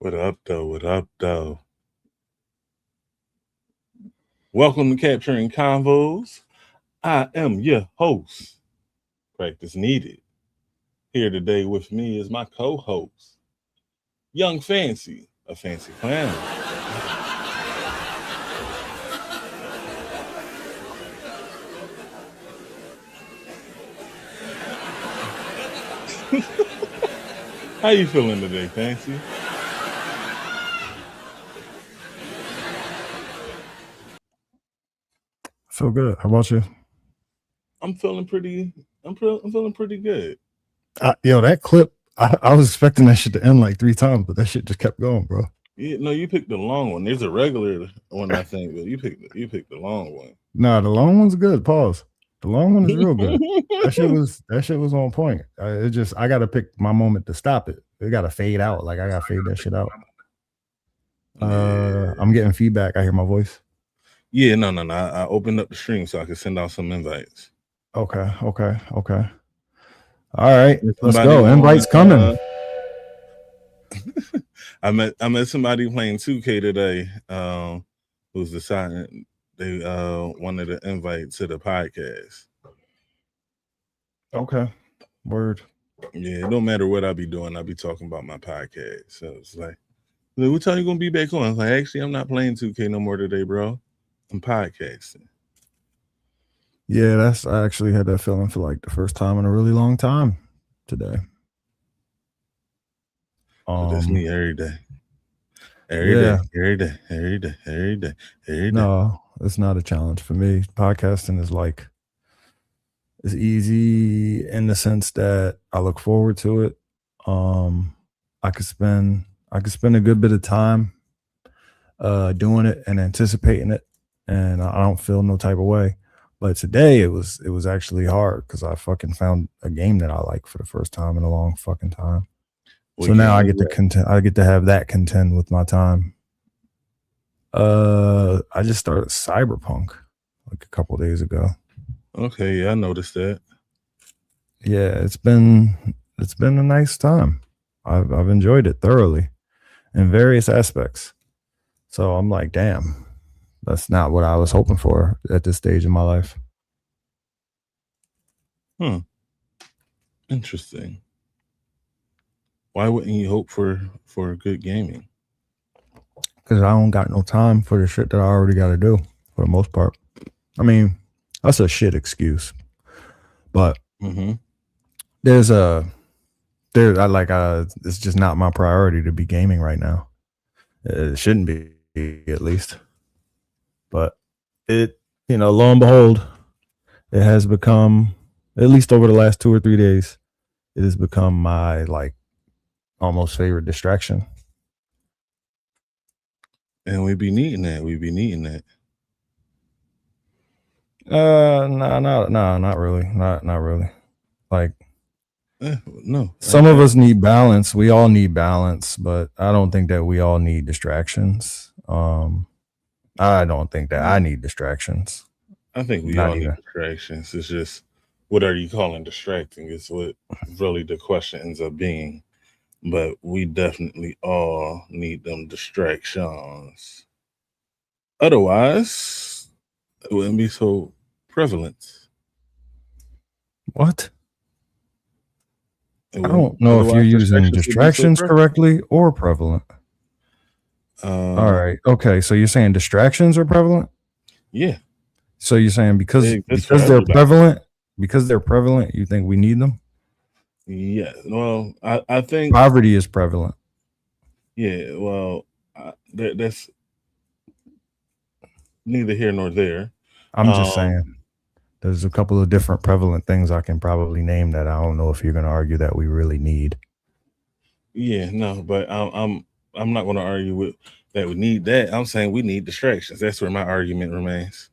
What up, though? What up, though? Welcome to Capturing Convos. I am your host. Practice needed. Here today with me is my co-host, Young Fancy, a fancy clown. How you feeling today, Fancy? Feel good. How about you? I'm feeling pretty. I'm feeling pretty good. That clip. I was expecting that shit to end like 3 times, but that shit just kept going, bro. Yeah, no, you picked the long one. There's a regular one, I think, but you picked the long one. Nah, the long one's good. Pause. The long one is real good. that shit was on point. I gotta pick my moment to stop it. It gotta fade out. Like I gotta fade that shit out. Yeah. I'm getting feedback. I hear my voice. Yeah, no. I opened up the stream so I could send out some invites. Okay. All right, let's go. Invites coming. I met somebody playing 2K today. Who's deciding they wanted an invite to the podcast. Okay, word. Yeah, it don't matter what I be doing. I be talking about my podcast. So it's like, what time you gonna be back on? I was like, actually, I'm not playing 2K no more today, bro. I'm podcasting. Yeah, I actually had that feeling for like the first time in a really long time today. That's me every day. Every day. No, it's not a challenge for me. Podcasting is like, it's easy in the sense that I look forward to it. I could spend a good bit of time doing it and anticipating it, and I don't feel no type of way. But today it was actually hard because I fucking found a game that I like for the first time in a long fucking time. So now I get to have that contend with my time. I just started Cyberpunk like a couple days ago. Okay, yeah, I noticed that. Yeah, it's been a nice time. I've enjoyed it thoroughly in various aspects. So I'm like, damn, that's not what I was hoping for at this stage in my life. Interesting. Why wouldn't you hope for good gaming? Because I don't got no time for the shit that I already got to do for the most part. I mean, that's a shit excuse, but it's just not my priority to be gaming right now. It shouldn't be, at least. But lo and behold, it has become, at least over the last 2 or 3 days, it has become my like almost favorite distraction. And we be needing that. No, not really. Not really. Like, no. Some of us need balance. We all need balance, but I don't think that we all need distractions. I don't think that I need distractions. I think we all need distractions. It's just, what are you calling distracting is what really the question ends up being. But we definitely all need them distractions. Otherwise, it wouldn't be so prevalent. What? I don't know if you're using distractions correctly or prevalent. All right. Okay. So you're saying distractions are prevalent? Yeah. So you're saying because they're prevalent, you think we need them? Yeah. Well, I think poverty is prevalent. Yeah. Well, that's neither here nor there. I'm just saying there's a couple of different prevalent things I can probably name that I don't know if you're going to argue that we really need. Yeah, no, but I'm not going to argue with that we need that. I'm saying we need distractions. That's where my argument remains.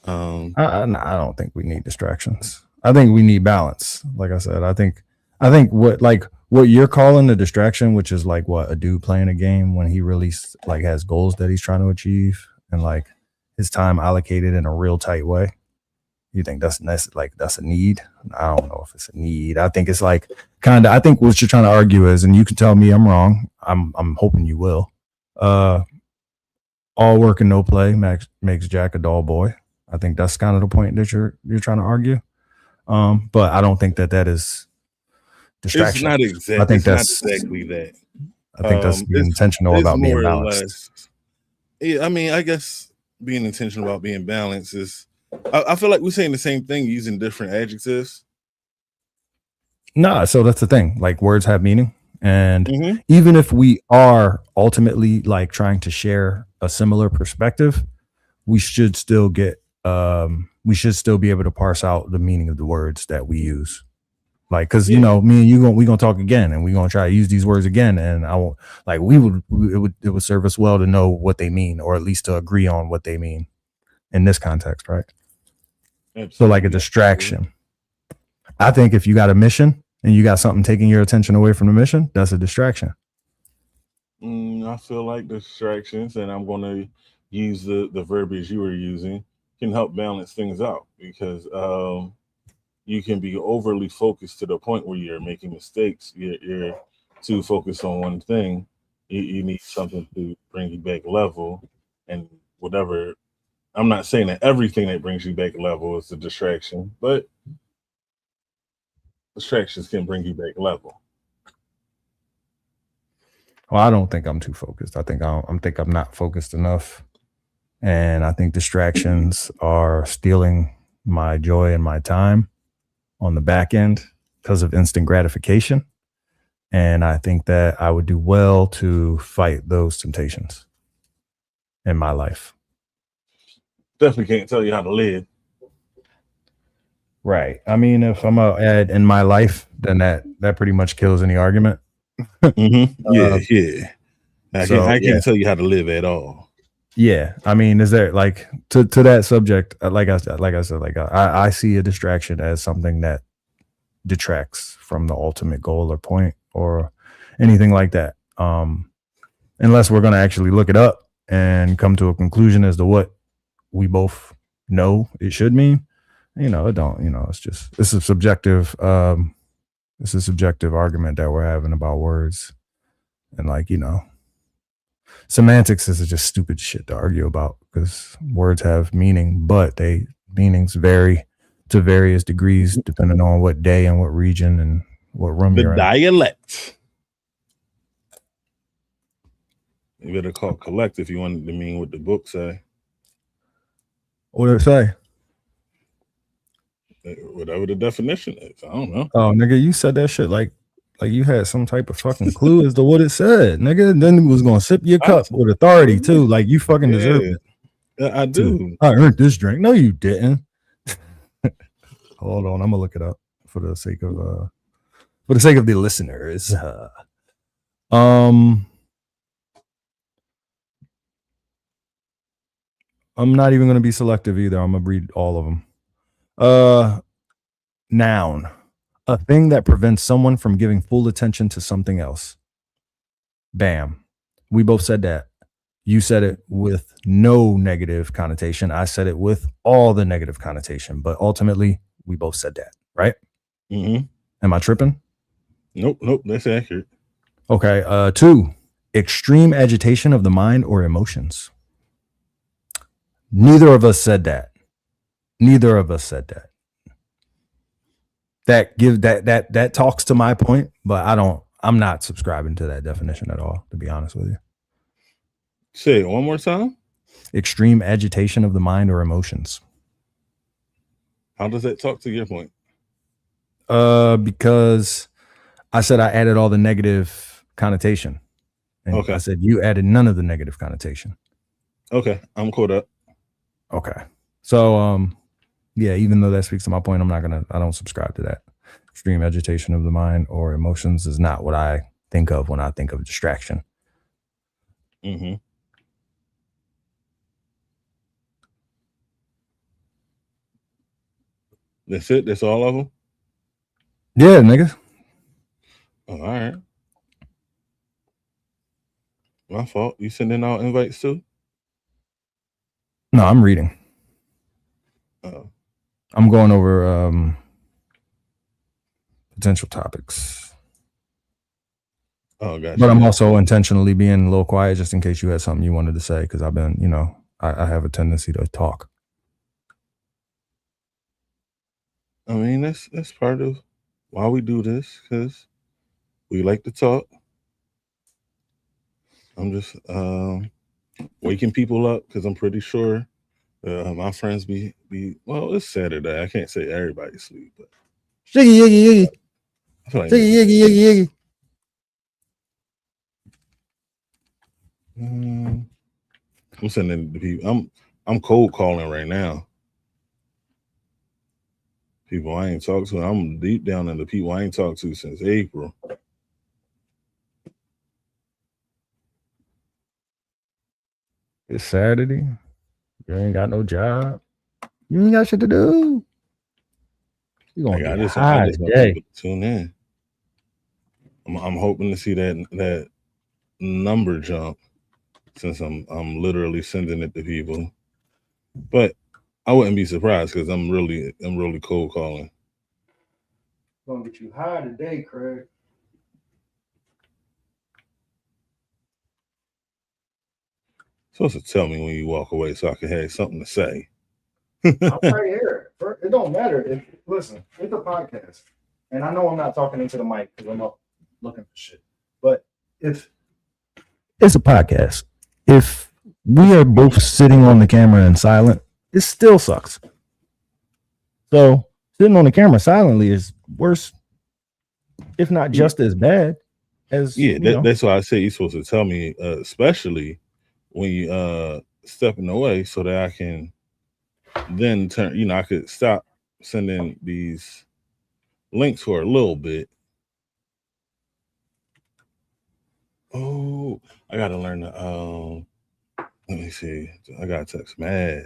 I don't think we need distractions. I think we need balance. Like I said, I think what you're calling a distraction, which is like what a dude playing a game when he really like has goals that he's trying to achieve and like his time allocated in a real tight way. You think that's a need? I don't know if it's a need. I think it's like I think what you're trying to argue is, and you can tell me I'm wrong. I'm hoping you will. All work and no play makes Jack a dull boy. I think that's kind of the point that you're trying to argue. But I don't think that is distraction. I think It's not that's exactly that. I think that's being intentional It's about being more or balanced. less. Yeah, I mean, I guess being intentional about being balanced is. I feel like we're saying the same thing using different adjectives. Nah, so that's the thing. Like words have meaning, and Mm-hmm. even if we are ultimately like trying to share a similar perspective, we should still be able to parse out the meaning of the words that we use. Like, cause Yeah. you know, me and you we gonna talk again, and we gonna try to use these words again, and I won't like it would serve us well to know what they mean, or at least to agree on what they mean in this context, right? Absolutely. So like a distraction. I think if you got a mission and you got something taking your attention away from the mission, that's a distraction. I feel like distractions, and I'm going to use the verbiage you were using, can help balance things out because you can be overly focused to the point where you're making mistakes. You're too focused on one thing. You need something to bring you back level, and whatever. I'm not saying that everything that brings you back level is a distraction, but distractions can bring you back level. Well, I don't think I'm too focused. I think I'm not focused enough, and I think distractions are stealing my joy and my time on the back end because of instant gratification. And I think that I would do well to fight those temptations in my life. Definitely can't tell you how to live. Right. I mean, if I'm a add in my life, then that pretty much kills any argument. Yeah. I can't tell you how to live at all. Yeah, I mean, is there like to that subject? Like I said, I see a distraction as something that detracts from the ultimate goal or point or anything like that. Unless we're going to actually look it up and come to a conclusion as to what we both know it should mean. You know, it don't. You know, it's a subjective. It's a subjective argument that we're having about words, and like semantics is just stupid shit to argue about because words have meaning, but meanings vary to various degrees depending on what day and what region and what room you're in. Dialect. You better call collect if you wanted to mean what the book say. What did it say? Whatever the definition is. I don't know. Oh, nigga, you said that shit like you had some type of fucking clue as to what it said, nigga. Then it was gonna sip your cup with authority too. Like you fucking deserve it. I do. I earned this drink. No, you didn't. Hold on, I'm gonna look it up for the sake of the listeners. I'm not even gonna be selective either. I'm gonna read all of them. Noun. A thing that prevents someone from giving full attention to something else. Bam. We both said that. You said it with no negative connotation. I said it with all the negative connotation. But ultimately, we both said that, right? Mm-hmm. Am I tripping? Nope. That's accurate. Okay. 2, extreme agitation of the mind or emotions. Neither of us said that. That talks to my point, but I'm not subscribing to that definition at all, to be honest with you. Say it one more time. Extreme agitation of the mind or emotions. How does that talk to your point? Because I said I added all the negative connotation. And okay. I said you added none of the negative connotation. Okay, I'm caught up. Okay. So yeah, even though that speaks to my point, I don't subscribe to that. Extreme agitation of the mind or emotions is not what I think of when I think of distraction. Mm-hmm. That's it? That's all of them? Yeah, nigga. Oh, all right. My fault. You sending out invites too? No, I'm reading. Oh. I'm going over potential topics. Oh, gotcha. But I'm also intentionally being a little quiet just in case you had something you wanted to say, because I've been, I have a tendency to talk. I mean, that's part of why we do this, because we like to talk. I'm just waking people up because I'm pretty sure my friends be well. It's Saturday. I can't say everybody's asleep, but Yiggy, yiggy, yiggy. I feel like Yiggy, yiggy, yiggy, I'm sending the people. I'm cold calling right now. People I ain't talked to. I'm deep down in the people I ain't talked to since April. It's Saturday. You ain't got no job. You ain't got shit to do. You gonna get high I just want today. people to tune in. I'm hoping to see that number jump, since I'm literally sending it to people. But I wouldn't be surprised because I'm really cold calling. Gonna get you high today, Craig. Supposed to tell me when you walk away so I can have something to say. I'm right here. It don't matter. Listen, it's a podcast, and I know I'm not talking into the mic because I'm up looking for shit. But if it's a podcast, if we are both sitting on the camera and silent, it still sucks. So sitting on the camera silently is worse, if not just as bad as That's why I say you're supposed to tell me, especially when you stepping away, so that I can then turn. I could stop sending these links for a little bit. Oh, I gotta learn to let me see. I gotta text Mav,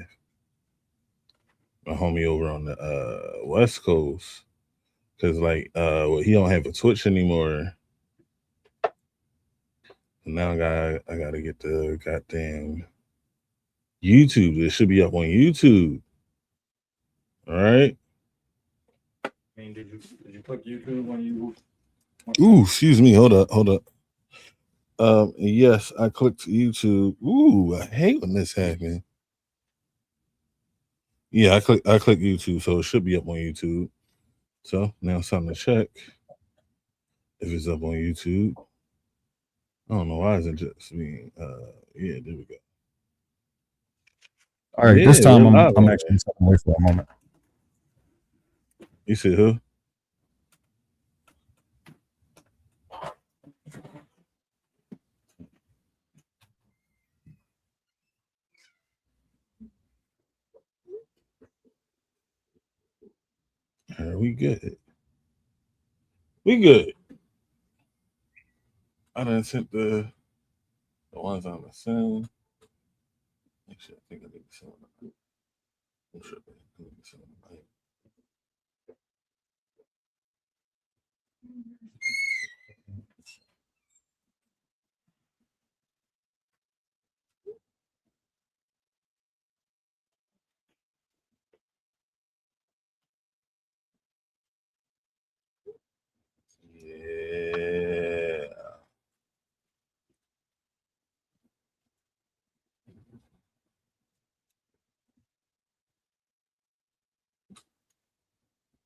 my homie over on the West Coast, because he don't have a Twitch anymore. And now I gotta get the goddamn YouTube. It should be up on YouTube. All right. I mean, did you click YouTube when you? Ooh, excuse me. Hold up. Yes, I clicked YouTube. Ooh, I hate when this happens. Yeah, I click YouTube, so it should be up on YouTube. So now it's time to check if it's up on YouTube. I don't know why isn't just me. Yeah, there we go. All right, this time I'm actually stepping away for a moment. You said who? We good. We good. I done sent the ones I'm gonna send. Actually, I think I need to send them. I'm sure I need to send them. Yeah.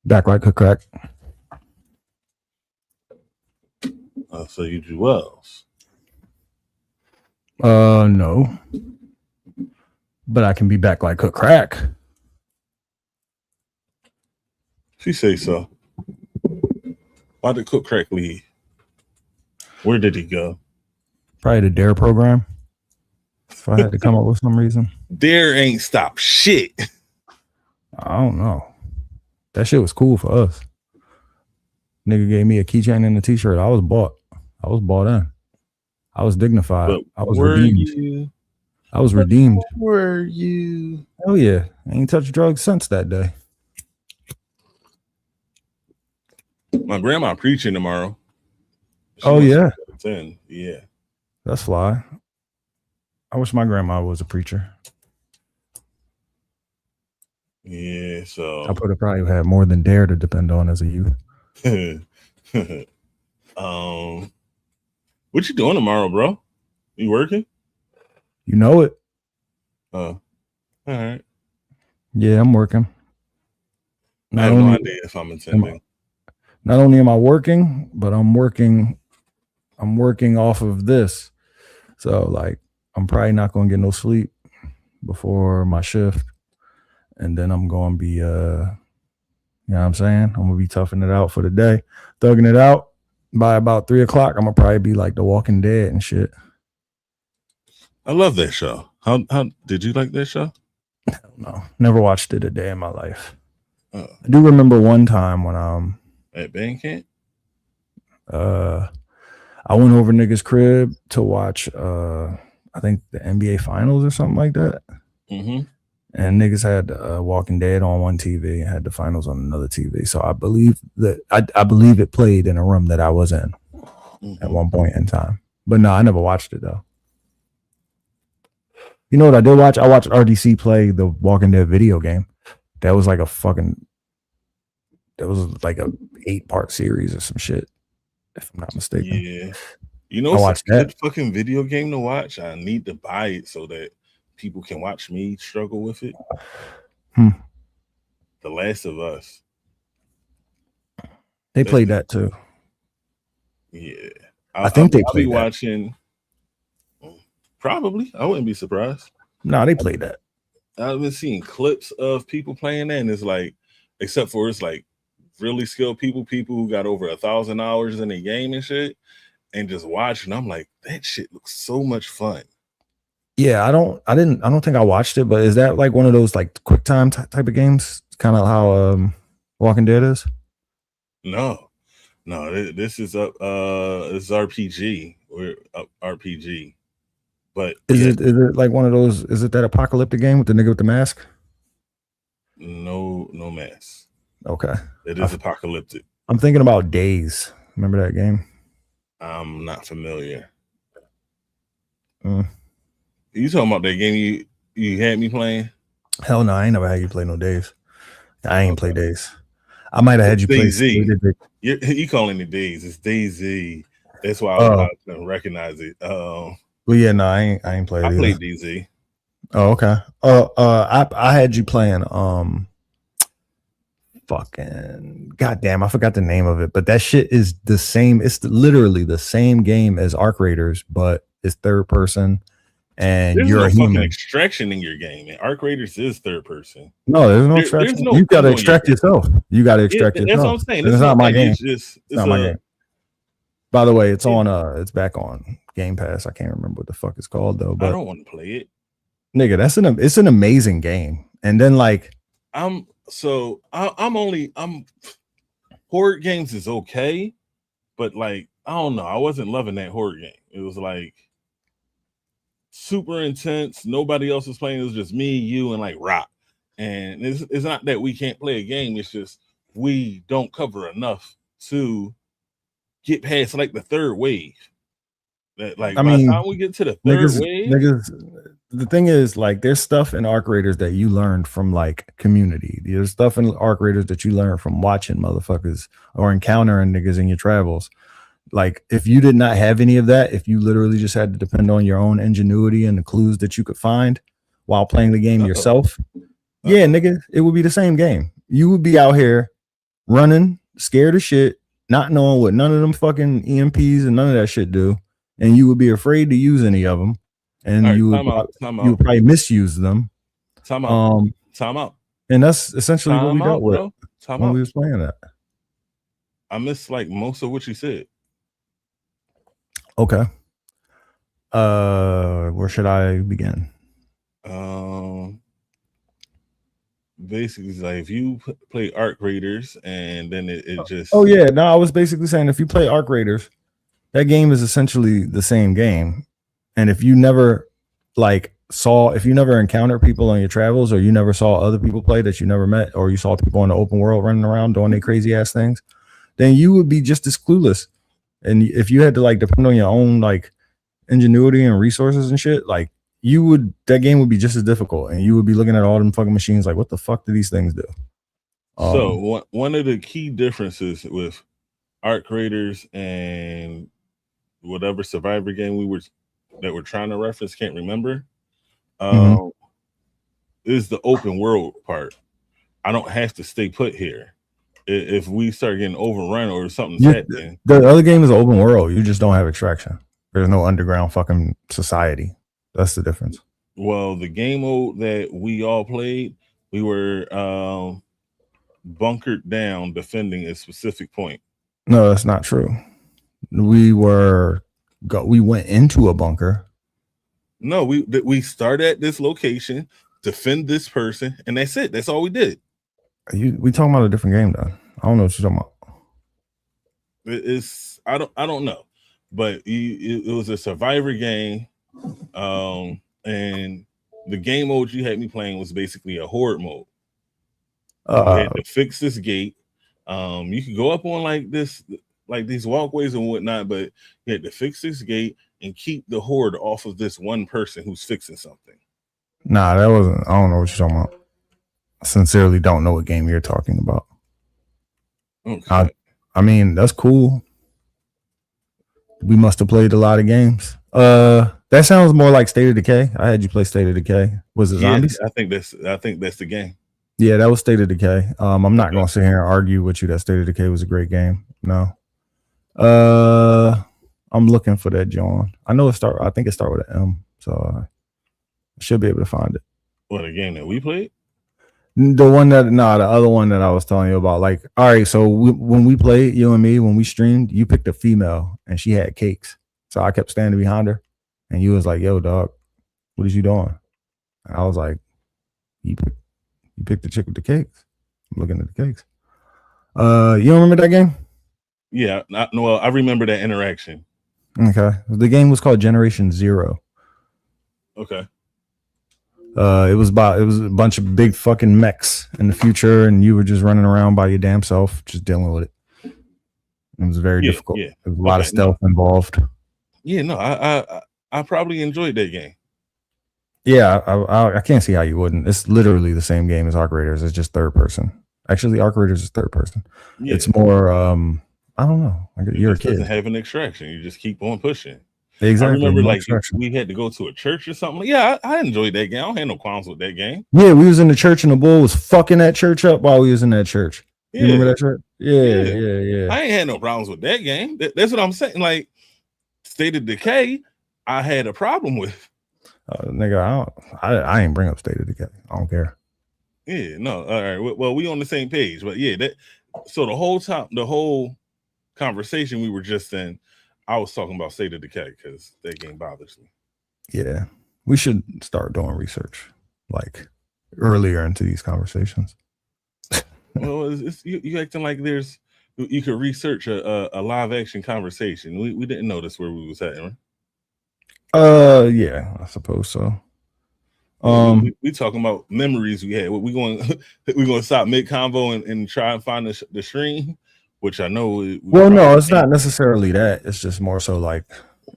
Back like a crack. So you do Wells? No. But I can be back like a crack. She say so. Why did Cook Crack leave? Where did he go? Probably the DARE program. If I had to come up with some reason. DARE ain't stop shit. I don't know. That shit was cool for us. Nigga gave me a keychain and a t-shirt. I was bought in. I was dignified. But I was redeemed. I was redeemed. Were you? Oh yeah. I ain't touched drugs since that day. My grandma preaching tomorrow. Oh yeah. 10. Yeah. That's fly. I wish my grandma was a preacher. Yeah, so I would have probably had more than DARE to depend on as a youth. What you doing tomorrow, bro? You working? You know it. All right. Yeah, I'm working. I Not have no only idea if I'm attending. not only am I working, but I'm working off of this. So like I'm probably not gonna get no sleep before my shift. And then I'm gonna be you know what I'm saying? I'm gonna be toughing it out for the day, thugging it out. By about 3 o'clock, I'm gonna probably be like The Walking Dead and shit. I love that show. How did you like that show? I don't know. Never watched it a day in my life. I do remember one time when at band camp. I went over niggas' crib to watch I think the NBA finals or something like that. Mm-hmm. And niggas had Walking Dead on one TV and had the finals on another TV. So I believe that I believe it played in a room that I was in at one point in time. But no, I never watched it though. You know what I did watch? I watched RDC play the Walking Dead video game. That was like a 8-part series or some shit, if I'm not mistaken. Yeah. You know, it's a good fucking video game to watch. I need to buy it so that people can watch me struggle with it. The Last of Us. They played that too. Yeah. I think they I'll played be that. watching. Probably. I wouldn't be surprised. No, they played that. I've been seeing clips of people playing that, and it's like, except for it's like really skilled people who got over 1,000 hours in the game and shit, and just watching. I'm like, that shit looks so much fun. Yeah, I don't think I watched it, but is that like one of those like quick time type of games? Kind of how Walking Dead is? No, this is it's RPG. We're RPG. But is it like one of those? Is it that apocalyptic game with the nigga with the mask? No mask. Okay, it is apocalyptic. I'm thinking about Days. Remember that game? I'm not familiar. You talking about that game you had me playing? Hell no, I ain't never had you play no Days. I ain't play Days. I might have had you play DayZ. You calling it Days? It's DayZ. That's why I couldn't recognize it. Well, yeah, no, I ain't played it. I played DayZ. Oh, okay. I had you playing fucking goddamn, I forgot the name of it, but that shit is the same. It's literally the same game as Arc Raiders, but it's third person, and there's you're no a human. Fucking extraction in your game, and Arc Raiders is third person. No, there's no extraction. There's no you got to extract yourself. You got to extract yourself. That's what I'm saying. It's not my game. It's not my game. By the way, it's on. It's back on Game Pass. I can't remember what the fuck it's called though. But I don't want to play it, nigga. It's an amazing game. And then like, I'm horror games is okay, but like I don't know. I wasn't loving that horror game. It was like super intense. Nobody else was playing. It was just me, you, and like Rock. And it's not that we can't play a game. It's just we don't cover enough to get past like the third wave. That like by the time we get to the third wave, the thing is like there's stuff in Arc Raiders that you learned from like community. There's stuff in Arc Raiders that you learn from watching motherfuckers or encountering niggas in your travels. Like if you did not have any of that, if you literally just had to depend on your own ingenuity and the clues that you could find while playing the game yourself, yeah, nigga, it would be the same game. You would be out here running, scared of shit, not knowing what none of them fucking EMPs and none of that shit do, and you would be afraid to use any of them, and you would probably misuse them. Time out. And that's essentially what we dealt with when we was playing that. I missed like most of what you said. Okay. Where should I begin? Basically, like if you play Arc Raiders and then it just. Oh yeah, no, I was basically saying if you play Arc Raiders, that game is essentially the same game, and if you never if you never encountered people on your travels, or you never saw other people play that you never met, or you saw people in the open world running around doing their crazy ass things, then you would be just as clueless. And if you had to like depend on your own like ingenuity and resources and shit, like that game would be just as difficult, and you would be looking at all them fucking machines like, what the fuck do these things do? So one of the key differences with Arc Raiders and whatever Survivor game that we're trying to reference, can't remember. Mhm. Is the open world part. I don't have to stay put here. If we start getting overrun or something's happening, The other game is open world. You just don't have extraction. There's no underground fucking society. That's the difference. well, the game mode that we all played, we were bunkered down defending a specific point. No, that's not true. We went into a bunker. No, we start at this location, defend this person, and that's it. That's all we did. We talking about a different game, though. I don't know what you're talking about. It's I don't know, but it was a Survivor game, and the game mode you had me playing was basically a horde mode. You had to fix this gate. You could go up on like these walkways and whatnot, but you had to fix this gate and keep the horde off of this one person who's fixing something. Nah, that wasn't. I don't know what you're talking about. I sincerely don't know what game you're talking about. Okay. I mean, that's cool. We must have played a lot of games. That sounds more like State of Decay. I had you play State of Decay. Was it zombies? I think that's the game. Yeah, that was State of Decay. I'm not gonna sit here and argue with you that State of Decay was a great game. No. I'm looking for that, John. I think it started with an M, so I should be able to find it. What, a game that we played? The other one that I was telling you about. Like, all right, so when we played, you and me, when we streamed, you picked a female and she had cakes. So I kept standing behind her, and you was like, "Yo, dog, what is you doing?" And I was like, "You picked the chick with the cakes." I'm looking at the cakes. You don't remember that game? Yeah, I remember that interaction. Okay, the game was called Generation Zero. Okay. It was a bunch of big fucking mechs in the future, and you were just running around by your damn self, just dealing with it. It was very difficult. Yeah. There was a lot of stealth involved. Yeah, no, I probably enjoyed that game. Yeah, I can't see how you wouldn't. It's literally the same game as Arc Raiders. It's just third person. Actually, Arc Raiders is third person. Yeah. It's more, I don't know. You're a kid. Doesn't have an extraction. You just keep on pushing. Exactly. I remember like we had to go to a church or something. Yeah, I enjoyed that game. I don't have no qualms with that game. Yeah, we was in the church and the bull was fucking that church up while we was in that church. You remember that church? Yeah. I ain't had no problems with that game. That's what I'm saying. Like, State of Decay, I had a problem with. Nigga, I ain't bring up State of Decay. I don't care. Yeah, no. All right. Well, we on the same page, but yeah, so the whole conversation we were just in, I was talking about State of Decay because that game bothers me. Yeah, we should start doing research like earlier into these conversations. Well, you acting like you could research a live action conversation. We didn't notice where we was at, right? Yeah, I suppose so. We talking about memories we had. We going to stop mid convo and try and find the stream, which I know. Well, no, it's not necessarily that. It's just more so like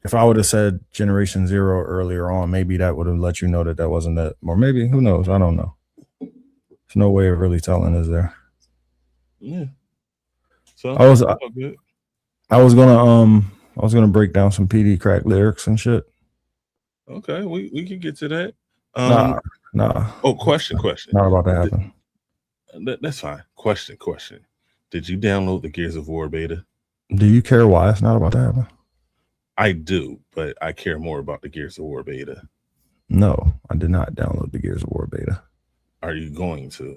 if I would have said Generation Zero earlier on, maybe that would have let you know that wasn't it. Or maybe, who knows? I don't know. There's no way of really telling, is there? Yeah. So I was gonna break down some PD Crack lyrics and shit. Okay, we can get to that. Nah. Oh, question. Not about to happen. That's fine. Question. Did you download the Gears of War beta? Do you care why it's not about to happen? I do, but I care more about the Gears of War beta. No, I did not download the Gears of War beta. Are you going to?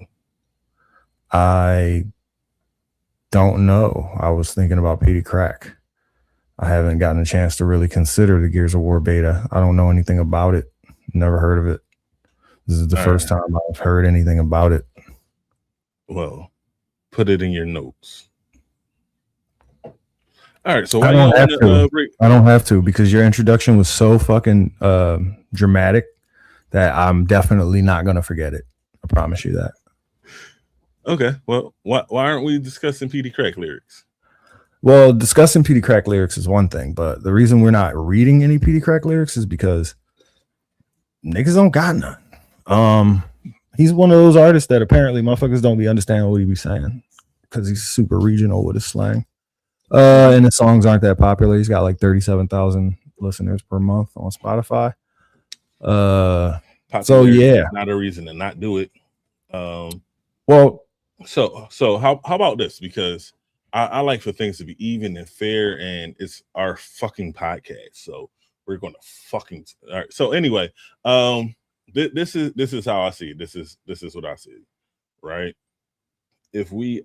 I don't know. I was thinking about PD Crack. I haven't gotten a chance to really consider the Gears of War beta. I don't know anything about it. Never heard of it. This is the first time I've heard anything about it. Well, put it in your notes. All right, so I don't have to because your introduction was so fucking dramatic that I'm definitely not gonna forget it. I promise you that. Okay, well, why aren't we discussing PD Crack lyrics? Well, discussing PD Crack lyrics is one thing, but the reason we're not reading any PD Crack lyrics is because niggas don't got none. He's one of those artists that apparently motherfuckers don't be understanding what he be saying because he's super regional with his slang. And the songs aren't that popular. He's got like 37,000 listeners per month on Spotify. So Popularity yeah. is not a reason to not do it. Um, Well, so how about this? Because I like for things to be even and fair, and it's our fucking podcast, so we're gonna fucking all right. So anyway, this is how I see it. This is what I see. Right? If we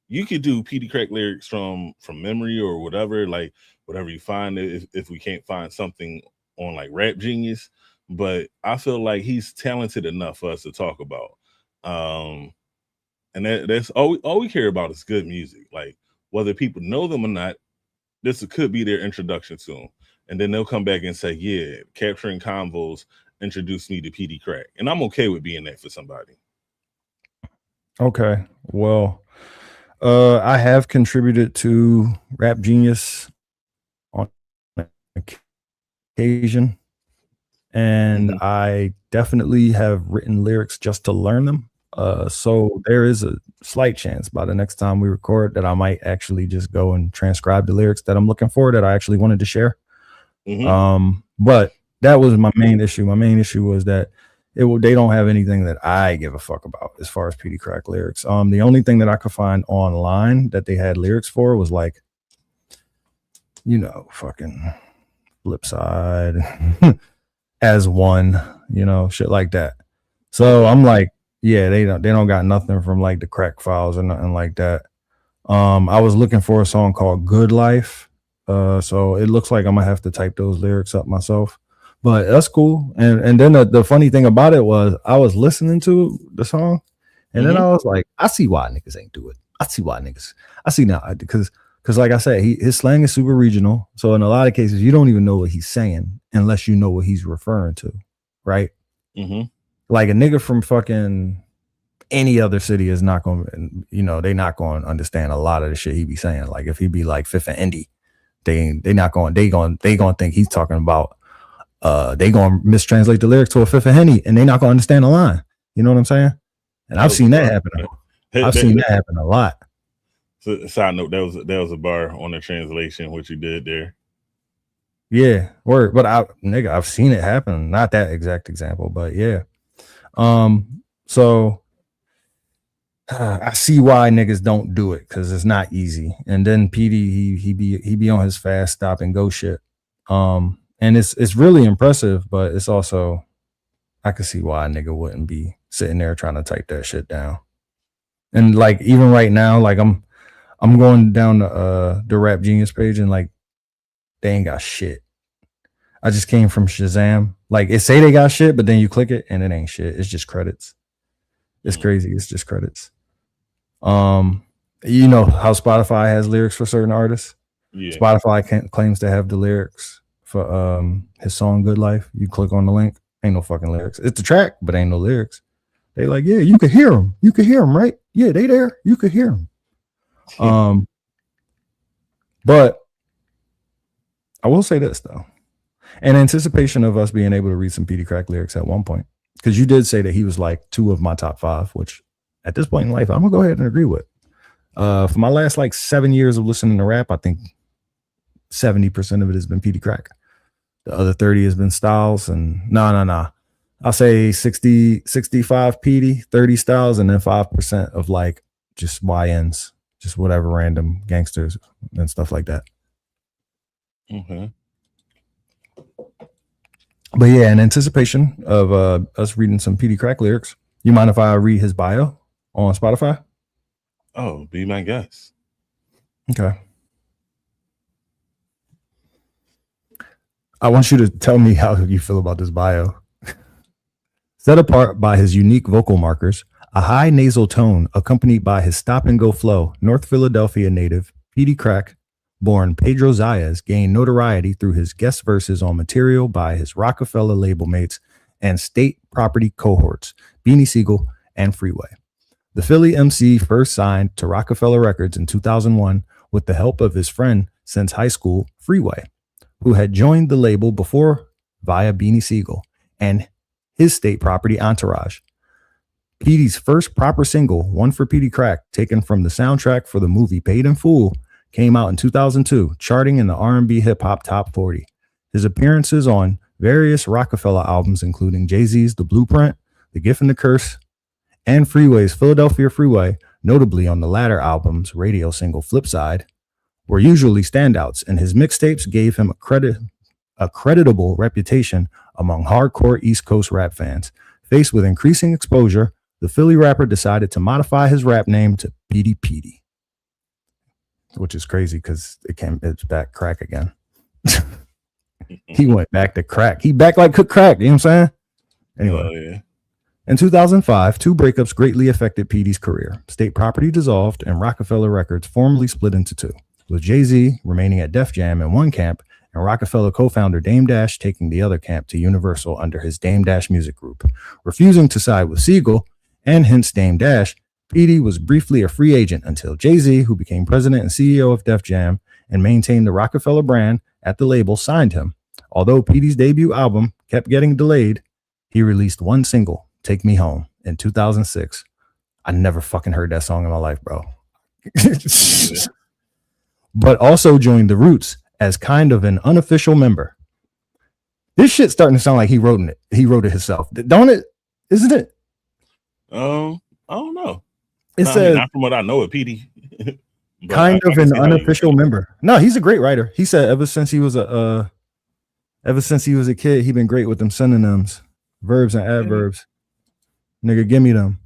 you could do PD Crack lyrics from memory or whatever, like whatever you find. If we can't find something on like Rap Genius, but I feel like he's talented enough for us to talk about. Um, and that's all we care about is good music. Like whether people know them or not, this could be their introduction to them, and then they'll come back and say, "Yeah, capturing convos introduced me to PD Crack," and I'm okay with being that for somebody. okay. Well, I have contributed to Rap Genius on occasion, and Mhm. I definitely have written lyrics just to learn them. So there is a slight chance by the next time we record that I might actually just go and transcribe the lyrics that I'm looking for that I actually wanted to share. Mhm. But that was my main issue. My main issue was that they don't have anything that I give a fuck about as far as PD Crack lyrics. The only thing that I could find online that they had lyrics for was like, fucking Flip Side, As One, shit like that. So Okay. I'm like, yeah, they don't got nothing from like the Crack Files or nothing like that. I was looking for a song called Good Life. So it looks like I'm gonna have to type those lyrics up myself. But that's cool. And then the funny thing about it was I was listening to the song and then Mhm. I was like, I see why niggas ain't do it. I see now because like I said, his slang is super regional. So in a lot of cases, you don't even know what he's saying unless you know what he's referring to. Right. Mhm. Like a nigga from fucking any other city is not going to, they not going to understand a lot of the shit he be saying. Like if he be like Fifth and Indy, they going to think he's talking about they going to mistranslate the lyrics to a Fifth and Henny and they not going to understand the line. You know what I'm saying? And That I've was a seen that bar. happen. That, I've that, seen that- that happen a lot. so, side note, that was a bar on the translation, what you did there. Yeah, word. But I've seen it happen. Not that exact example, but yeah. So I see why niggas don't do it because it's not easy. And then PD he be on his fast stop and go shit. And it's really impressive, but it's also I could see why a nigga wouldn't be sitting there trying to type that shit down. And like even right now, like I'm going down the Rap Genius page and like they ain't got shit. I just came from Shazam. Like it say they got shit, but then you click it and it ain't shit. It's just credits. It's Mm. crazy. It's just credits. Um, you know how Spotify has lyrics for certain artists. Yeah. Spotify claims to have the lyrics for his song "Good Life." You click on the link, ain't no fucking lyrics. It's a track, but ain't no lyrics. They like, yeah, you could hear them. You could hear them, right? Yeah, they there. You could hear them. But I will say this though, in anticipation of us being able to read some PD Crack lyrics at one point, because you did say that he was like 2 of my top 5, which at this point in life, I'm gonna go ahead and agree with. For my last like 7 years of listening to rap, I think 70% of it has been PD Crack. The other 30 has been Styles and no. I'll say 65 PD, 30 Styles, and then 5% of like just YNs, just whatever random gangsters and stuff like that. Okay. But yeah, in anticipation of us reading some PD Crack lyrics, you mind if I read his bio on Spotify? Oh, be my guest. Okay. I want you to tell me how you feel about this bio. Set apart by his unique vocal markers, a high nasal tone accompanied by his stop and go flow, North Philadelphia native Petey Crack, born Pedro Zayas, gained notoriety through his guest verses on material by his Rockefeller label mates and state property cohorts, Beanie Siegel and Freeway. The Philly MC first signed to Rockefeller Records in 2001 with the help of his friend since high school, Freeway, who had joined the label before via Beanie Siegel and his state property Entourage. Petey's first proper single, One for Petey Crack, taken from the soundtrack for the movie Paid in Full, came out in 2002, charting in the R&B hip hop top 40. His appearances on various Rockefeller albums, including Jay-Z's The Blueprint, The Gift and the Curse, and Freeway's Philadelphia Freeway, notably on the latter album's radio single Flipside, were usually standouts, and his mixtapes gave him a creditable reputation among hardcore East Coast rap fans. Faced with increasing exposure, the Philly rapper decided to modify his rap name to Petey Petey, which is crazy because it's back crack again. He went back to crack. He back like cook crack. You know what I'm saying? Anyway. Yeah. In 2005, two breakups greatly affected Petey's career. State Property dissolved and Rockefeller Records formally split into two, with Jay-Z remaining at Def Jam in one camp and Rockefeller co-founder Dame Dash taking the other camp to Universal under his Dame Dash Music Group. Refusing to side with Siegel, and hence Dame Dash, Petey was briefly a free agent until Jay-Z, who became president and CEO of Def Jam and maintained the Rockefeller brand at the label, signed him. Although Petey's debut album kept getting delayed, he released one single, Take Me Home, in 2006. I never fucking heard that song in my life, bro. But also joined The Roots as kind of an unofficial member. This shit's starting to sound like he wrote it. He wrote it himself, don't it? Isn't it? I don't know. It says not from what I know of Petey. kind of an unofficial member. No, he's a great writer. He said ever since he was a kid, he been great with them synonyms, verbs and adverbs. Nigga, give me them.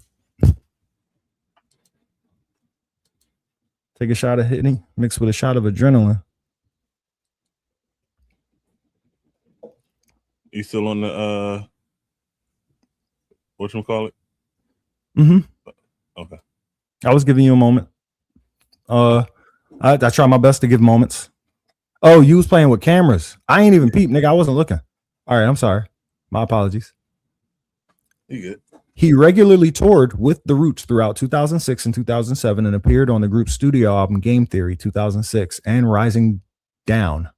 Take a shot of Hitney mixed with a shot of adrenaline. You still on the whatchamacallit? Mm-hmm. Okay. I was giving you a moment. I try my best to give moments. Oh, you was playing with cameras. I ain't even peep, nigga. I wasn't looking. All right, I'm sorry. My apologies. You good? He regularly toured with The Roots throughout 2006 and 2007 and appeared on the group's studio album Game Theory 2006 and Rising Down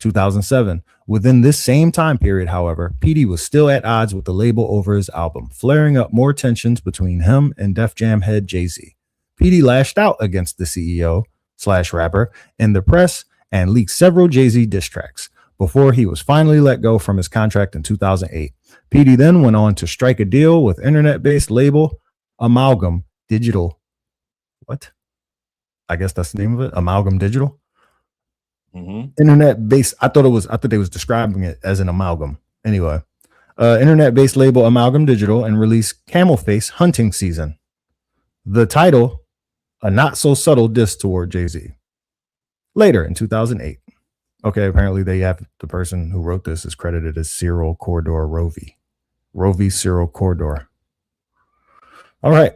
2007. Within this same time period, however, Petey was still at odds with the label over his album, flaring up more tensions between him and Def Jam head Jay-Z. Petey lashed out against the CEO/rapper in the press and leaked several Jay-Z diss tracks before he was finally let go from his contract in 2008. Petey then went on to strike a deal with internet-based label Amalgam Digital. What? I guess that's the name of it. Amalgam Digital. Mm-hmm. Internet-based. I thought they was describing it as an amalgam. Anyway, internet-based label Amalgam Digital and released Camel Face Hunting Season. The title, a not so subtle diss toward Jay-Z. Later in 2008. Okay, apparently they have the person who wrote this is credited as Cyril Corridor Rovey. Rovey Cyril Corridor. All right.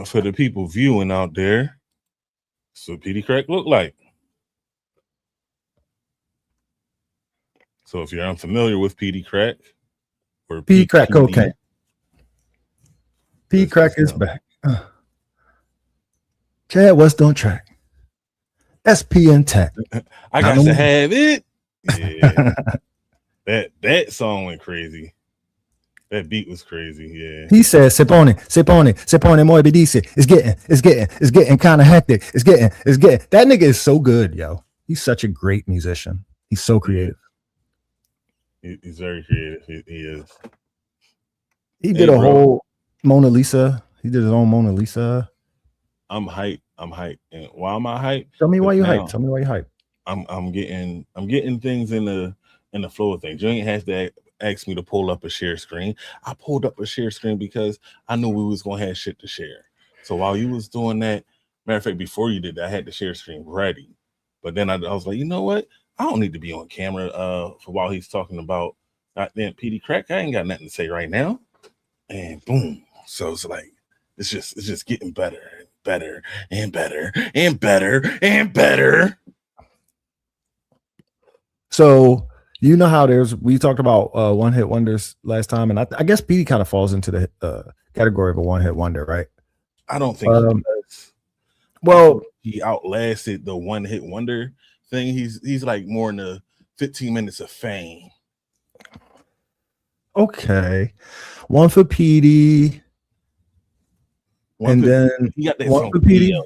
For the people viewing out there, so Petey Crack look like. So if you're unfamiliar with Petey Crack or P Crack cocaine. P Crack is back. Chad West on track. SP intact. I got to have it. Yeah. that song went crazy. That beat was crazy. Yeah. He said, se pone muy dice. It's getting kind of hectic. It's getting. That nigga is so good, yo. He's such a great musician. He's so creative. He's very creative. He is. He did a whole Mona Lisa. He did his own Mona Lisa. I'm hyped. And why am I hyped? Tell me why you hyped. Tell me why you hyped. I'm getting things in the flow of things. You ain't has to ask me to pull up a share screen. I pulled up a share screen because I knew we was gonna have shit to share. So while you was doing that, matter of fact, before you did that, I had the share screen ready. But then I was like, you know what? I don't need to be on camera for while he's talking about goddamn Petey Crack. I ain't got nothing to say right now. And boom. So it's like it's just getting better and better and better and better. So you know how we talked about one hit wonders last time, and I guess Petey kind of falls into the category of a one hit wonder, right? I don't think he does. Well, he outlasted the one hit wonder thing. He's like more in the 15 minutes of fame. Okay, one for Petey. And then he got that one song for Petey, Neo.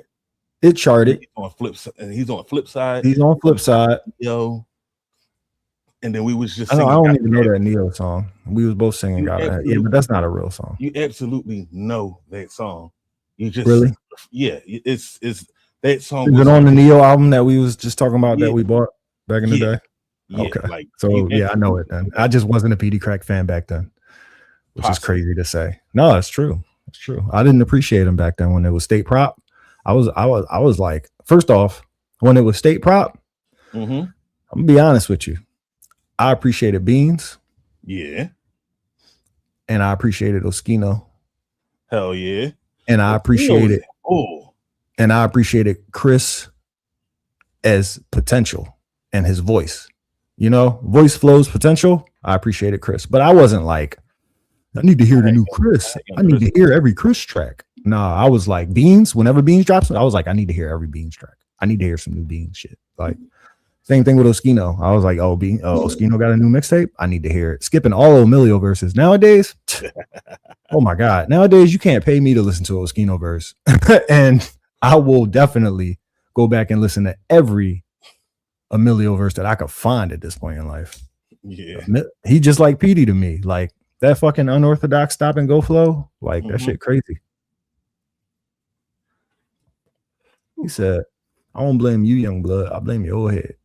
it charted. He's on flip side. He's on flip side. He's on flip side. Neo. And then we was just I singing. don't even know that Neo song. We was both singing "Got It." Yeah, but that's not a real song. You absolutely know that song. You just really, yeah. It's that song. Is it on the Neo album that we was just talking about that we bought back in the day? Yeah, okay. Like, so yeah, I know it then. I just wasn't a PD Crack fan back then, which is crazy to say. No, it's true. It's true. I didn't appreciate him back then when it was state prop. I was like, first off, when it was state prop, I'm gonna be honest with you. I appreciated Beans. Yeah. And I appreciated Oskino. Hell yeah. And I appreciated and I appreciated Chris as potential and his voice. You know, voice flows potential. I appreciated Chris, but I wasn't like, I need to hear the new Chris. I need to hear every Chris track. Nah, I was like Beans. Whenever Beans drops, I was like, I need to hear every Beans track. I need to hear some new Beans shit. Like same thing with Oskino. I was like, Oskino got a new mixtape. I need to hear it. Skipping all Emilio verses. Nowadays, oh my God. Nowadays, you can't pay me to listen to Oskino verse. And I will definitely go back and listen to every Emilio verse that I could find at this point in life. Yeah. He just like Petey to me. Like that fucking unorthodox stop and go flow. Like that shit crazy. He said, I don't blame you, young blood. I blame your old head.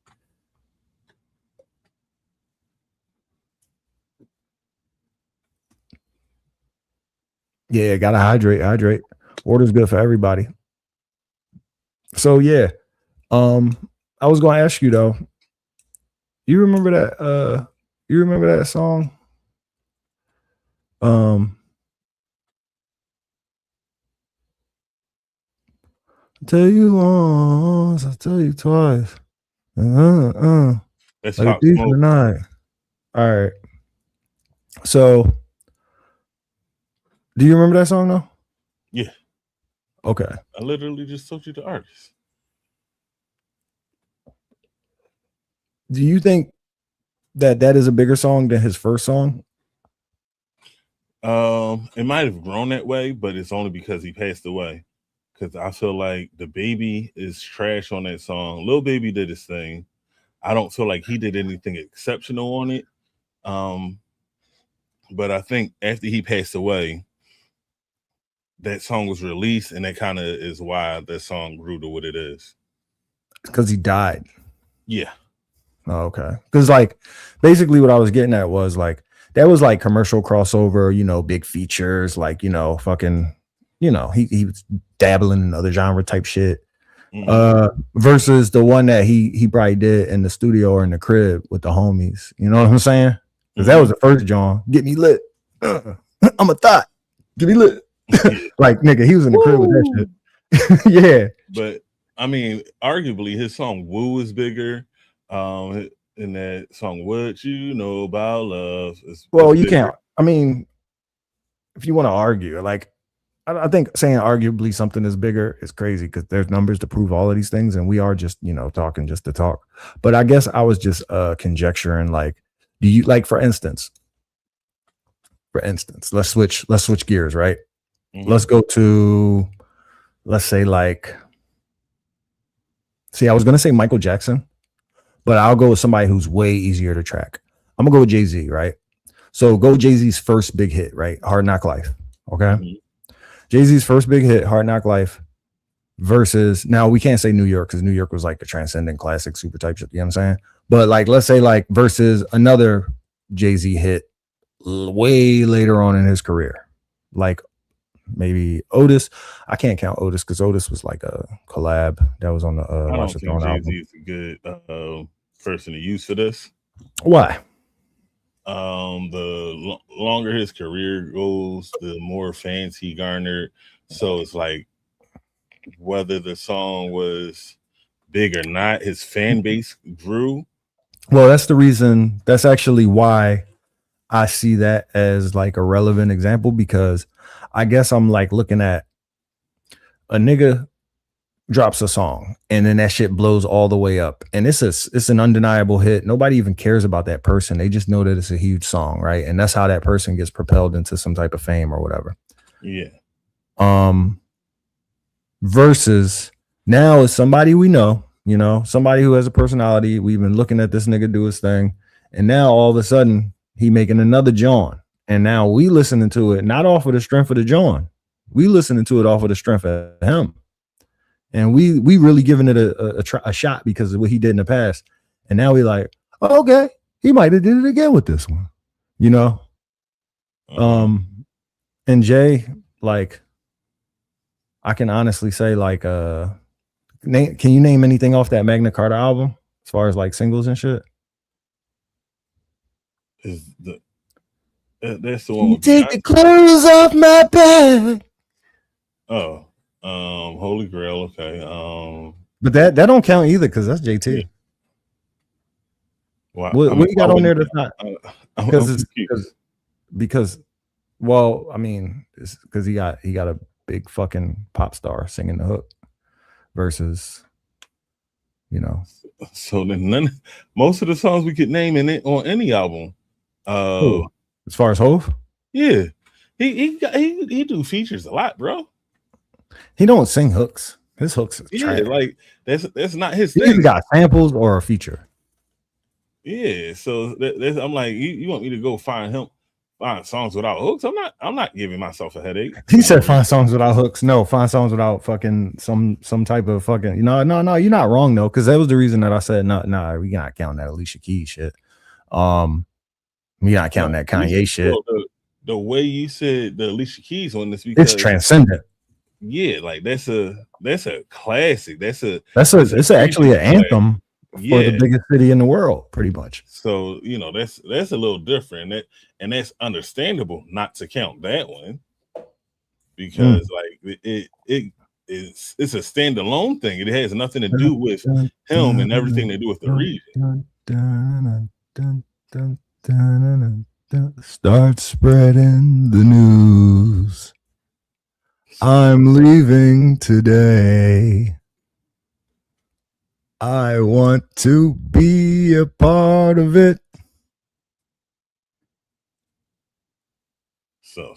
Yeah, gotta hydrate. Water's good for everybody. So yeah. I was gonna ask you though. You remember that song? I tell you once, I tell you twice. That's like a thief in the night. All right. So do you remember that song though? Yeah. Okay. I literally just told you the artist. Do you think that is a bigger song than his first song? It might have grown that way, but it's only because he passed away. Because I feel like the baby is trash on that song. Lil Baby did his thing. I don't feel like he did anything exceptional on it. But I think after he passed away, that song was released, and that kind of is why that song grew to what it is. Because he died. Yeah. Oh, okay. Because like basically what I was getting at was like that was like commercial crossover, you know, big features, like, you know, fucking, you know, he was dabbling in other genre type shit. Versus the one that he probably did in the studio or in the crib with the homies. You know what I'm saying? Because that was the first John. Get me lit. I'm a thought. Get me lit. Like nigga, he was in the crib with that shit. Yeah. But I mean, arguably his song Woo is bigger. In that song, What You Know About Love. Well, you can't. I mean, if you want to argue, like I think saying arguably something is bigger is crazy because there's numbers to prove all of these things, and we are just, you know, talking just to talk. But I guess I was just conjecturing, like, do you like, for instance, let's switch gears, right? Let's go to, let's say, like, see, I was gonna say Michael Jackson, but I'll go with somebody who's way easier to track. I'm gonna go with Jay-Z, right? So go Jay-Z's first big hit, right? Hard Knock Life. Okay. Jay-Z's first big hit, Hard Knock Life, versus, now we can't say New York because New York was like a transcendent classic super type shit, you know what I'm saying? But like, let's say like versus another Jay-Z hit way later on in his career, like maybe Otis. I can't count Otis because Otis was like a collab that was on the I don't think Jay-Z is a good person to use for this. Why? The longer his career goes, the more fans he garnered. So it's like whether the song was big or not, his fan base grew. Well, that's the reason. That's actually why I see that as like a relevant example, because I guess I'm like looking at a nigga drops a song and then that shit blows all the way up, and it's an undeniable hit. Nobody even cares about that person. They just know that it's a huge song, right? And that's how that person gets propelled into some type of fame or whatever. Yeah. versus now is somebody we know, somebody who has a personality. We've been looking at this nigga do his thing, and now all of a sudden he making another John, and now we listening to it not off of the strength of the John, we listening to it off of the strength of him, and we really giving it a shot because of what he did in the past, and now we like, oh, okay, he might have did it again with this one, and Jay, like, I can honestly say, like, can you name anything off that Magna Carta album as far as like singles and shit? That's the one with take the clothes off my back. Oh, Holy Grail. Okay. But that don't count either because that's JT. Yeah. Well, what you got on there that's not? Because well, I mean, it's because he got a big fucking pop star singing the hook versus, So then most of the songs we could name in it on any album. As far as Hov? Yeah. He do features a lot, bro. He don't sing hooks. His hooks is trash. Like that's not his thing. He either got samples or a feature. Yeah, so I'm like, you want me to go find songs without hooks? I'm not giving myself a headache. He said find songs without hooks. No, find songs without fucking some type of fucking. No, you're not wrong though, because that was the reason that I said no, we not counting that Alicia Keys shit. We not counting that Kanye shit. The way you said the Alicia Keys on this, because it's transcendent. Yeah, like that's a classic. It's actually an anthem for the biggest city in the world, pretty much. So that's a little different. And that's understandable not to count that one, because like it's a standalone thing. It has nothing to do with him and everything to do with the region. Start spreading the news. I'm leaving today. I want to be a part of it. So.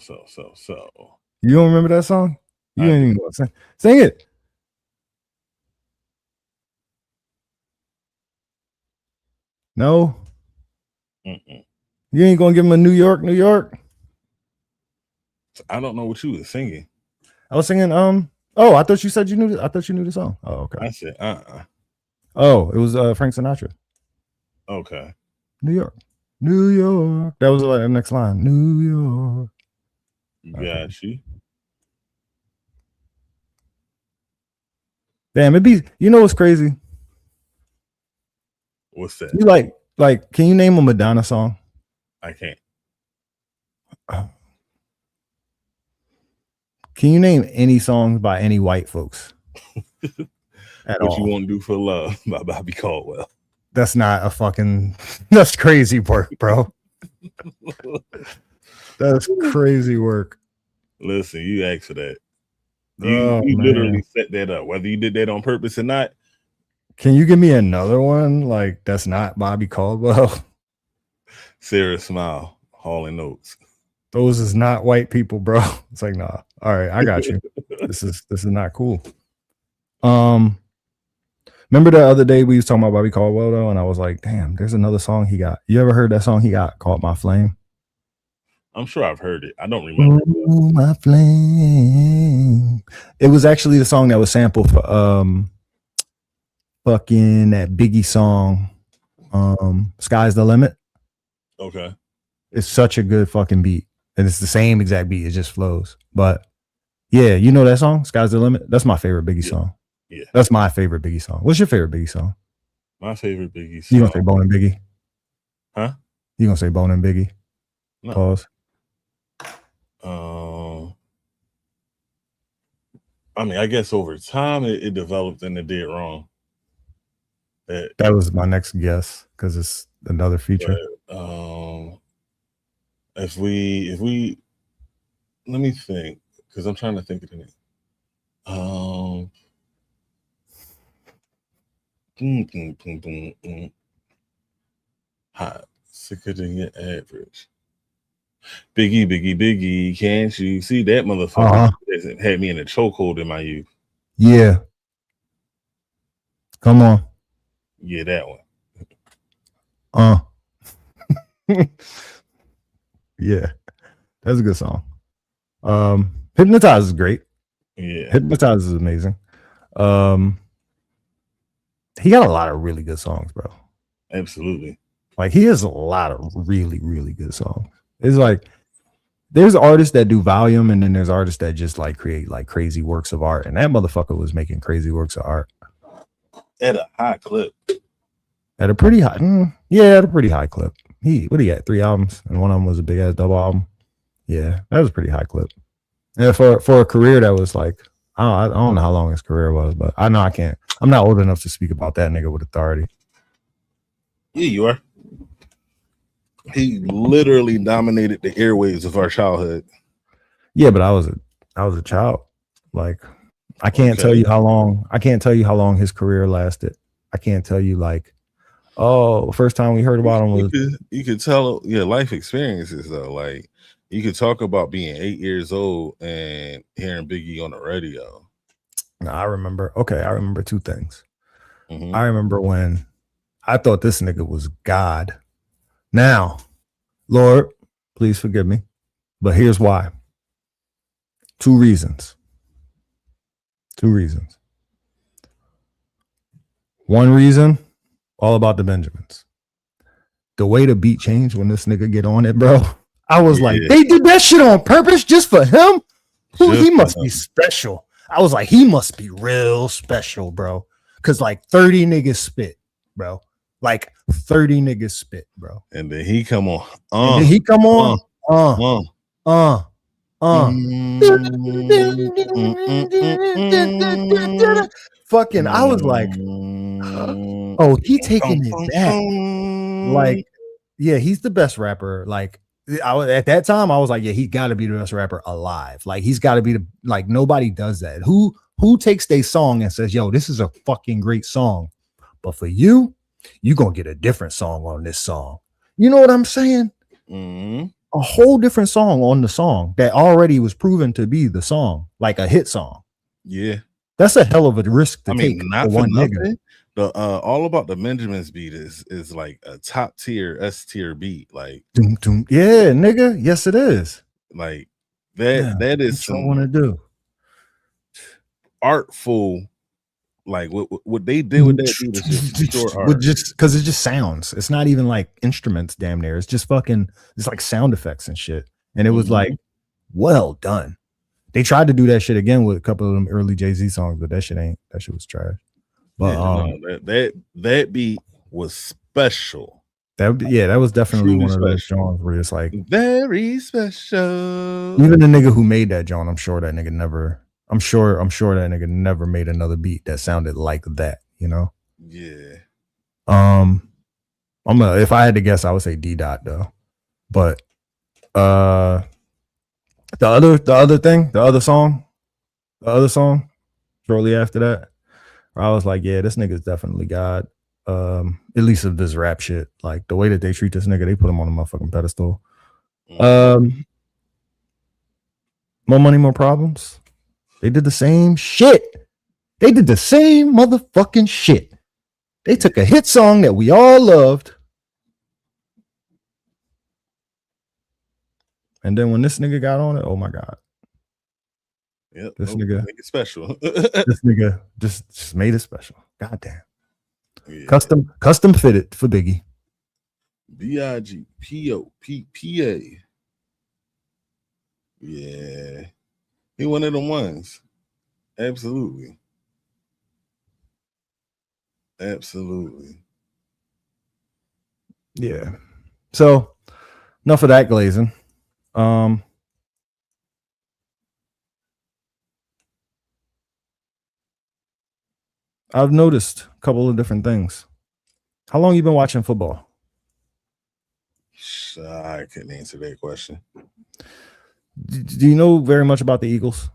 You don't remember that song? You ain't even gonna sing it. No. Mm-mm. You ain't gonna give him a New York, New York? I don't know what you were singing. I was singing. Oh, I thought you said you knew. I thought you knew the song. Oh, okay. I said, Oh, it was Frank Sinatra. Okay. New York, New York. That was like the next line. New York. Got you. Damn, it be. You know what's crazy? What's that? You like? Can you name a Madonna song? I can't. Can you name any songs by any white folks? What You Won't Do for Love by Bobby Caldwell. That's not a fucking. That's crazy work, bro. That's crazy work. Listen, you asked for that. You literally set that up, whether you did that on purpose or not. Can you give me another one like that's not Bobby Caldwell? Sarah Smile, Hall & Oates. Those is not white people, bro. It's like, nah. All right, I got you. This is not cool. Remember the other day we was talking about Bobby Caldwell though, and I was like, damn, there's another song he got. You ever heard that song he got called My Flame? I'm sure I've heard it. I don't remember. Ooh, my flame. It was actually the song that was sampled for fucking that Biggie song, Sky's the Limit. Okay. It's such a good fucking beat. And it's the same exact beat. It just flows. But yeah, you know that song, Sky's the Limit? That's my favorite Biggie song. Yeah. That's my favorite Biggie song. What's your favorite Biggie song? My favorite Biggie song. You gonna say Bone and Biggie? Huh? You gonna say Bone and Biggie? No. Pause. I mean, I guess over time it developed and it did wrong. That was my next guess because it's another feature. But, if we let me think, because I'm trying to think of the name. Hot, sicker than your average. Biggie, can't you see that motherfucker had me in a chokehold in my youth? Yeah. Come on. Yeah, that one. Yeah, that's a good song. Hypnotize is great. Yeah, Hypnotize is amazing. He got a lot of really good songs, bro. absolutely. Like he has a lot of really, really good songs. It's like there's artists that do volume, and then there's artists that just like create like crazy works of art. And that motherfucker was making crazy works of art At a high clip. at a pretty high, at a pretty high clip. What he had 3 albums, and one of them was a big ass double album. Yeah, that was a pretty high clip. Yeah, for a career that was like, I don't know how long his career was, but I know I can't. I'm not old enough to speak about that nigga with authority. Yeah, you are. He literally dominated the airwaves of our childhood. Yeah, but I was a child. Like, I can't tell you how long. I can't tell you how long his career lasted. I can't tell you like, oh, first time we heard about him was. You could tell your life experiences though. Like you could talk about being 8 years old and hearing Biggie on the radio. No, I remember. Okay, I remember 2 things. Mm-hmm. I remember when I thought this nigga was God. Now, Lord, please forgive me, but here's why. 2 reasons. 2 reasons. One reason, all about the Benjamins. The way the beat changed when this nigga get on it, bro. I was like, they did that shit on purpose just for him? He must be special. I was like, he must be real special, bro. Cause like 30 niggas spit, bro. Like 30 niggas spit, bro. And then he come on. And then he come on. Fucking, I was like, oh, he taking it back. Like, yeah, he's the best rapper. Like, at that time, I was like, yeah, he's got to be the best rapper alive. Like, he's got to be like, nobody does that. Who takes their song and says, yo, this is a fucking great song, but for you gonna get a different song on this song. You know what I'm saying? Mm-hmm. A whole different song on the song that already was proven to be the song, like a hit song. Yeah, that's a hell of a risk to take. Not for one nigga. The All About the Benjamins beat is like a top tier S tier beat. Like, doom, doom. Yeah, nigga. Yes, it is. Like that is what I want to do. Artful. Like what they did with that beat is just pure art. Just because it just sounds. It's not even like instruments. Damn near. It's just fucking. It's like sound effects and shit. And it was like, well done. They tried to do that shit again with a couple of them early Jay-Z songs, but that shit was trash. But that beat was special. That was definitely one of those songs where it's like very special. Even the nigga who made that John, I'm sure that nigga never made another beat that sounded like that, you know? Yeah. If I had to guess, I would say D Dot though. But the other song shortly after that, I was like, yeah, this nigga's definitely God. At least of this rap shit. Like the way that they treat this nigga, they put him on a motherfucking pedestal. More Money, More Problems. They did the same shit. They did the same motherfucking shit. They took a hit song that we all loved. And then when this nigga got on it, oh my God. Yep, this nigga make it special. This nigga just made it special. Goddamn. Yeah. Custom fitted for Biggie. BIGPOPPA. Yeah. He one of them ones. Absolutely. Yeah. So enough of that glazing. I've noticed a couple of different things. How long you been watching football? I couldn't answer that question. Do you know very much about the Eagles?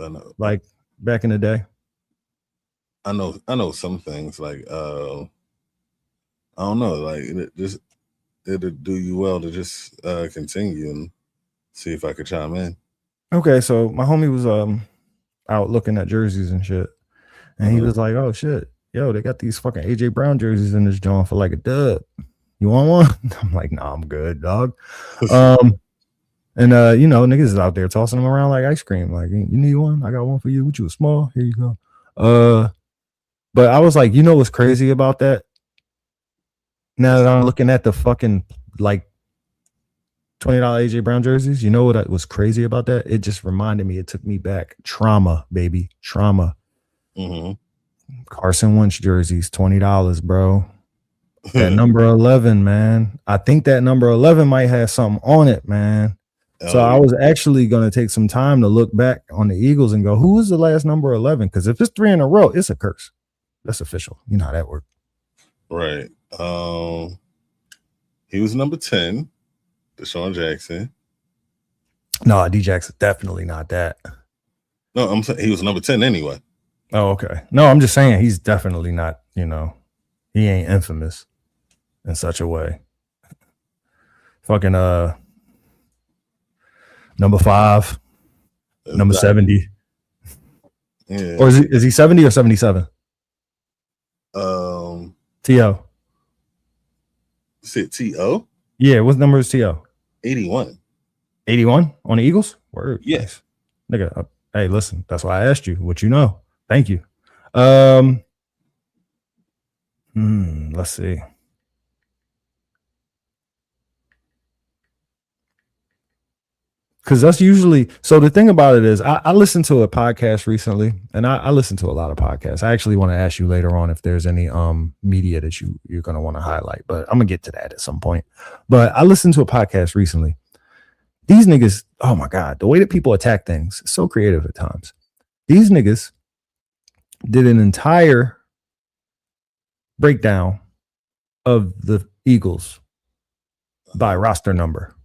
I know. Like back in the day? I know some things. Like I don't know. Like it'll do you well to just continue and see if I could chime in. Okay, so my homie was out looking at jerseys and shit. And he was like, "Oh shit, yo, they got these fucking AJ Brown jerseys in this joint for like a dub. You want one?" I'm like, "Nah, I'm good, dog." And you know, niggas is out there tossing them around like ice cream. Like, you need one? I got one for you. What you a small? Here you go. But I was like, you know what's crazy about that? Now that I'm looking at the fucking like $20 AJ Brown jerseys, you know what was crazy about that? It just reminded me, it took me back. Trauma, baby. Trauma. Carson Wentz jerseys, $20, bro. That number 11, man. I think that number 11 might have something on it, man. So I was actually going to take some time to look back on the Eagles and go, who was the last number 11? Because if it's 3 in a row, it's a curse. That's official. You know how that works. Right. He was number 10, Deshaun Jackson. No, D Jackson, definitely not that. No, I'm saying he was number 10 anyway. Oh, okay. No, I'm just saying he's definitely not, you know, he ain't infamous in such a way. Fucking number 5, number 70. Yeah. Or is he 70 or 77? T.O. Is T.O.? Yeah, what number is T.O.? 81. 81 on the Eagles? Word. Yes. Nice. Nigga, hey, listen, that's why I asked you what you know. Thank you. Let's see. Because that's usually, so the thing about it is I listened to a podcast recently, and I listen to a lot of podcasts. I actually want to ask you later on if there's any media that you're going to want to highlight, but I'm going to get to that at some point. But I listened to a podcast recently. These niggas, oh my God, the way that people attack things is so creative at times. These niggas did an entire breakdown of the Eagles by roster number.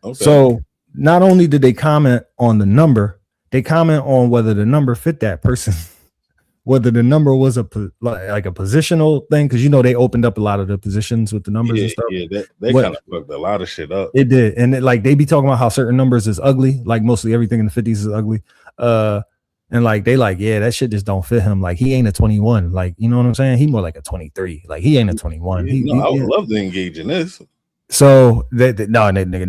Okay. So not only did they comment on the number, they comment on whether the number fit that person, whether the number was like a positional thing, because you know they opened up a lot of the positions with the numbers and stuff. Yeah, they kind of fucked a lot of shit up. It did, and like they be talking about how certain numbers is ugly, like mostly everything in the 50s is ugly. And like they like, yeah, that shit just don't fit him. Like he ain't a 21. Like, you know what I'm saying? He more like a 23. Like he ain't a 21. I would love to engage in this. So they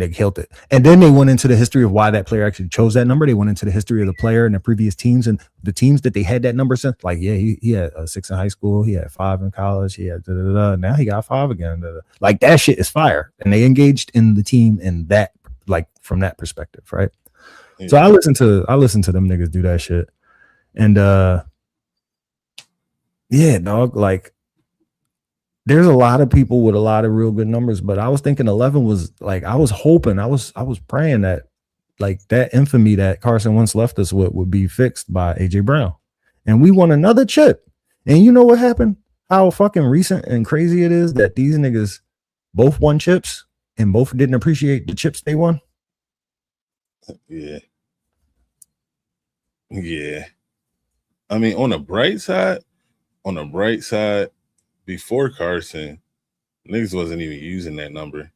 killed it. And then they went into the history of why that player actually chose that number. They went into the history of the player and the previous teams and the teams that they had that number since. Like, yeah, he had 6 in high school. He had 5 in college. He had now he got 5 again. Like that shit is fire. And they engaged in the team in that, like from that perspective, right? Yeah. So I listen to them niggas do that shit. And yeah, dog, like there's a lot of people with a lot of real good numbers, but I was thinking 11 was like, I was hoping, I was praying that like that infamy that Carson Wentz left us with would be fixed by AJ Brown. And we won another chip. And you know what happened? How fucking recent and crazy it is that these niggas both won chips and both didn't appreciate the chips they won. Yeah. Yeah. I mean, on the bright side, before Carson, niggas wasn't even using that number.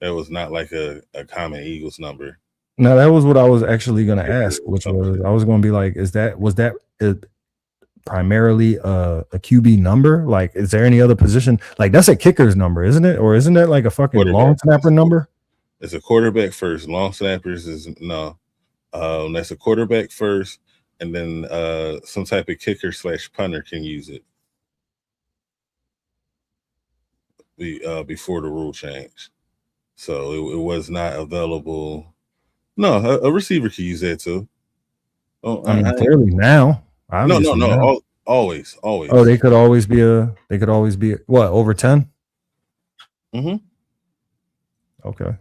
That was not like a common Eagles number. No, that was what I was actually going to ask, which was I was going to be like, was that primarily a QB number? Like, is there any other position? Like, that's a kicker's number, isn't it? Or isn't that like a fucking long snapper number? It's a quarterback first. Long snappers is no. That's a quarterback first, and then some type of kicker / punter can use it. Before the rule change, so it was not available. No, a receiver can use that too. Oh, I mean, clearly now. No. Now. Always. Oh, they could always be what, over 10? Mm-hmm. Okay.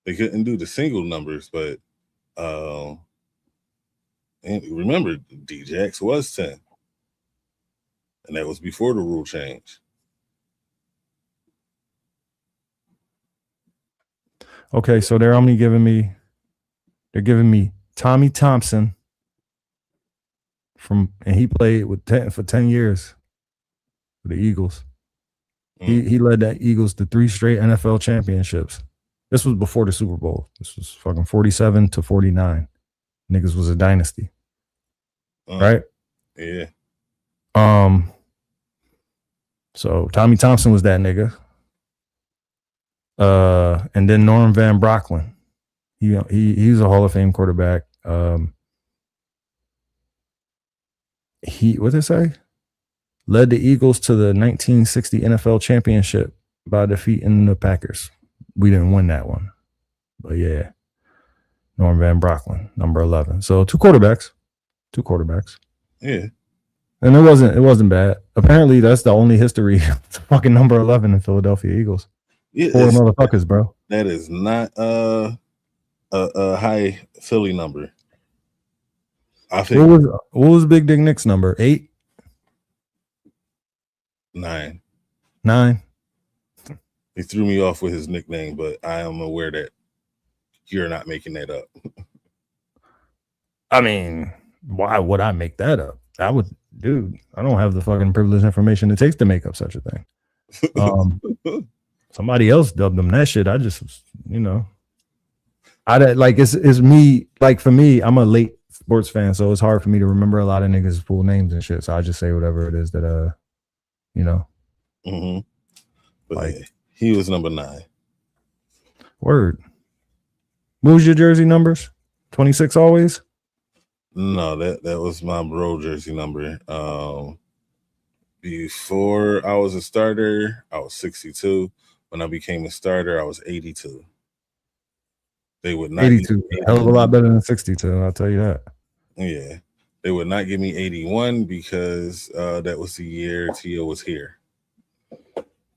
They couldn't do the single numbers, but and remember, D-Jax was 10. And that was before the rule change. Okay, so they're only giving me Tommy Thompson and he played for 10 years for the Eagles. He led the Eagles to 3 straight NFL championships. This was before the Super Bowl. This was fucking 47 to 49. Niggas was a dynasty. Right? Yeah. So Tommy Thompson was that nigga. And then Norm Van Brocklin. He's a Hall of Fame quarterback. What did it say? Led the Eagles to the 1960 NFL championship by defeating the Packers. We didn't win that one. But yeah. Norm Van Brocklin, number 11. So two quarterbacks. Yeah. And it wasn't bad. Apparently, that's the only history. It's fucking number 11 in Philadelphia Eagles. Yeah, 4 motherfuckers, bro. That is not a high Philly number. I think. What was Big Dick Nick's number? 8? 9. 9. He threw me off with his nickname, but I am aware that you're not making that up. I mean, why would I make that up? I don't have the fucking privileged information it takes to make up such a thing. Somebody else dubbed them that shit. I just, it's me. Like for me, I'm a late sports fan, so it's hard for me to remember a lot of niggas' full names and shit. So I just say whatever it is that, Mm-hmm. But like, yeah, he was number 9. Word. What was your jersey numbers? 26 always? No, that was my bro jersey number. Before I was a starter, I was 62. When I became a starter, I was 82. They would not 82. Hell of a lot better than 62, I'll tell you that. Yeah. They would not give me 81 because that was the year T.O. was here.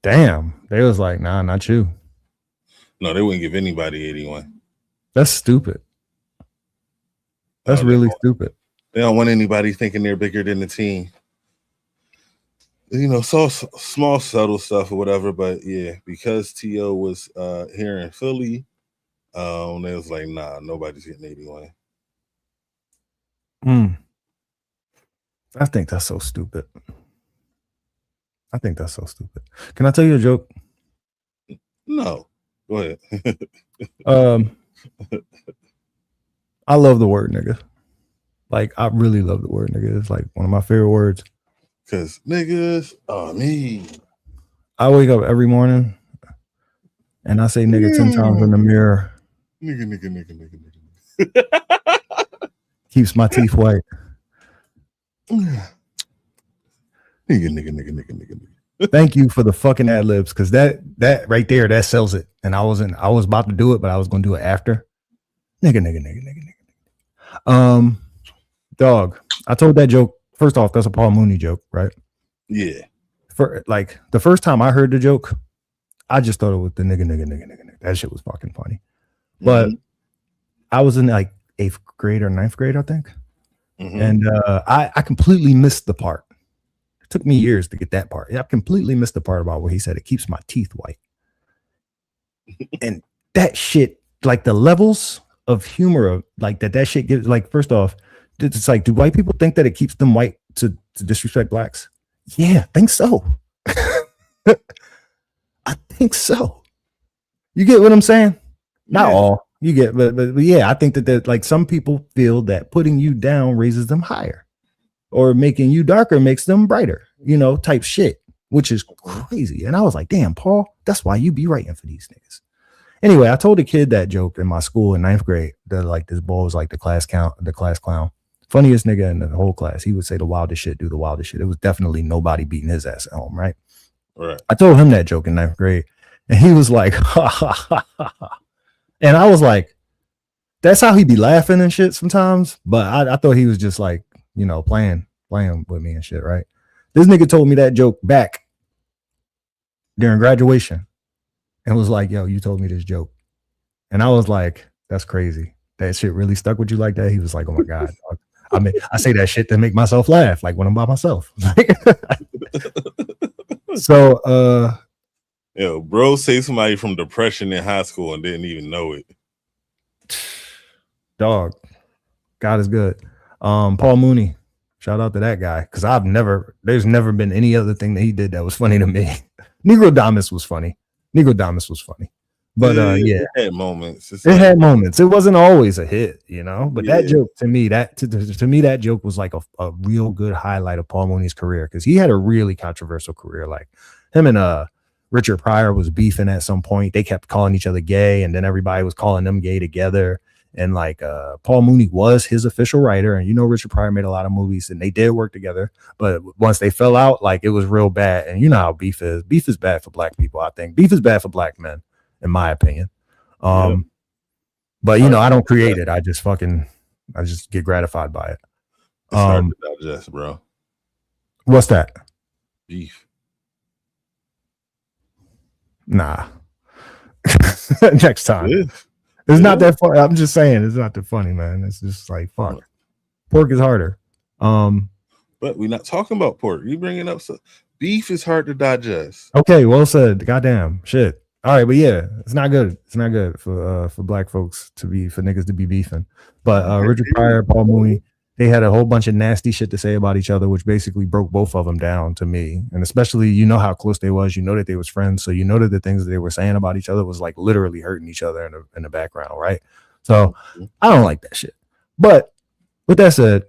Damn. They was like, nah, not you. No, they wouldn't give anybody 81. That's stupid. That's really stupid. They don't want anybody thinking they're bigger than the team. So small, subtle stuff or whatever. But yeah, because T.O. was here in Philly, they was like, nah, nobody's getting 81. I think that's so stupid. Can I tell you a joke? No. Go ahead. I love the word nigga. Like, I really love the word nigga. It's like one of my favorite words. Because niggas are me. I wake up every morning and I say nigga 10 times in the mirror. Nigga. Keeps my teeth white. Nigga. Thank you for the fucking ad libs, because that right there, that sells it. And I was about to do it, but I was gonna do it after. Nigga. Dog, I told that joke. First off, that's a Paul Mooney joke, right? Yeah. For like the first time I heard the joke, I just thought it was the nigga. That shit was fucking funny. But I was in like 8th grade or 9th grade, I think. And I completely missed the part. It took me years to get that part. I completely missed the part about where he said it keeps my teeth white. And that shit, like the levels of humor of like that shit gives, like, first off, it's like, do white people think that it keeps them white to disrespect blacks? Yeah, I think so. I think so. You get what I'm saying? Not all. You get, but yeah, I think that like some people feel that putting you down raises them higher, or making you darker makes them brighter, type shit, which is crazy. And I was like, damn, Paul, that's why you be writing for these niggas. Anyway, I told a kid that joke in my school in 9th grade that like this boy was like the class clown. Funniest nigga in the whole class. He would say the wildest shit, do the wildest shit. It was definitely nobody beating his ass at home, right? Right. I told him that joke in 9th grade, and he was like, ha, ha, ha, ha, ha. And I was like, that's how he be laughing and shit sometimes. But I thought he was just like, playing with me and shit, right? This nigga told me that joke back during graduation and was like, yo, you told me this joke. And I was like, that's crazy. That shit really stuck with you like that? He was like, oh my God. I mean, I say that shit to make myself laugh, like when I'm by myself. So, yo, bro, say somebody from depression in high school and didn't even know it. Dog, God is good. Paul Mooney, shout out to that guy, because there's never been any other thing that he did that was funny to me. Negro Damas was funny. But yeah, it had moments. It's it like, had moments. It wasn't always a hit, you know. But that yeah, joke to me, to me, that joke was like a real good highlight of Paul Mooney's career because he had a really controversial career. Like him and Richard Pryor was beefing at some point. They kept calling each other gay, and then everybody was calling them gay together. And like Paul Mooney was his official writer, and you know Richard Pryor made a lot of movies, and they did work together. But once they fell out, like it was real bad. And you know how beef is. Beef is bad for black people. I think beef is bad for black men, in my opinion. yeah. But you know, I don't create it. I just get gratified by it. It's hard to digest, bro. What's that? Beef. Nah. Next time. It's Yeah. not that funny. I'm just saying it's not that funny, man. It's just like fuck. Pork is harder. But we're not talking about pork. You bringing up beef is hard to digest. Okay, well said. Goddamn shit. All right, but yeah, it's not good. It's not good for black folks for niggas to be beefing. But Richard Pryor, Paul Mooney, they had a whole bunch of nasty shit to say about each other, which basically broke both of them down to me. And especially, you know how close they was. You know that they was friends, so you know that the things that they were saying about each other was like literally hurting each other in the background, right? So I don't like that shit. But with that said,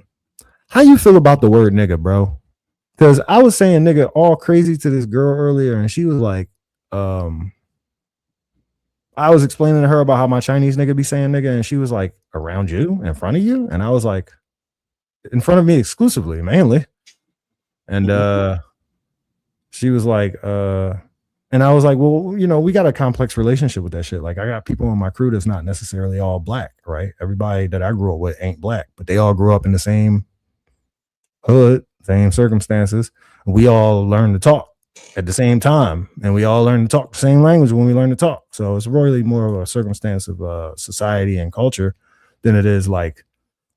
how you feel about the word nigga, bro? Because I was saying nigga all crazy to this girl earlier, and she was like, I was explaining to her about how my Chinese nigga be saying nigga, and she was like, around you, in front of you? And I was like, in front of me exclusively, mainly. And she was like, and I was like, well, you know, we got a complex relationship with that shit. Like, I got people in my crew that's not necessarily all black, right? Everybody that I grew up with ain't black, but they all grew up in the same hood, same circumstances. We all learn to talk at the same time, and we all learn to talk the same language when we learn to talk. So it's really more of a circumstance of society and culture than it is like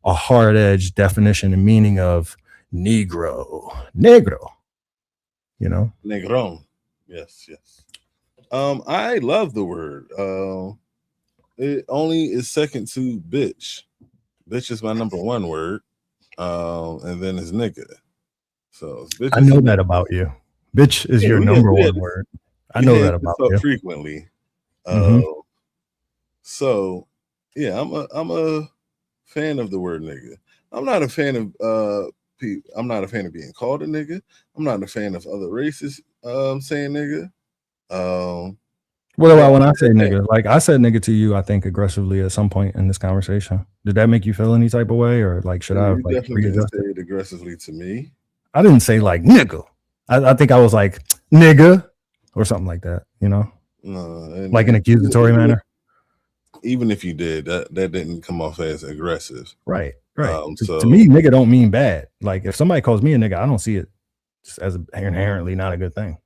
a hard-edged definition and meaning of negro, you know, negron. Yes. I love the word. It only is second to bitch. Bitch is my number one word, and then is nigga. So I know that about you. Bitch is your number one word. I know that about you frequently. So yeah, I'm a fan of the word nigga. I'm not a fan of I'm not a fan of being called a nigga. I'm not a fan of other races saying nigga. What about when I say nigga? Like I said nigga to you, I think aggressively at some point in this conversation. Did that make you feel any type of way, or like should I like definitely didn't say it aggressively to me? I didn't say like nigga. I think I was like nigga or something like that. You know, like an accusatory manner. Even if you did, that didn't come off as aggressive. Right. So to me, nigga don't mean bad. Like if somebody calls me a nigga, I don't see it just as inherently not a good thing.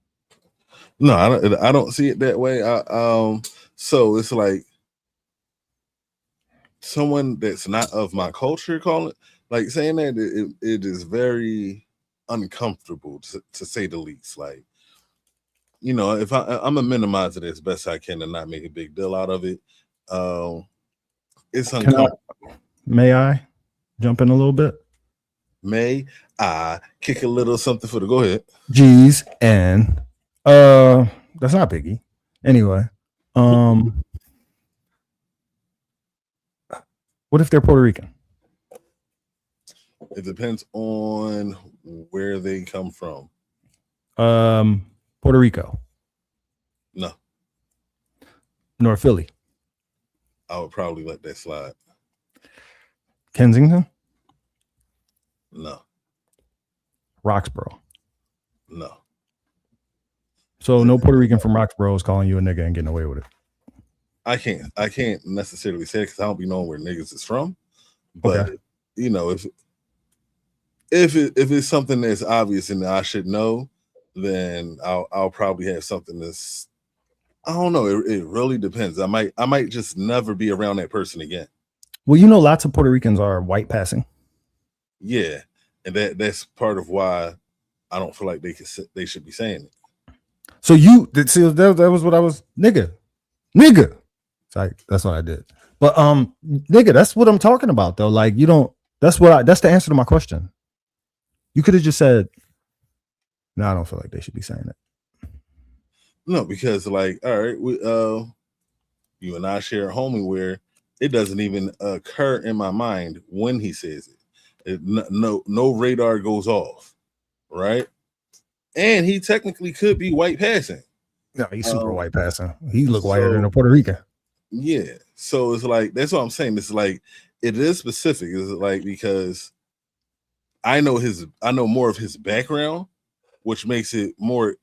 No, I don't see it that way. So it's like someone that's not of my culture calling it, like saying that it is very uncomfortable to say the least. Like, you know, if I'm gonna minimize it as best I can and not make a big deal out of it. It's uncomfortable. May I jump in a little bit? May I kick a little something for the go ahead? G's and that's not Biggie. Anyway, what if they're Puerto Rican? It depends on where they come from. Puerto Rico. No. North Philly. I would probably let that slide. Kensington? No. Roxborough? No. So no Puerto Rican from Roxborough is calling you a nigga and getting away with it. I can't necessarily say it because I don't be knowing where niggas is from. But you know, if it's something that's obvious and I should know, then I'll probably have something that's, I don't know. It really depends. I might just never be around that person again. Well, you know, lots of Puerto Ricans are white passing. Yeah, and that's part of why I don't feel like they should be saying it. So that was what I was nigga. Sorry, that's what I did. But nigga, that's what I'm talking about though. Like you don't. That's the answer to my question. You could have just said, "No, I don't feel like they should be saying it." No, because like, all right, you and I share a homie where it doesn't even occur in my mind when he says it. No radar goes off, right? And he technically could be white passing. No, he's super white passing. He look whiter than a So Puerto Rican. yeah, so it's like that's what I'm saying. It's like it is specific. It's like because I know more of his background, which makes it more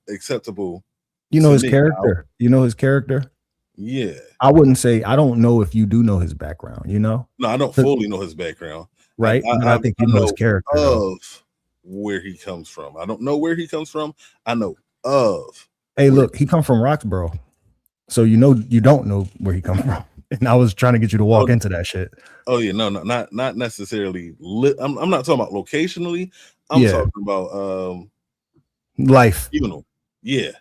acceptable You know to his me. character. You know his character. Yeah. I wouldn't say I don't know if you do know his background. You know, No, I don't fully know his background. right? But I think you know his character. Though. Of where he comes from. I don't know where he comes from. I know of. Hey, look, he come from Roxborough, so you know you don't know where he come from. And I was trying to get you to walk into that shit. Oh yeah, no, not necessarily. I'm not talking about locationally. I'm talking about life. You know, yeah.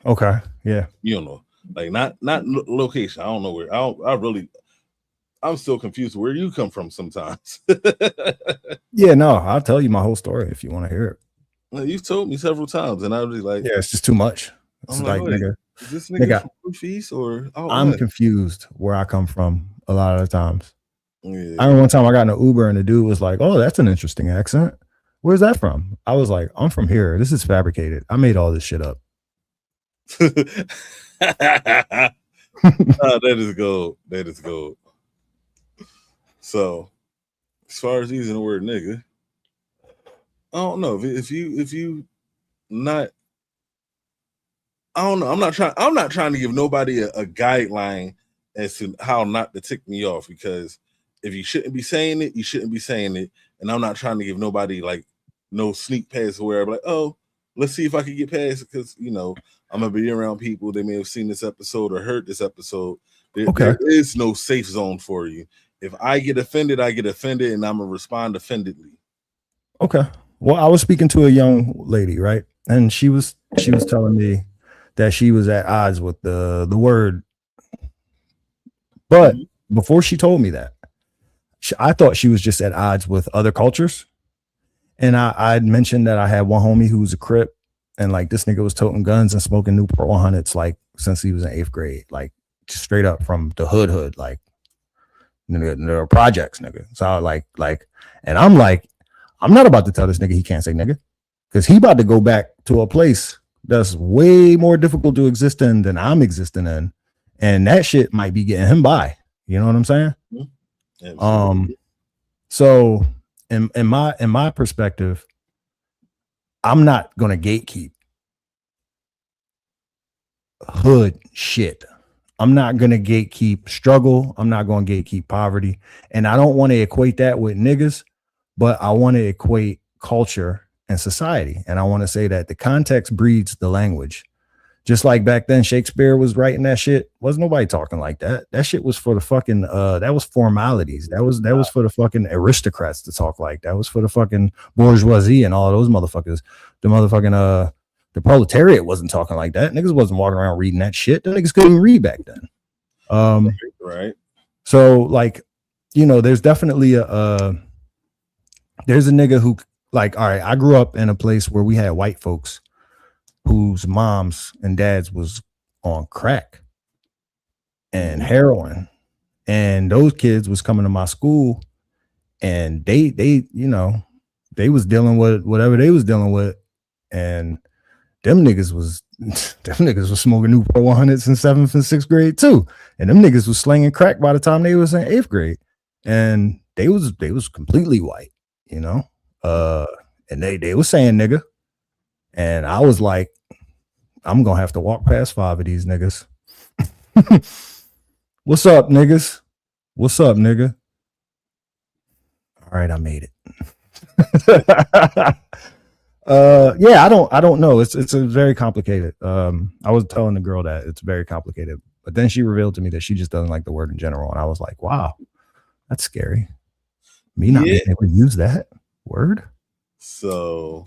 Okay, yeah. You know, like not location. I don't know where. I'm still confused where you come from sometimes. Yeah, no, I'll tell you my whole story if you want to hear it. Well, you've told me several times, and I was like, yeah, it's just too much. It's I'm like nigga, is this nigga from Roofies or I'm confused where I come from a lot of the times. Yeah. I remember one time I got in an Uber and the dude was like, "Oh, that's an interesting accent. Where's that from?" I was like, "I'm from here. This is fabricated. I made all this shit up." That is gold. That is gold. So, as far as using the word nigga, I don't know if you not. I don't know. I'm not trying to give nobody a guideline as to how not to tick me off, because if you shouldn't be saying it, you shouldn't be saying it. And I'm not trying to give nobody like no sneak pass where I'm like, oh, let's see if I can get past it, because I'm gonna be around people. They may have seen this episode or heard this episode. There is no safe zone for you. If I get offended, I get offended, and I'm gonna respond offendedly. Okay. Well, I was speaking to a young lady, right? And she was telling me that she was at odds with the word. But before she told me that, I thought she was just at odds with other cultures. And I'd mentioned that I had one homie who was a Crip, and like this nigga was toting guns and smoking Newport 100s like since he was in 8th grade, like just straight up from the hood, like the projects, nigga. So like, and I'm like, I'm not about to tell this nigga he can't say nigga, because he about to go back to a place that's way more difficult to exist in than I'm existing in, and that shit might be getting him by. You know what I'm saying? Absolutely. So in my perspective, I'm not gonna gatekeep hood shit. I'm not gonna gatekeep struggle. I'm not gonna gatekeep poverty, and I don't want to equate that with niggas, but I want to equate culture and society. And I want to say that the context breeds the language. Just like back then, Shakespeare was writing that shit. Wasn't nobody talking like that. That shit was for the fucking that was formalities. That was for the fucking aristocrats to talk like. That was for the fucking bourgeoisie and all of those motherfuckers. The motherfucking the proletariat wasn't talking like that. Niggas wasn't walking around reading that shit. The niggas couldn't read back then. Right. So like, there's definitely there's a nigga who, like, all right, I grew up in a place where we had white folks whose moms and dads was on crack and heroin, and those kids was coming to my school, and they was dealing with whatever they was dealing with, and them niggas was smoking Newport 100s in 7th and 6th grade too, and them niggas was slinging crack by the time they was in 8th grade, and they was completely white, and they was saying nigga, and I was like, I'm gonna have to walk past 5 of these niggas. What's up, niggas? What's up, nigga? All right, I made it. Yeah, I don't know. It's a very complicated. I was telling the girl that it's very complicated, but then she revealed to me that she just doesn't like the word in general, and I was like, wow, that's scary. Me not being able to use that word. So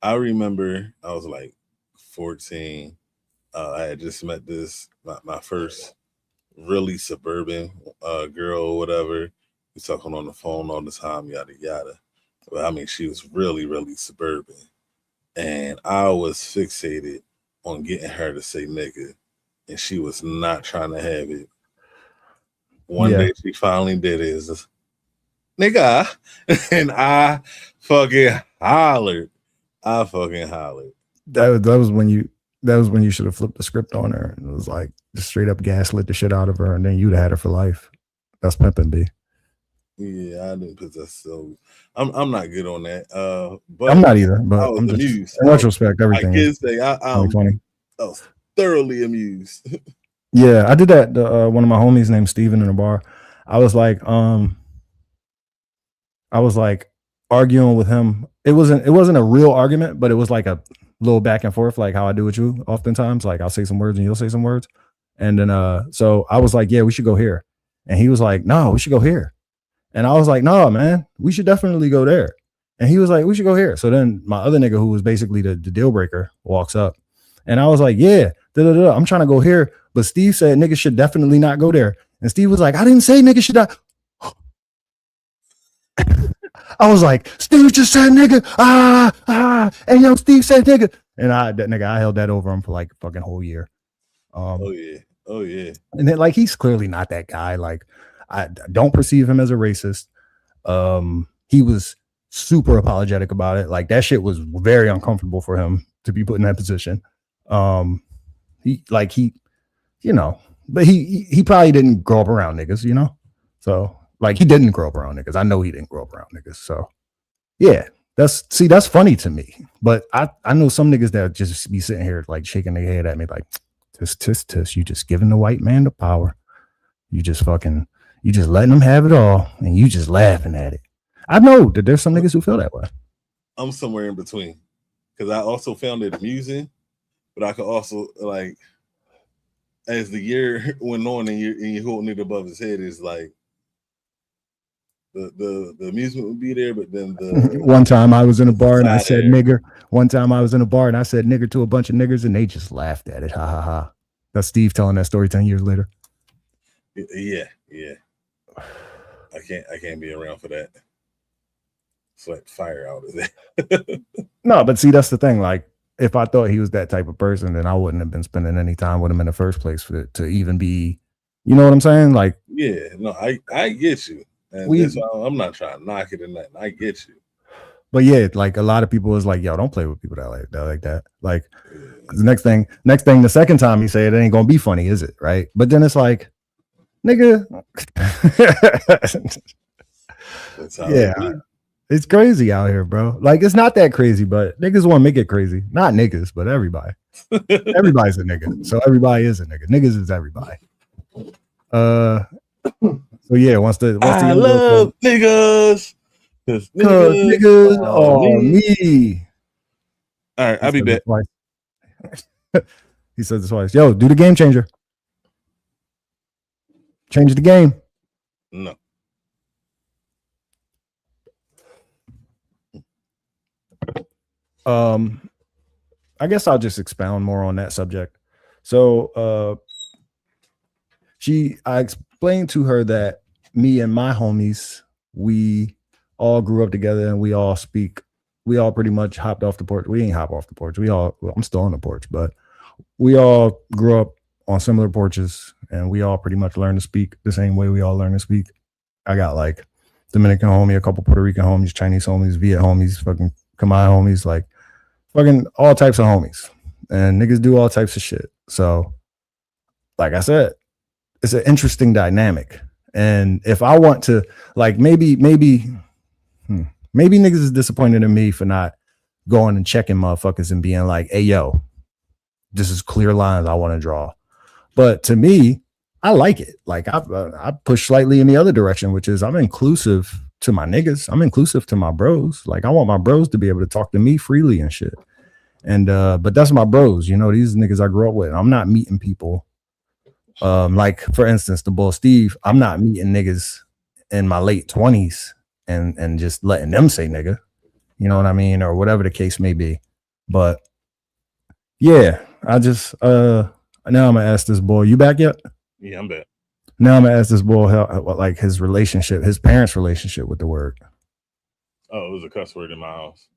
I remember I was like 14. I had just met my first really suburban girl or whatever. We talking on the phone all the time, yada yada. But I mean, she was really, really suburban, and I was fixated on getting her to say nigga, and she was not trying to have it. One day she finally did it. Is nigga, and I fucking hollered. That was when you should have flipped the script on her and it was like just straight up gaslit the shit out of her, and then you'd have had her for life. That's pimping, B. Yeah, I didn't possess, so I'm not good on that. But I'm not either. But I was amused. In retrospect, everything. I can say I was thoroughly amused. Yeah, I did that. One of my homies named Steven in a bar. I was like arguing with him. It wasn't a real argument, but it was like a little back and forth, like how I do with you oftentimes. Like I'll say some words and you'll say some words. And then so I was like, yeah, we should go here. And he was like, no, we should go here. And I was like, no, man, we should definitely go there. And he was like, we should go here. So then my other nigga, who was basically the deal breaker, walks up. And I was like, yeah, I'm trying to go here. But Steve said niggas should definitely not go there. And Steve was like, I didn't say niggas should not. I was like, Steve just said nigga. And yo, Steve said nigga. And I held that over him for like a fucking whole year. Oh yeah. And then like he's clearly not that guy. Like I don't perceive him as a racist. He was super apologetic about it. Like that shit was very uncomfortable for him to be put in that position. He you know, but he probably didn't grow up around niggas, you know? So like he didn't grow up around niggas. I know he didn't grow up around niggas. So yeah, that's funny to me. But I know some niggas that just be sitting here like shaking their head at me like, tisk. You just giving the white man the power. You just letting them have it all, and you just laughing at it. I know that there's some niggas who feel that way. I'm somewhere in between because I also found it amusing, but I could also like, as the year went on and you're holding it above his head, is like the amusement would be there, but then one time I was in a bar and I said nigger. One time I was in a bar and I said nigger to a bunch of niggers and they just laughed at it. Ha ha ha. That's Steve telling that story 10 years later. Yeah. I can't be around for that. Sweat fire out of it. No, but see, that's the thing. Like, if I thought he was that type of person, then I wouldn't have been spending any time with him in the first place for it to even be, you know what I'm saying? Like, yeah, no, I get you. And I'm not trying to knock it or nothing. I get you. But yeah, like a lot of people was like, yo, don't play with people that like that. Like the next thing, the second time he said it ain't gonna be funny, is it? Right. But then it's like, nigga. Yeah. It's crazy out here, bro. Like it's not that crazy, but niggas want to make it crazy. Not niggas, but everybody. Everybody's a nigga. So everybody is a nigga. Niggas is everybody. So yeah, I love niggas. Cause niggas on me. All right, I'll be back. He said this twice. Yo, do the game changer. Change the game. No. I guess I'll just expound more on that subject. So I explained to her that me and my homies, we all grew up together and we all pretty much hopped off the porch. We ain't hop off the porch. I'm still on the porch, but we all grew up on similar porches and we all pretty much learned to speak the same way we all learn to speak. I got like Dominican homie, a couple Puerto Rican homies, Chinese homies, Viet homies, fucking Khmer homies, like fucking all types of homies. And niggas do all types of shit. So like I said, it's an interesting dynamic. And if I want to, like, maybe niggas is disappointed in me for not going and checking motherfuckers and being like, hey, yo, this is clear lines I want to draw. But to me, I like it. Like I push slightly in the other direction, which is I'm inclusive to my niggas. I'm inclusive to my bros. Like I want my bros to be able to talk to me freely and shit. And but that's my bros, you know, these niggas I grew up with. I'm not meeting people. Like for instance, the boy Steve, I'm not meeting niggas in my late 20s and just letting them say nigga, you know what I mean, or whatever the case may be. But yeah, I just now I'm gonna ask this boy, you back yet? Yeah, I'm back. Now I'm gonna ask this boy how, like his parents' relationship with the word. Oh, it was a cuss word in my house.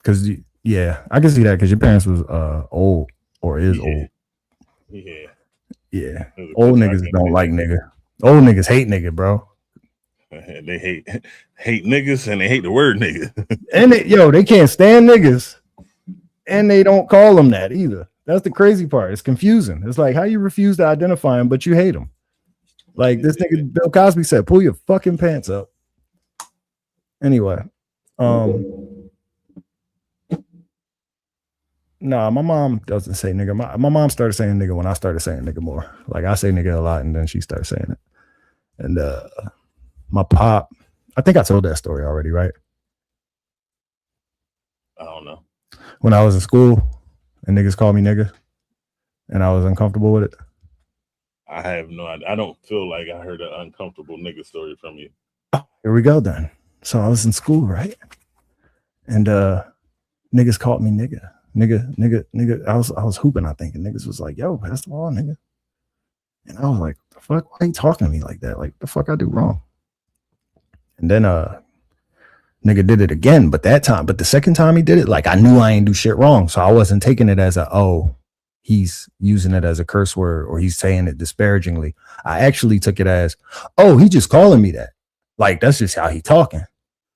Cause yeah, I can see that because your parents was old or is old. Yeah. Yeah. As a Old coach, I niggas can't don't say like that. nigga. Old niggas hate nigga, bro. They hate niggas and they hate the word nigga. And they can't stand niggas. And they don't call them that either. That's the crazy part. It's confusing. It's like how you refuse to identify him, but you hate him. Like this nigga Bill Cosby said, pull your fucking pants up. Anyway, nah, my mom doesn't say nigga. My mom started saying nigga when I started saying nigga more. Like I say nigga a lot, and then she started saying it. And my pop, I think I told that story already, right? I don't know. When I was in school and niggas called me nigga, and I was uncomfortable with it. I have no idea. I don't feel like I heard an uncomfortable nigga story from you. Here we go then. So I was in school, right? And niggas called me nigga. Nigga. I was hooping, I think, and niggas was like, yo, pass the ball, nigga. And I was like, the fuck? Why are you talking to me like that? Like, the fuck I do wrong? And then nigga did it again, but the second time he did it, like I knew I ain't do shit wrong. So I wasn't taking it as he's using it as a curse word or he's saying it disparagingly. I actually took it as, he just calling me that. Like that's just how he talking.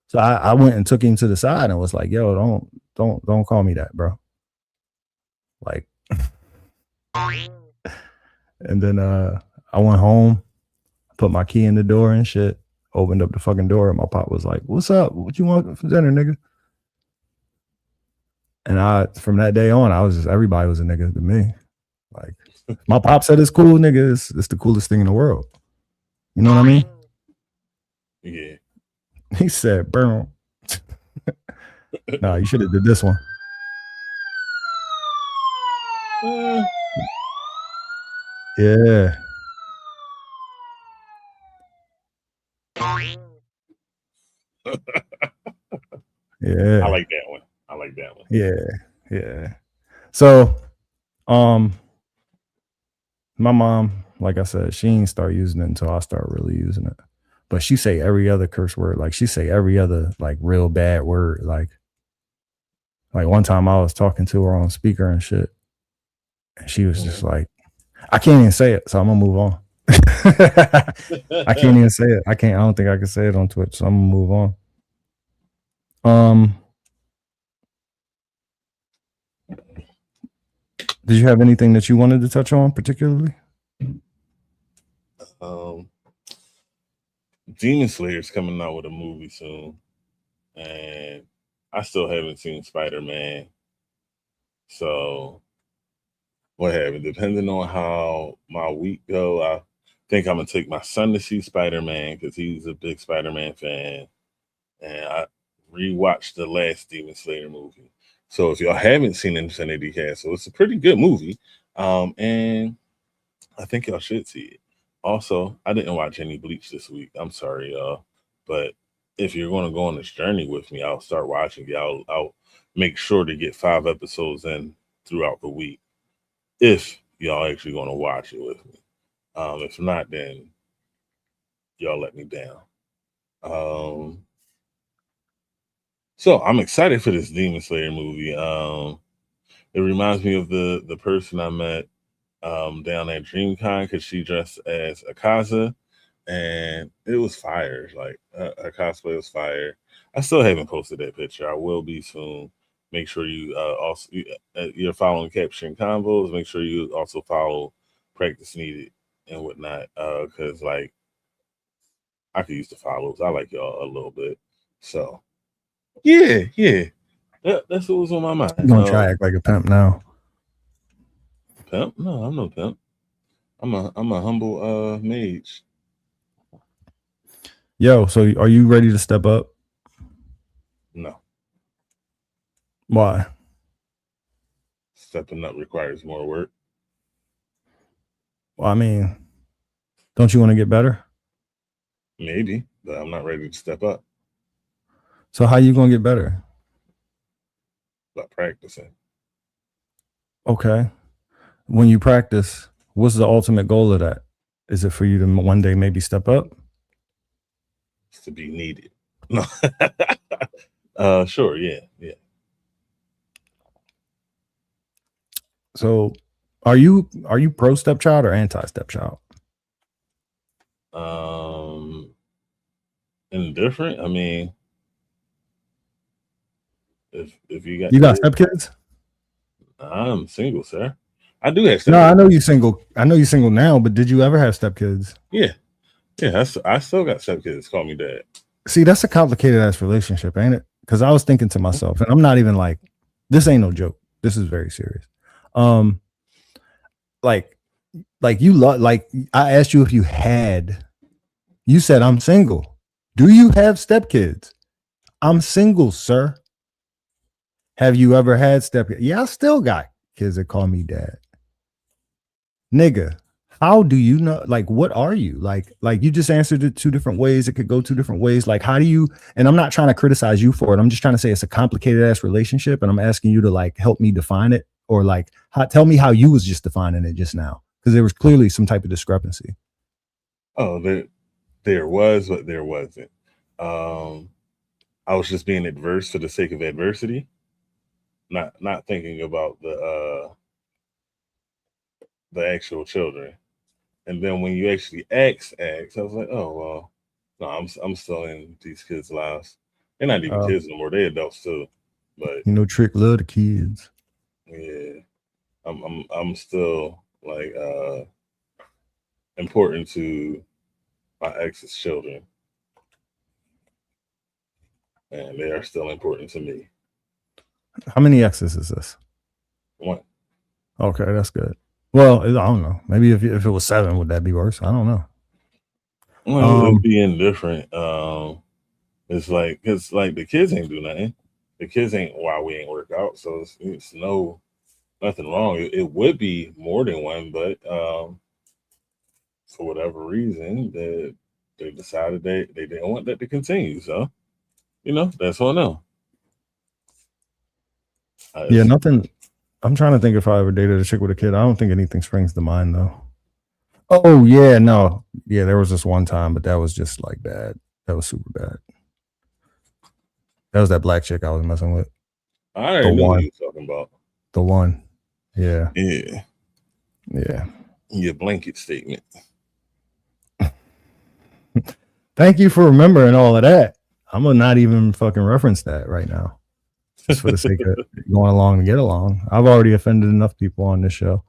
So I went and took him to the side and was like, yo, don't call me that, bro. Like, and then I went home, put my key in the door and shit, opened up the fucking door, and my pop was like, what's up? What you want for dinner, nigga? And from that day on, everybody was a nigga to me. Like, my pop said it's cool, nigga. It's the coolest thing in the world. You know what I mean? Yeah. He said, "Burn." Nah, you should have did this one. Yeah. Yeah. I like that one. Yeah. So, my mom, like I said, she ain't start using it until I start really using it. But she say every other curse word, like she say every other like real bad word, like one time I was talking to her on speaker and shit, and she was just like, I can't even say it, so I'm gonna move on. I can't even say it. I don't think I can say it on Twitch, so I'm gonna move on. Did you have anything that you wanted to touch on particularly? Demon Slayer's coming out with a movie soon, and I still haven't seen Spider-Man. So what happened? Depending on how my week go, I think I'm gonna take my son to see Spider-Man because he's a big Spider-Man fan, and I rewatched the last Demon Slayer movie. So if y'all haven't seen Infinity Castle, it's a pretty good movie, and I think y'all should see it. Also, I didn't watch any Bleach this week. I'm sorry, y'all, but if you're going to go on this journey with me, I'll start watching it. I'll make sure to get 5 episodes in throughout the week. If y'all actually going to watch it with me, if not, then y'all let me down. So I'm excited for this Demon Slayer movie. It reminds me of the person I met down at DreamCon because she dressed as Akaza, and it was fire. Like her cosplay was fire. I still haven't posted that picture. I will be soon. Make sure you you're following Capturing Convos. Make sure you also follow Practice Needed and whatnot. Because like I could use the follows. I like y'all a little bit. So yeah. That's what was on my mind. I'm gonna try act like a pimp now. Pimp? No, I'm no pimp. I'm a humble mage. Yo, so are you ready to step up? No. Why? Stepping up requires more work. Well, I mean, don't you want to get better? Maybe, but I'm not ready to step up. So how you gonna get better? By practicing. Okay. When you practice, what's the ultimate goal of that? Is it for you to one day maybe step up? It's to be needed. No. Sure, yeah. So Are you pro stepchild or anti stepchild? Indifferent. I mean, if you got You got kids, stepkids? I'm single, sir. I do have No, I stepkids. know you single. I know you single now, but did you ever have stepkids? Yeah, yeah. I still got stepkids. Call me dad. See, that's a complicated ass relationship, ain't it? Because I was thinking to myself, and I'm not even like, this ain't no joke. This is very serious. Um, like, you like I asked you if you had. You said I'm single. Do you have stepkids? I'm single, sir. Have you ever had stepkids? Yeah, I still got kids that call me dad. Nigga, how do you know? Like, what are you? Like you just answered it two different ways. It could go two different ways. Like, how do you? And I'm not trying to criticize you for it. I'm just trying to say it's a complicated ass relationship, and I'm asking you to like help me define it, or like tell me how you was just defining it just now, because there was clearly some type of discrepancy. Oh, there was, but there wasn't. Um, I was just being adverse for the sake of adversity, not thinking about the actual children. And then when you actually ask, I was like, oh well, no, I'm still in these kids' lives. They're not even kids no more; they're adults too. But Trick love the kids. yeah, I'm still like important to my ex's children, and they are still important to me. How many X's is this? One. Okay, that's good. Well, I don't know. Maybe if it was 7, would that be worse? I don't know. Well, it'll be indifferent. It's like because like the kids ain't do nothing. The kids ain't why we ain't work out. So it's nothing wrong. It would be more than one, but for whatever reason, they decided they didn't want that to continue. So that's on them. Yeah, nothing. I'm trying to think if I ever dated a chick with a kid. I don't think anything springs to mind though. Oh yeah, no, yeah, there was this one time, but that was just like bad. That was super bad. That was that black chick I was messing with. I already knew what you were talking about. The one. Yeah. Yeah. Yeah. Your blanket statement. Thank you for remembering all of that. I'm gonna not even fucking reference that right now, just for the sake of going along to get along. I've already offended enough people on this show.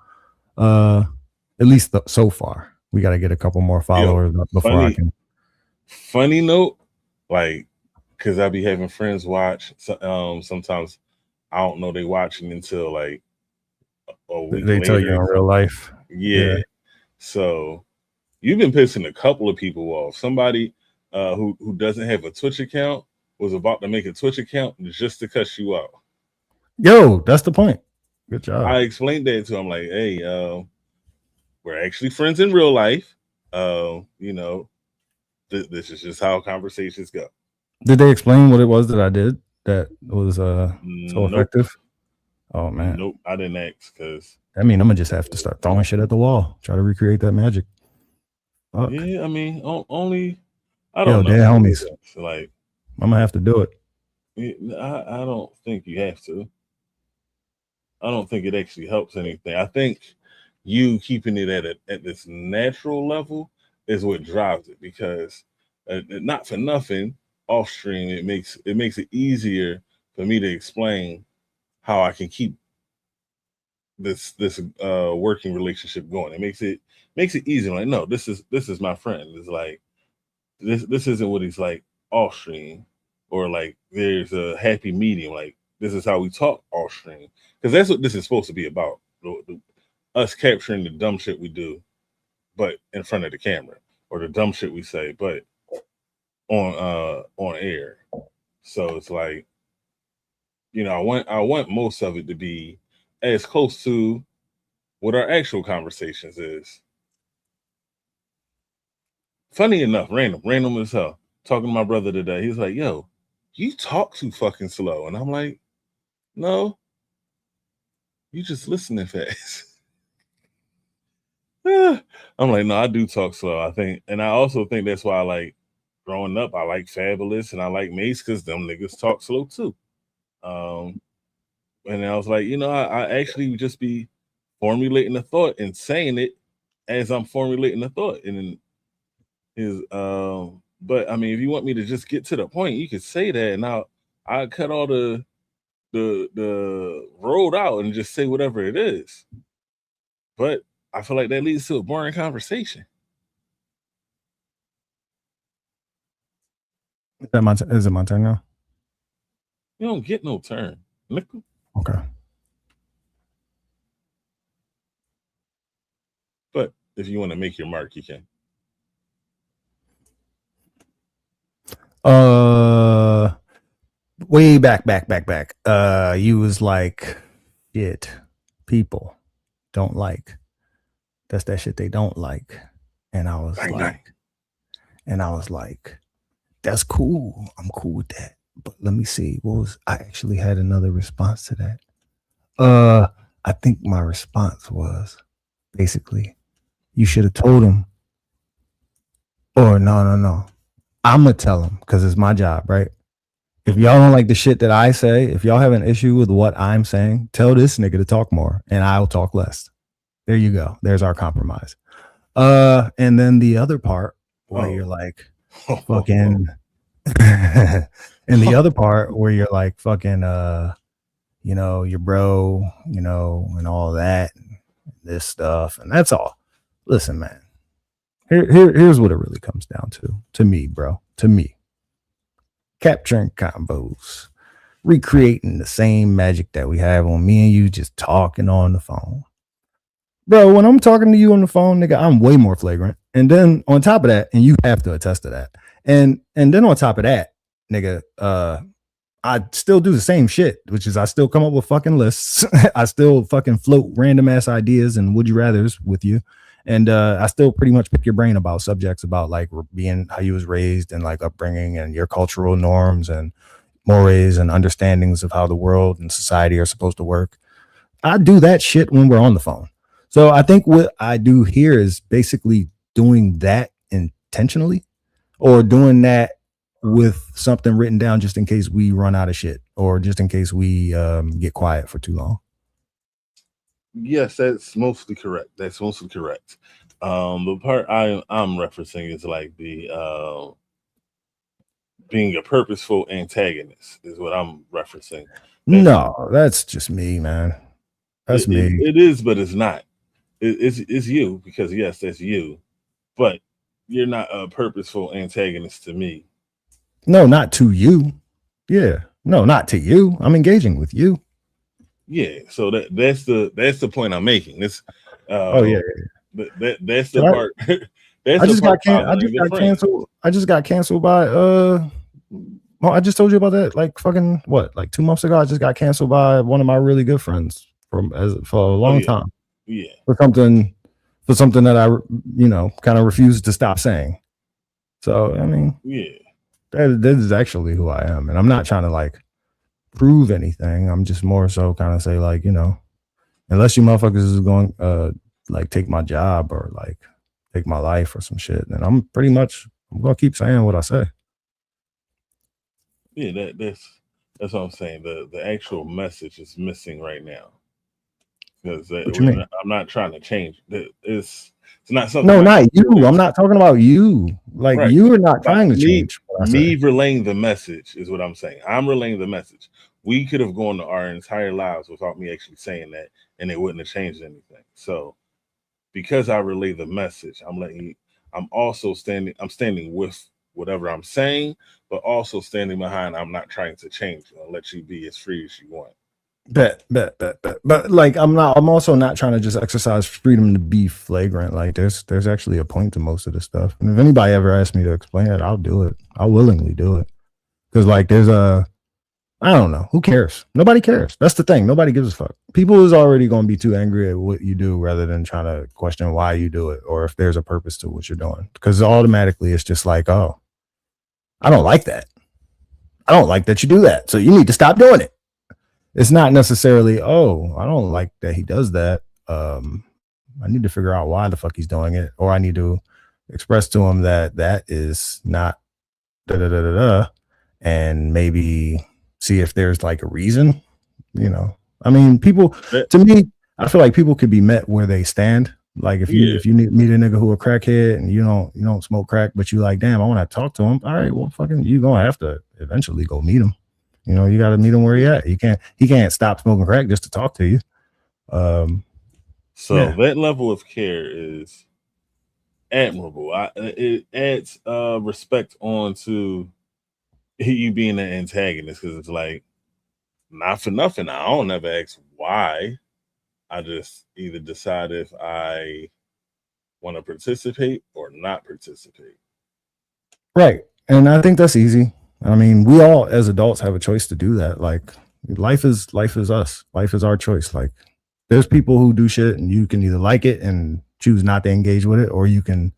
At least so far. We got to get a couple more followers before I can. Funny note, like, because I be having friends watch. Sometimes I don't know they watching until like a week they later. tell you in real life. Yeah. So you've been pissing a couple of people off. Somebody who doesn't have a Twitch account was about to make a Twitch account just to cuss you out. Yo, that's the point. Good job. I explained that to him, like, hey, we're actually friends in real life. This is just how conversations go. Did they explain what it was that I did that was so effective? Oh man, nope, I didn't ask because I mean I'm gonna just have to start throwing shit at the wall, try to recreate that magic. Fuck. Yeah, I mean only I don't know. Dead homies. Like I'm gonna have to do it. I don't think you have to. I don't think it actually helps anything. I think you keeping it at this natural level is what drives it because not for nothing off stream it makes it easier for me to explain how I can keep this working relationship going. It makes it easy. Like, no, this is my friend. It's like this isn't what he's like off stream, or like there's a happy medium. Like this is how we talk off stream because that's what this is supposed to be about. Us capturing the dumb shit we do, but in front of the camera, or the dumb shit we say, but on air. So it's like, I want most of it to be as close to what our actual conversations is. Funny enough, random as hell. Talking to my brother today, he's like, "Yo, you talk too fucking slow," and I'm like, "No, you just listening fast." I'm like, "No, I do talk slow. I think, and I also think that's why I like growing up. I like Fabulous and I like Mace because them niggas talk slow too." And I was like, I actually just be formulating a thought and saying it as I'm formulating the thought. And then but I mean, if you want me to just get to the point, you could say that, and I cut all the road out and just say whatever it is. But I feel like that leads to a boring conversation. Is it my turn now? You don't get no turn. Nickel. Okay. But if you want to make your mark, you can. Way back. You was like, shit, people don't like. That's that shit they don't like. And I was like, that's cool. I'm cool with that. But let me see. I actually had another response to that. I think my response was basically, you should have told him. Or no. I'm gonna tell him because it's my job, right? If y'all don't like the shit that I say, if y'all have an issue with what I'm saying, tell this nigga to talk more and I'll talk less. There you go. There's our compromise. And then the other part where you're like fucking and the other part where you're like fucking your bro, and all that, this stuff, and that's all. Listen, man. Here's what it really comes down to me, bro. To me. Capturing combos, recreating the same magic that we have when me and you just talking on the phone. Bro, when I'm talking to you on the phone, nigga, I'm way more flagrant. And then on top of that, and you have to attest to that. And then on top of that, nigga, I still do the same shit, which is I still come up with fucking lists. I still fucking float random ass ideas and would you rathers with you. And I still pretty much pick your brain about subjects about like being how you was raised and like upbringing and your cultural norms and mores and understandings of how the world and society are supposed to work. I do that shit when we're on the phone. So I think what I do here is basically doing that intentionally or doing that with something written down just in case we run out of shit or just in case we get quiet for too long. Yes, that's mostly correct. The part I'm referencing is like the being a purposeful antagonist is what I'm referencing. That's just me, man. That's me. It is, but it's not. It's you because yes, that's you, but you're not a purposeful antagonist to me. No, not to you. Yeah, no, not to you. I'm engaging with you. Yeah, so that's the point I'm making. This. Yeah. That's the part. I just got canceled. I just got canceled by well, I just told you about that like fucking what, like 2 months ago. I just got canceled by one of my really good friends for a long time. Yeah. For something that I kind of refused to stop saying. So I mean, yeah, that is actually who I am, and I'm not trying to like prove anything. I'm just more so kind of say like, unless you motherfuckers is going like take my job or like take my life or some shit, then I'm gonna keep saying what I say. Yeah, that's what I'm saying. The actual message is missing right now. Because I'm not trying to change. It's not something. No, not you. I'm not talking about you. Like right. You are not trying to change. Me relaying the message is what I'm saying. I'm relaying the message. We could have gone to our entire lives without me actually saying that, and it wouldn't have changed anything. So, because I relay the message, I'm also standing. I'm standing with whatever I'm saying, but also standing behind. I'm not trying to change. I'll let you be as free as you want. Bet. But like, I'm also not trying to just exercise freedom to be flagrant. Like there's actually a point to most of this stuff. And if anybody ever asks me to explain it, I'll do it. I'll willingly do it. Cause like I don't know. Who cares? Nobody cares. That's the thing. Nobody gives a fuck. People is already going to be too angry at what you do rather than trying to question why you do it or if there's a purpose to what you're doing. Because automatically it's just like, oh, I don't like that. I don't like that you do that. So you need to stop doing it. It's not necessarily, oh, I don't like that he does that. I need to figure out why the fuck he's doing it. Or I need to express to him that is not and maybe see if there's like a reason, I mean, people, to me, I feel like people could be met where they stand. Like if Yeah. you meet a nigga who a crackhead and you don't smoke crack, but you like, damn, I want to talk to him. All right, well, fucking, you gonna have to eventually go meet him. You know, you got to meet him where he at. He can't stop smoking crack just to talk to you. So Yeah. that level of care is admirable. It adds respect onto you being an antagonist, because it's like, not for nothing, I don't never ask why. I just either decide if I want to participate or not participate. Right. And I think that's easy. I mean, we all as adults have a choice to do that. Like life is us. Life is our choice. Like there's people who do shit and you can either like it and choose not to engage with it, or you can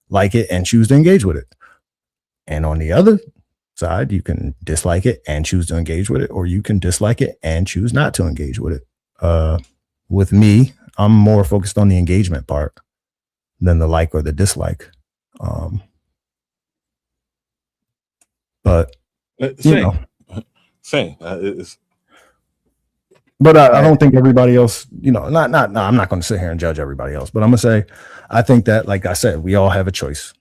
like it and choose to engage with it. And on the other side, you can dislike it and choose to engage with it, or you can dislike it and choose not to engage with it. With me, I'm more focused on the engagement part than the like or the dislike. But Same. But I don't think everybody else, I'm not going to sit here and judge everybody else, but I'm going to say, I think that, like I said, we all have a choice.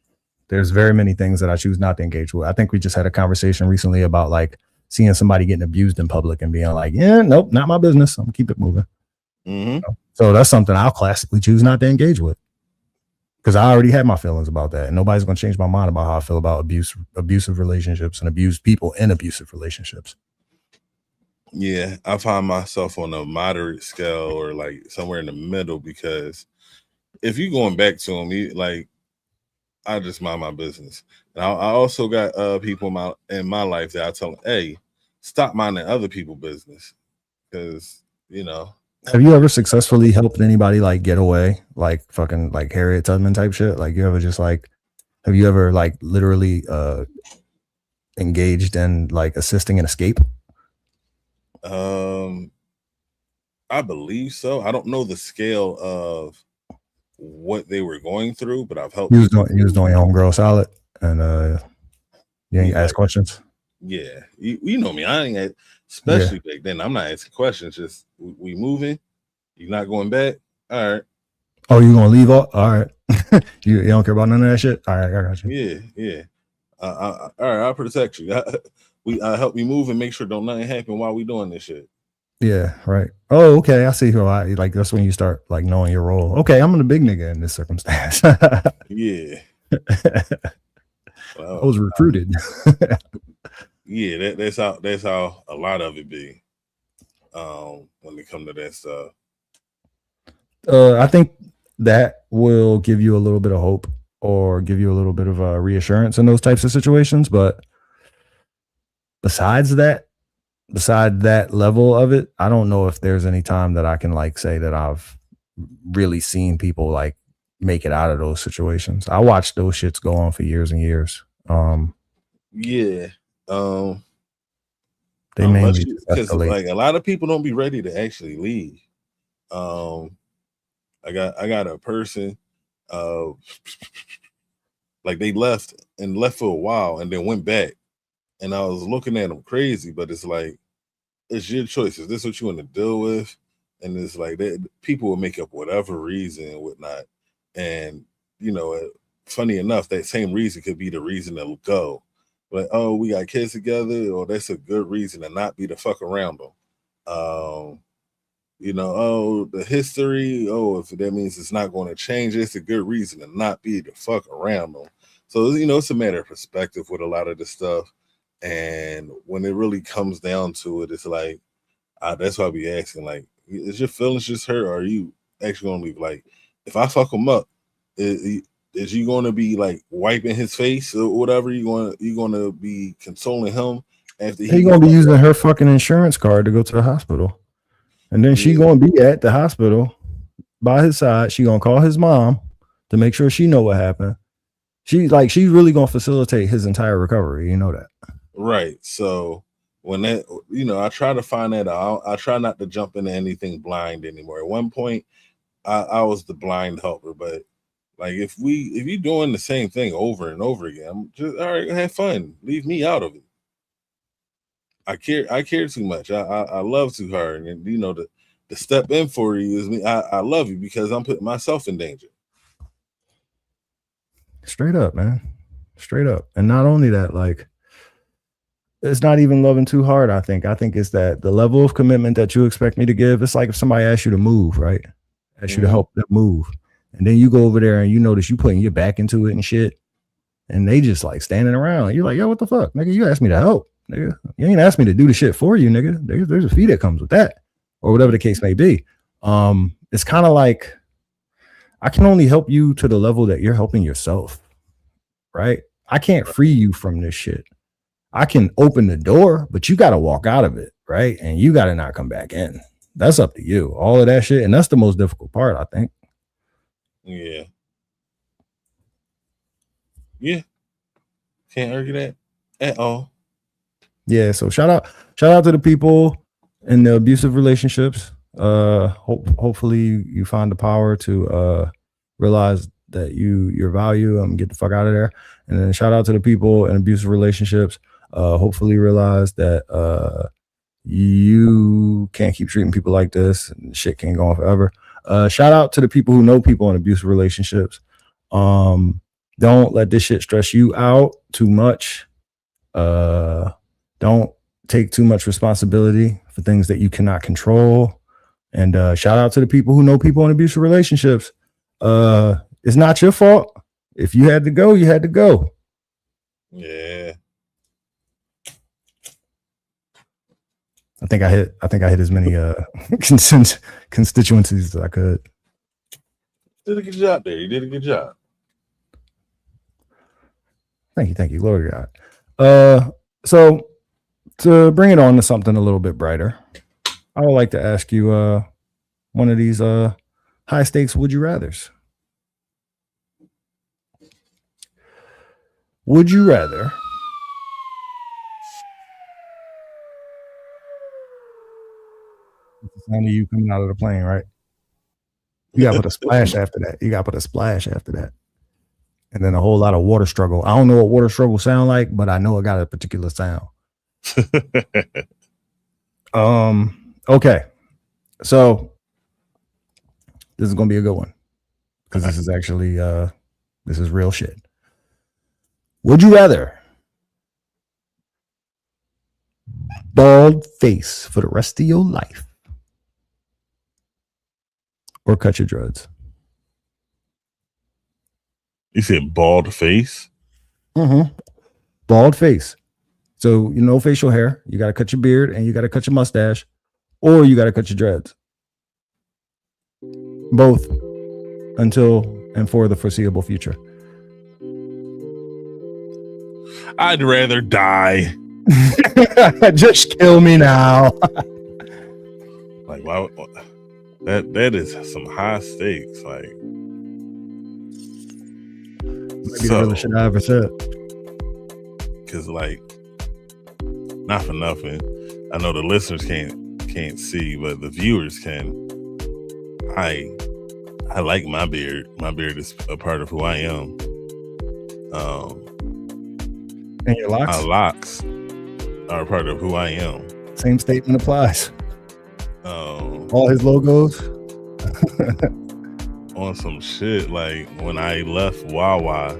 There's very many things that I choose not to engage with. I think we just had a conversation recently about like seeing somebody getting abused in public and being like, yeah, nope, not my business. I'm gonna keep it moving. Mm-hmm. So that's something I'll classically choose not to engage with, because I already had my feelings about that, and nobody's going to change my mind about how I feel about abusive relationships and abused people in abusive relationships. Yeah, I find myself on a moderate scale, or like somewhere in the middle, because if you're going back to them, like, I just mind my business. And I also got people in my life that I tell them, hey, stop minding other people's business, because Have you ever successfully helped anybody like get away, like fucking like Harriet Tubman type shit? Like, have you ever like literally engaged in like assisting an escape? I believe so. I don't know the scale of what they were going through, but I've helped. You was doing your homegirl solid, and you ask questions. Yeah, you know me. I ain't especially back then. I'm not asking questions. Just we moving. You're not going back. All right. Oh, you gonna leave? All right. you don't care about none of that shit. All right, I got you. Yeah. All right, I'll protect you. We help me move and make sure don't nothing happen while we doing this shit. Yeah, right. Oh, okay. I see who like. That's when you start like knowing your role. Okay, I'm the big nigga in this circumstance. Yeah. I was recruited. Yeah, that's how a lot of it be. When it come to that stuff. I think that will give you a little bit of hope, or give you a little bit of reassurance in those types of situations. But beside that level of it, I don't know if there's any time that I can like say that I've really seen people like make it out of those situations. I watched those shits go on for years and years. Yeah. They mainly because like a lot of people don't be ready to actually leave. I got a person, like they left for a while and then went back, and I was looking at them crazy, but it's like, it's your choice. Is this what you want to deal with? And it's like that people will make up whatever reason and whatnot, and funny enough, that same reason could be the reason to go. Like, oh, we got kids together, or that's a good reason to not be the fuck around them. Oh, the history, if that means it's not going to change, it's a good reason to not be the fuck around them. So, it's a matter of perspective with a lot of this stuff. And when it really comes down to it, it's like, that's why I be asking, like, is your feelings just hurt, or are you actually going to leave? Like, if I fuck him up, is you going to be like wiping his face or whatever? You going to be consoling him after he's going to be using her fucking insurance card to go to the hospital, and then she going to be at the hospital by his side. She going to call his mom to make sure she know what happened. She's really going to facilitate his entire recovery. You know that, right? So when that, I try to find that out. I try not to jump into anything blind anymore. At one point, I was the blind helper, but like if you're doing the same thing over and over again, I'm just, all right, have fun. Leave me out of it. I care too much. I love too hard, and to step in for you is me. I love you because I'm putting myself in danger. Straight up, man. Straight up. And not only that, like, it's not even loving too hard. I think it's that the level of commitment that you expect me to give. It's like if somebody asks you to move, right? Asks you to help them move. And then you go over there and you notice you putting your back into it and shit. And they just like standing around. You're like, yo, what the fuck? Nigga, you asked me to help. Nigga. You ain't asked me to do the shit for you, nigga. There's a fee that comes with that. Or whatever the case may be. It's kind of like I can only help you to the level that you're helping yourself. Right? I can't free you from this shit. I can open the door, but you got to walk out of it, right? And you got to not come back in. That's up to you. All of that shit. And that's the most difficult part, I think. Yeah. Yeah. Can't argue that at all. Yeah. So shout out to the people in the abusive relationships. Hopefully you find the power to realize that your value and get the fuck out of there. And then shout out to the people in abusive relationships. Hopefully realize that you can't keep treating people like this and shit can't go on forever. Shout out to the people who know people in abusive relationships. Don't let this shit stress you out too much. Don't take too much responsibility for things that you cannot control. And shout out to the people who know people in abusive relationships. It's not your fault. If you had to go, you had to go. Yeah. I think I hit as many constituencies as I could. Did a good job there. You did a good job. Thank you, Lord God. So to bring it on to something a little bit brighter, I would like to ask you one of these high stakes would you rathers. Would you rather the sound of you coming out of the plane, right? You gotta put a splash after that. And then a whole lot of water struggle. I don't know what water struggle sound like, but I know it got a particular sound. Okay. So this is gonna be a good one. Because this is actually this is real shit. Would you rather bald face for the rest of your life or cut your dreads? You said bald face? Mm-hmm. Bald face. So, you know, facial hair. You got to cut your beard and you got to cut your mustache, or you got to cut your dreads. Both until and for the foreseeable future. I'd rather die. Just kill me now. Like, wow, that is some high stakes. Like, maybe the realest shit I ever said. Because, like, not for nothing, I know the listeners can't see, but the viewers can. I like my beard. My beard is a part of who I am. And your locks? My locks are a part of who I am. Same statement applies. All his logos. On some shit, like when I left Wawa,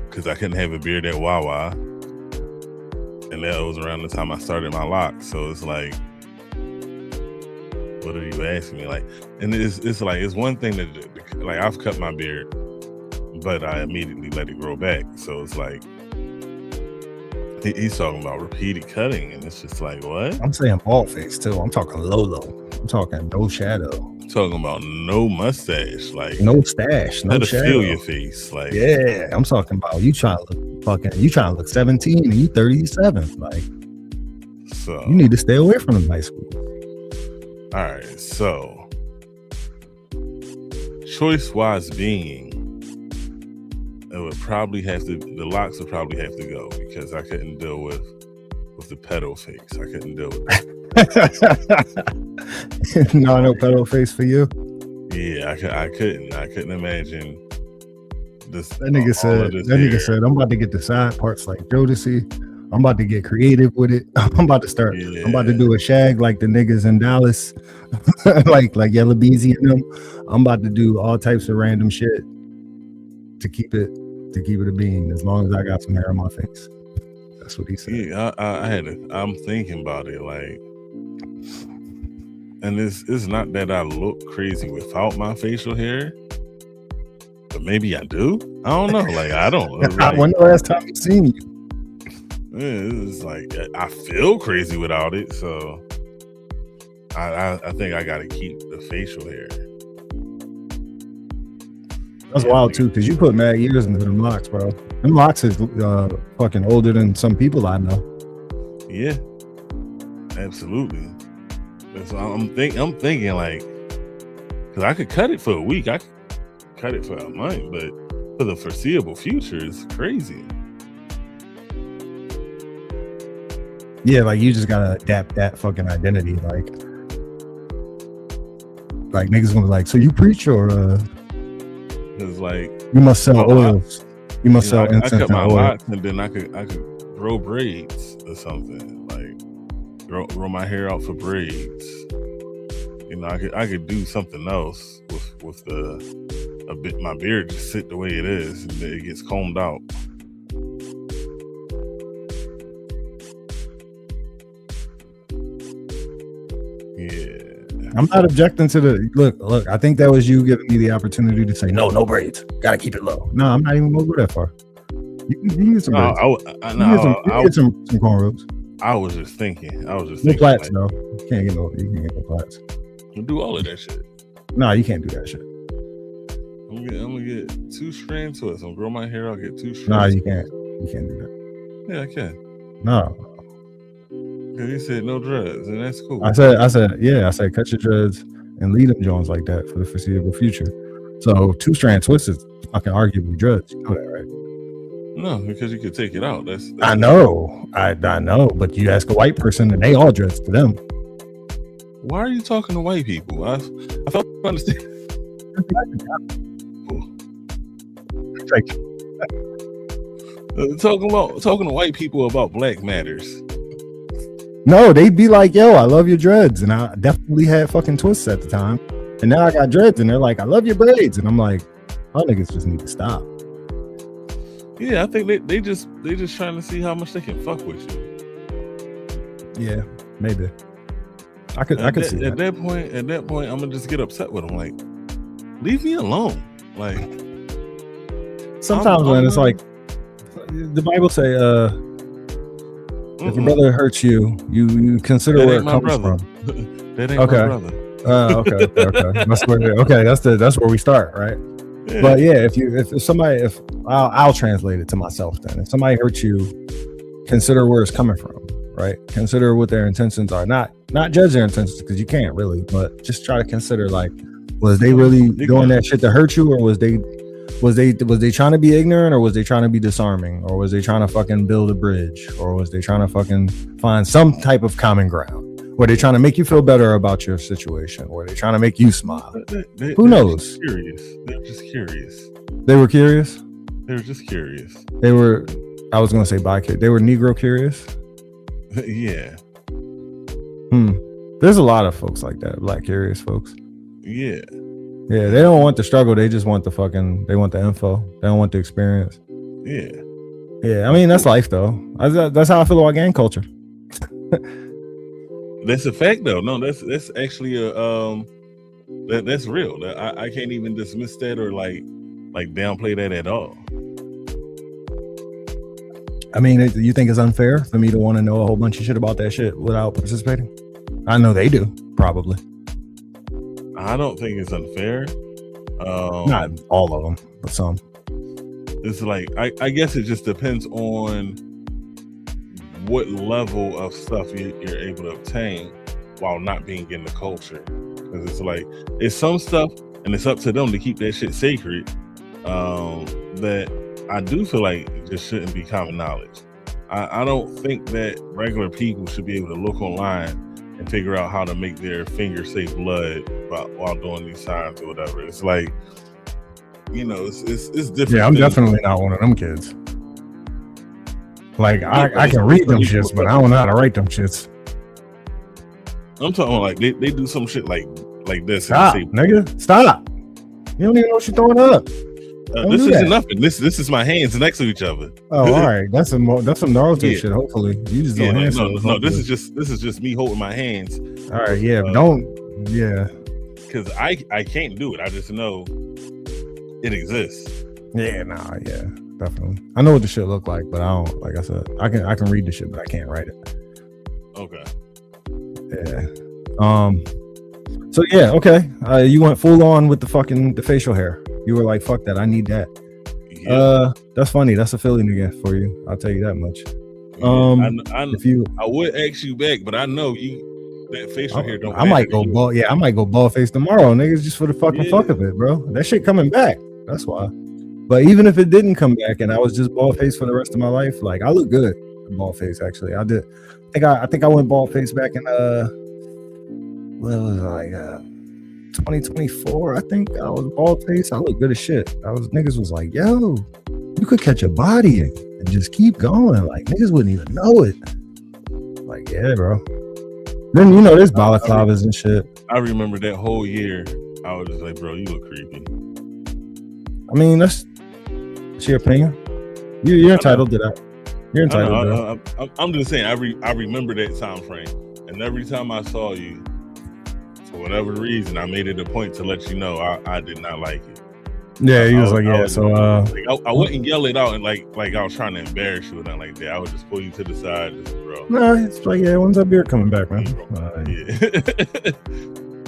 because I couldn't have a beard at Wawa, and that was around the time I started my locks. So it's like, what are you asking me? Like, and it's like, it's one thing that, like, I've cut my beard, but I immediately let it grow back. So it's like, he's talking about repeated cutting, and it's just like, what? I'm saying bald face too. I'm talking low. I'm talking no shadow. I'm talking about no mustache, like no stash, no shadow. Feel your face, like, yeah. I'm talking about you trying to look 17 and you 37. Like, so you need to stay away from the high school. All right, so choice-wise being, it would probably have to, the locks would probably have to go, because I couldn't deal with the pedo face. I couldn't deal with that. No pedo face for you? Yeah, I couldn't imagine this. That nigga said, I'm about to get the side parts like Jodeci. I'm about to get creative with it. I'm about to start. Yeah. I'm about to do a shag like the niggas in Dallas, like Yellow Beezy and them. I'm about to do all types of random shit to keep it a bean as long as I got some hair on my face. That's what he said. Yeah, I'm thinking about it, like, and it's not that I look crazy without my facial hair, but maybe I do. I don't know. Like, I don't. Like, when the last time you seen you? It's like I feel crazy without it, so I think I gotta keep the facial hair. That's wild too, because you put mad years into them locks, bro. Them locks is fucking older than some people I know. Yeah, absolutely. That's what I'm thinking, like, because I could cut it for a week, I could cut it for a month, but for the foreseeable future, it's crazy. Yeah, like you just gotta adapt that fucking identity, like niggas gonna be like, so you preach or It's like you must sell oils. You must sell incense. I cut my oil. locks, and then I could grow braids or something, like grow my hair out for braids. You know, I could do something else with my beard just sit the way it is, and it gets combed out. Yeah, I'm not objecting to the look. I think that was you giving me the opportunity to say no braids. Gotta keep it low. No, I'm not even gonna go that far. You can get some braids. You can get some cornrows. I was just thinking. No plaits, though. You can't get no plaits. You do all of that shit. No, you can't do that shit. I'm gonna get 2 strand twists. I'm gonna grow my hair out, get 2 strands. No, you can't. You can't do that. Yeah, I can. No. Because you said no dreads, and that's cool. I said cut your dreads and leave them Jones like that for the foreseeable future. So 2 strand twists is fucking arguably dreads. You know that, right? No, because you could take it out. That's I know. I know. But you ask a white person and they all dreads to them. Why are you talking to white people? I felt understand. Talking to white people about Black matters. No, they'd be like, yo, I love your dreads. And I definitely had fucking twists at the time. And now I got dreads and they're like, I love your braids. And I'm like, y'all niggas just need to stop. Yeah, I think they just trying to see how much they can fuck with you. Yeah, maybe. I could see that. At that point, I'm gonna just get upset with them. Like, leave me alone. Like, sometimes when it's like the Bible say, if your brother hurts you, you consider where it comes from. That ain't my brother. Okay. That's where we start, right? Yeah. But yeah, if I'll translate it to myself then. If somebody hurts you, consider where it's coming from, right? Consider what their intentions are. Not judge their intentions, because you can't really, but just try to consider, like, was they really doing that shit to hurt you, or was they trying to be ignorant, or was they trying to be disarming, or was they trying to fucking build a bridge, or was they trying to fucking find some type of common ground? Were they trying to make you feel better about your situation? Were they trying to make you smile? Who knows? They're just curious. They were curious? They were just curious. They were, I was going to say they were Negro curious? Yeah. There's a lot of folks like that, Black curious folks. Yeah. Yeah, they don't want the struggle. They just want they want the info. They don't want the experience. Yeah. Yeah, I mean, that's life, though. That's how I feel about gang culture. That's a fact, though. No, that's actually that's real. I can't even dismiss that or like downplay that at all. I mean, you think it's unfair for me to want to know a whole bunch of shit about that shit without participating? I know they do, probably. I don't think it's unfair. Not all of them, but some. It's like I guess it just depends on what level of stuff you're able to obtain while not being in the culture. Because it's like, it's some stuff, and it's up to them to keep that shit sacred, that I do feel like it just shouldn't be common knowledge. I don't think that regular people should be able to look online and figure out how to make their finger say blood while doing these signs or whatever. It's like, you know, it's different. Yeah, I'm definitely not one of them kids. Like I can read them shits, but I don't know how to write them shits. I'm talking like they do some shit like this. Stop, nigga. Stop. You don't even know what you're throwing up. This isn't nothing. This is my hands next to each other. Oh, all right. That's some Naruto shit. Hopefully, you just don't answer. No. This is just me holding my hands. All right. Yeah. Don't. Yeah. Because I can't do it. I just know it exists. Yeah. Nah. Yeah. Definitely. I know what the shit look like, but I don't. Like I said, I can read the shit, but I can't write it. Okay. Yeah. So yeah. Okay. You went full on with the facial hair. You were like, fuck that. I need that. Yeah. That's funny. That's a Philly nigga for you. I'll tell you that much. I would ask you back, but I know that facial hair don't. I might go bald. Yeah, I might go bald face tomorrow, niggas, just for the fucking fuck of it, bro. That shit coming back. That's why. But even if it didn't come back and I was just bald face for the rest of my life, like I look good bald face. Actually, I did. I think I went bald face back in what was it, like 2024. I think I was bald face. I look good as shit. Niggas was like, yo, you could catch a body and just keep going. Like niggas wouldn't even know it. Like, yeah, bro. Then there's balaclavas and shit. I remember that whole year. I was just like, bro, you look creepy. I mean, that's your opinion. You're entitled to that. You're entitled to that. I'm just saying. I remember that time frame, and every time I saw you, for whatever reason, I made it a point to let you know I did not like it. Yeah, he was like, yeah. I wouldn't yell it out and like I was trying to embarrass you or nothing like that. I would just pull you to the side, just, bro. No, it's like, yeah, when's that beer coming back, man? Yeah.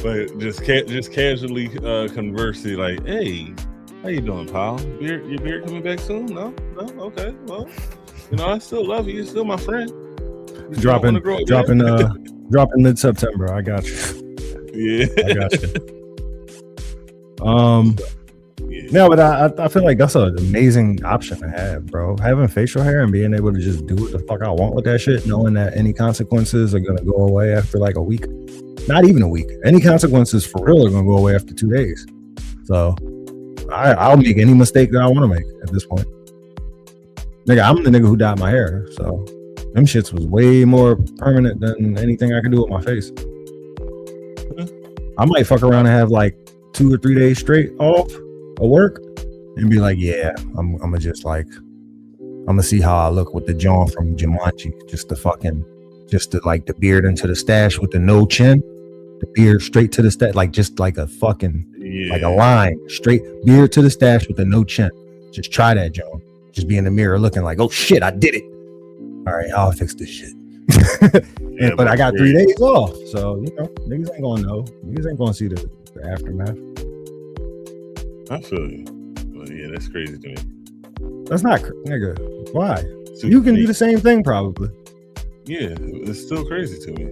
But just casually conversing, like, hey, how you doing, pal? Your beard coming back soon? No, okay. Well, I still love you. You're still my friend. Dropping mid-September. I got you. Yeah, I got you. No, but I feel like that's an amazing option to have, bro. Having facial hair and being able to just do what the fuck I want with that shit, knowing that any consequences are gonna go away after like a week, not even a week. Any consequences for real are gonna go away after 2 days. So I'll make any mistake that I want to make at this point. Nigga, I'm the nigga who dyed my hair, so them shits was way more permanent than anything I can do with my face. I might fuck around and have like 2 or 3 days straight off of work and be like, yeah, I'm gonna see how I look with the John from Jumanji, just like the beard into the stash with the no chin, the beard straight to the stash, like just like a fucking like a line, straight beard to the stash with the no chin. Just try that, John. Just be in the mirror looking like, oh shit, I did it. All right, I'll fix this shit. But I got 3 days off, so niggas ain't gonna know. Niggas ain't gonna see the aftermath. I feel you. Well, yeah, that's crazy to me. That's not, nigga. Why? You can do the same thing, probably. Yeah, it's still crazy to me.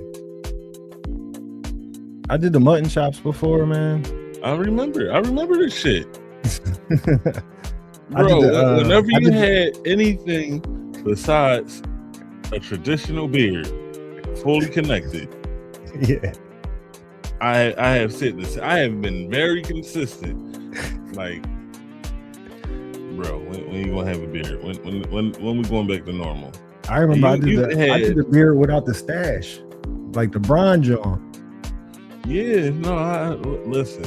I did the mutton chops before, man. I remember this shit. Bro, whenever you had anything besides a traditional beard, fully connected. Yeah. I have said this. I have been very consistent. Like, bro, when you gonna have a beard? When we going back to normal? I remember I did the beard without the stash, like the Bron John. Yeah, no, listen.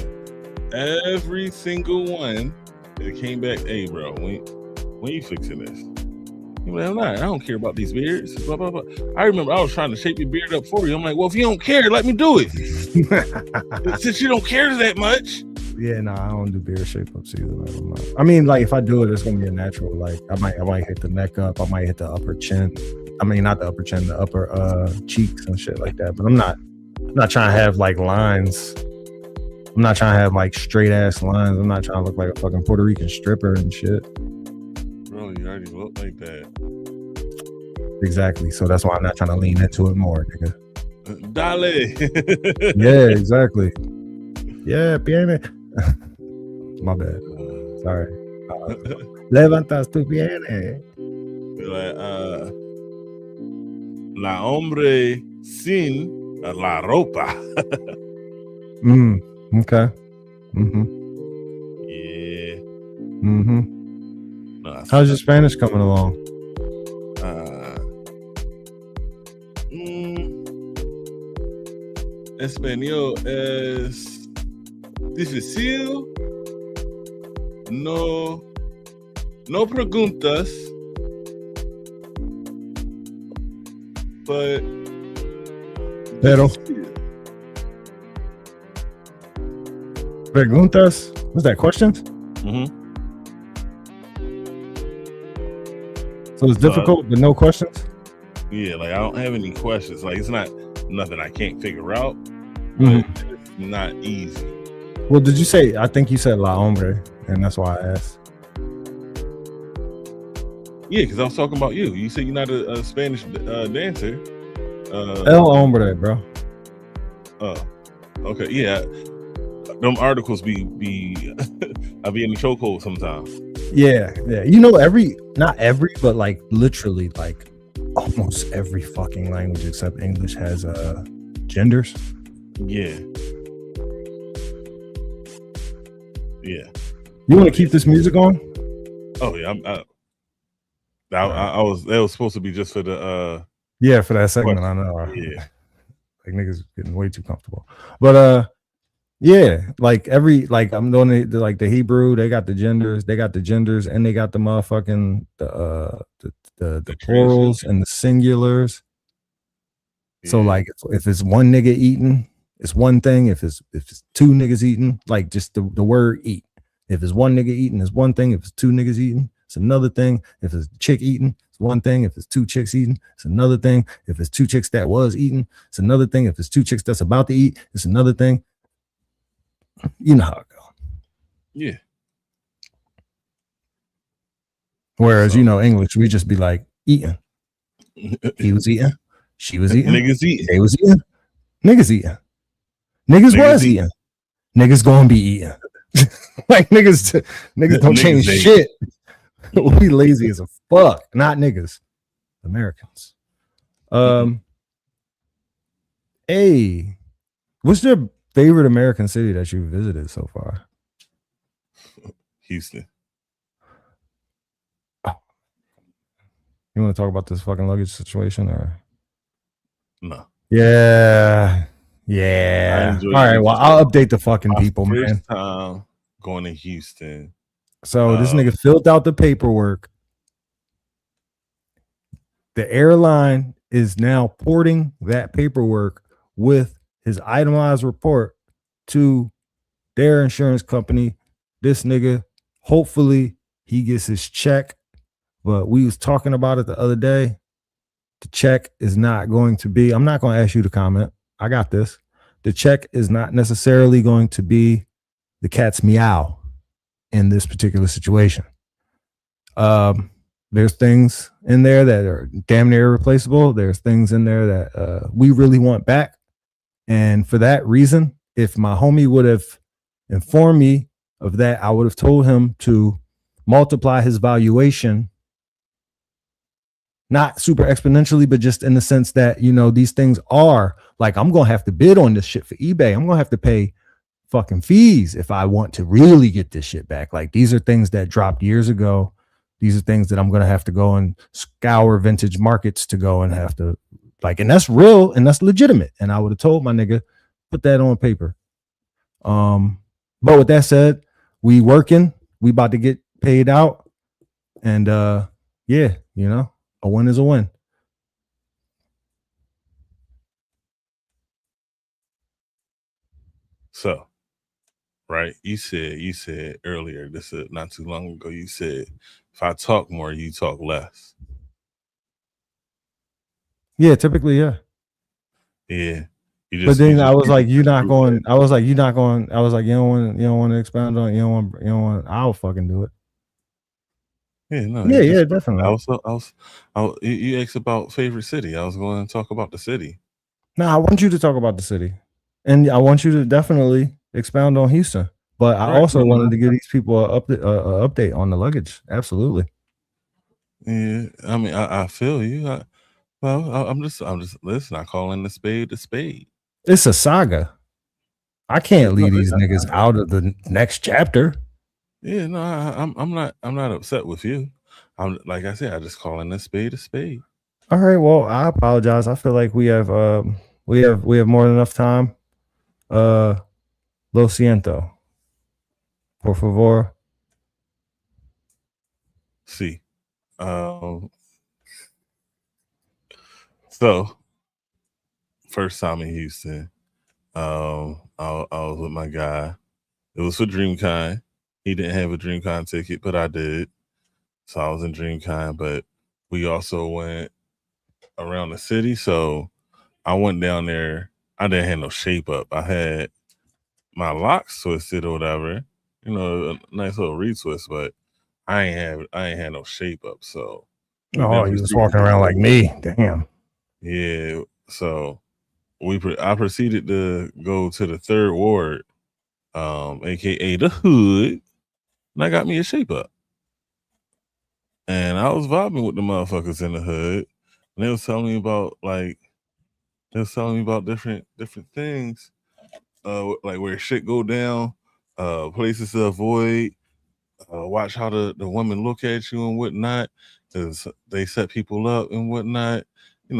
Every single one that came back, hey, bro, when you fixing this? You're like, I'm not. I don't care about these beards. Blah, blah, blah. I remember I was trying to shape your beard up for you. I'm like, well, if you don't care, let me do it. Since you don't care that much. Yeah, no, I don't do beard shape ups either. I mean, like if I do it, it's gonna be a natural. Like I might hit the neck up. I might hit the upper chin. I mean, not the upper chin, the upper cheeks and shit like that. But I'm not trying to have like lines. I'm not trying to have like straight ass lines. I'm not trying to look like a fucking Puerto Rican stripper and shit. Bro, you already look like that. Exactly. So that's why I'm not trying to lean into it more, nigga. Dale. Yeah, exactly. Yeah, piene. My bad. Sorry. Levantas tu piene. Like, la hombre sin la ropa. Okay. Mm-hmm. Yeah. Mm-hmm. No, how's your Spanish coming along? Español es difícil. No preguntas, but Pero difícil. preguntas. Was that questions? So it's difficult, but no questions. Yeah, like I don't have any questions. Like it's not nothing I can't figure out, but it's not easy. Well, did you say? I think you said la hombre, and that's why I asked. Yeah, because I was talking about you. You said you're not a Spanish dancer. El hombre, bro. Okay, yeah. Them articles be I be in the chokehold sometimes. Yeah. You know, not every, but like literally, like almost every fucking language except English has genders. Yeah. Yeah. You want to keep this music on? Oh yeah, that was supposed to be just for the yeah, for that segment. question. I know. Yeah. Like niggas getting way too comfortable. But yeah, like I'm doing like the Hebrew, they got the genders, and they got the motherfucking the plurals and the singulars. Yeah. So like if it's one nigga eating, it's one thing. If it's two niggas eating, like just the word eat. If it's one nigga eating, it's one thing. If it's two niggas eating, it's another thing. If it's a chick eating, it's one thing. If it's two chicks eating, it's another thing. If it's two chicks that was eating, it's another thing. If it's two chicks that's about to eat, it's another thing. You know how it goes. Yeah. Whereas, English, we just be like, eating. He was eating. She was eating. Niggas eating. They was eating. Niggas eating. Niggas was eating. Niggas gonna be eating. Like niggas don't change shit. We lazy as a fuck. Not niggas. Americans. Hey, what's your favorite American city that you've visited so far? Houston. You want to talk about this fucking luggage situation or? No. Yeah. All right. Well, I'll update the fucking people, man. First time going to Houston. So this nigga filled out the paperwork. The airline is now porting that paperwork with his itemized report to their insurance company. This nigga, hopefully he gets his check. But we was talking about it the other day. The check is not going to be, I'm not going to ask you to comment. I got this. The check is not necessarily going to be the cat's meow in this particular situation. There's things in there that are damn near irreplaceable. There's things in there that we really want back. And for that reason, if my homie would have informed me of that, I would have told him to multiply his valuation, not super exponentially, but just in the sense that, these things are like, I'm going to have to bid on this shit for eBay. I'm going to have to pay fucking fees if I want to really get this shit back. Like, these are things that dropped years ago. These are things that I'm going to have to go and scour vintage markets to go and have to and that's real and that's legitimate. And I would have told my nigga, put that on paper. But with that said, we working, we about to get paid out. And yeah, a win is a win. So, right, you said earlier, this is not too long ago, you said, if I talk more, you talk less. Yeah, typically, yeah. Yeah. But then I was like, you're not going. I was like, you don't want to expound on it. You don't want. I'll fucking do it. Yeah, no. Yeah, definitely. You asked about favorite city. I was going to talk about the city. No, I want you to talk about the city, and I want you to definitely expound on Houston. But I also wanted to give these people an update on the luggage. Absolutely. Yeah, I mean, I feel you. I'm just listen. I call in the spade a spade. It's a saga. I can't leave these niggas out of the next chapter. Yeah, no, I'm not upset with you. I'm like I said, I just call in a spade a spade. All right. Well, I apologize. I feel like we have more than enough time. Uh, Lo siento. Por favor. See. So first time in Houston, I was with my guy. It was for DreamCon. He didn't have a DreamCon ticket, but I did. So I was in DreamCon, but we also went around the city. So I went down there. I didn't have no shape up. I had my locks twisted or whatever, a nice little retwist, but I ain't had no shape up. So we Oh, then he was proceeded walking to around like go. me. Damn. Yeah. So I proceeded to go to the third ward, aka the hood, and I got me a shape up. And I was vibing with the motherfuckers in the hood, and they was telling me about different things, like where shit go down, places to avoid, watch how the women look at you and whatnot, because they set people up and whatnot.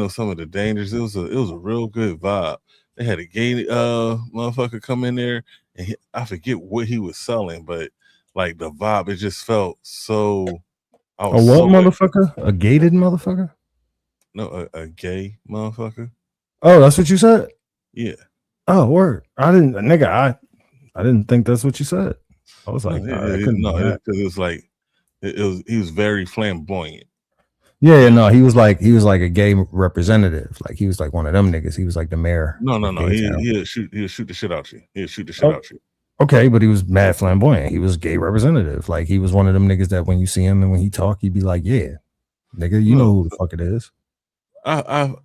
Some of the dangers. It was a real good vibe. They had a gay motherfucker come in there, and I forget what he was selling, but like the vibe, it just felt so. I A was what so motherfucker? A gated motherfucker? no a gay motherfucker. Oh, that's what you said? Yeah, Oh, word. I didn't, nigga, I didn't think that's what you said. I was like, nah, that couldn't be no, that. because it was like he was very flamboyant. Yeah, no, he was like a gay representative. Like he was like one of them niggas. He was like the mayor of No. Gay Town. He'll shoot the shit out you. He'll shoot the shit Oh, out you. okay, but he was mad flamboyant. He was gay representative. Like he was one of them niggas that when you see him and when he talk, he'd be like, yeah, nigga, you know No, who the fuck it is. I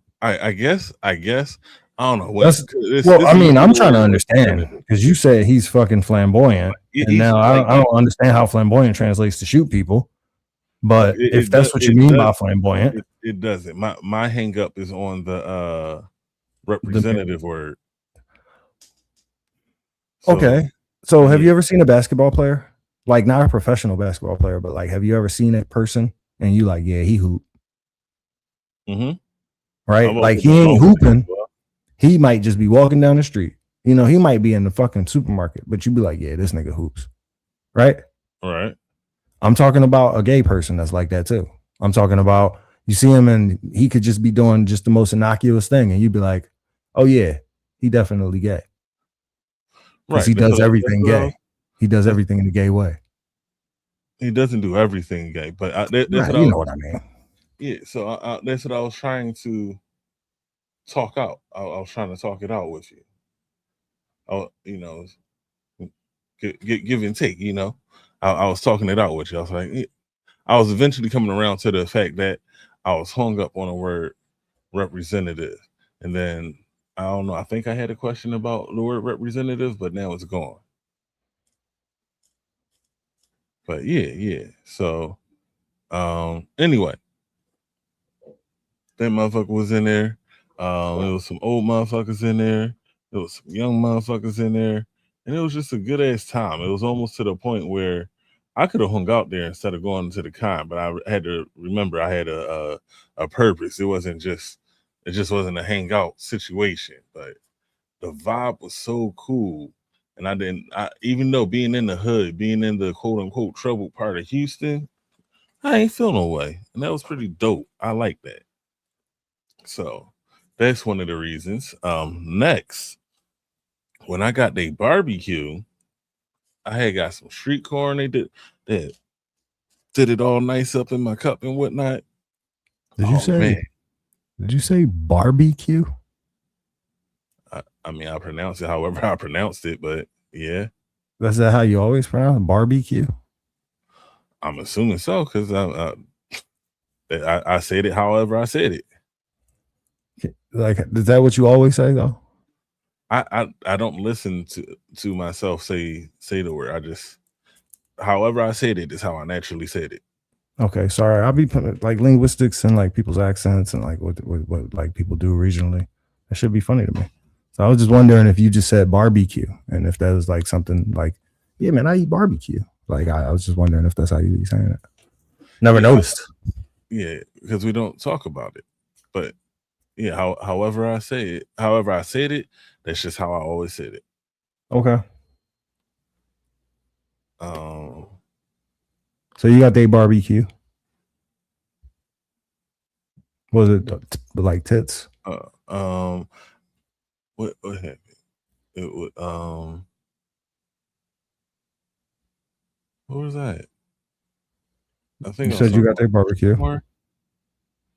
guess I don't know when That's well, this I is mean, the I'm trying to word understand representative. because you said he's fucking flamboyant, and He's now like I don't understand how flamboyant translates to shoot people. But if it does that's what you mean by flamboyant, it doesn't. My hang up is on the the representative word. So okay. So have yeah. you ever seen a basketball player? Like not a professional basketball player, but like have you ever seen a person and you like, yeah, he hoop, Mm-hmm. I've right? also Like he been ain't ball playing as hooping. well. He might just be walking down the street. He might be in the fucking supermarket, but you be like, yeah, this nigga hoops. Right? All right. I'm talking about a gay person that's like that too. I'm talking about you see him and he could just be doing just the most innocuous thing, and you'd be like, oh yeah, he definitely gay. Because Right. he does That's everything what I was gay. He does that's everything in a gay way. he doesn't do everything gay, but that's Right. what I You was know what I mean. yeah, so that's what I was trying to talk out. I was trying to talk it out with you. Oh, give and take. I was talking it out with you. I was like, I was eventually coming around to the fact that I was hung up on the word representative, and then I don't know. I think I had a question about the word representative, but now it's gone. But yeah. So, anyway, that motherfucker was in there. There was some old motherfuckers in there. There was some young motherfuckers in there, and it was just a good ass time. It was almost to the point where I could have hung out there instead of going to the con, but I had to remember I had a purpose. It just wasn't a hangout situation. But the vibe was so cool, and even though being in the hood, being in the quote unquote troubled part of Houston, I ain't feel no way, and that was pretty dope. I like that. So that's one of the reasons. Next, when I got the barbecue, I had got some street corn. They did it all nice up in my cup and whatnot. Did you Oh say man, did you say barbecue? I mean I pronounced it however I pronounced it, but yeah, That's that how you always pronounce it? Barbecue? I'm assuming so because I said it however I said it. Like is that what you always say though? I don't listen to myself say the word. I just however I said it is how I naturally said it. Okay, sorry. I'll be putting like linguistics and like people's accents and like what like people do regionally. That should be funny to me. So I was just wondering if you just said barbecue and if that was like something like, yeah, man, I eat barbecue. Like I was just wondering if that's how you be saying it. Never Yeah, noticed. yeah, because we don't talk about it. But yeah, however I said it, that's just how I always said it. Okay. Um, So you got their barbecue. Was it like tits? what happened? It would what was that? I think You I was said you talking got their about barbecue. corn.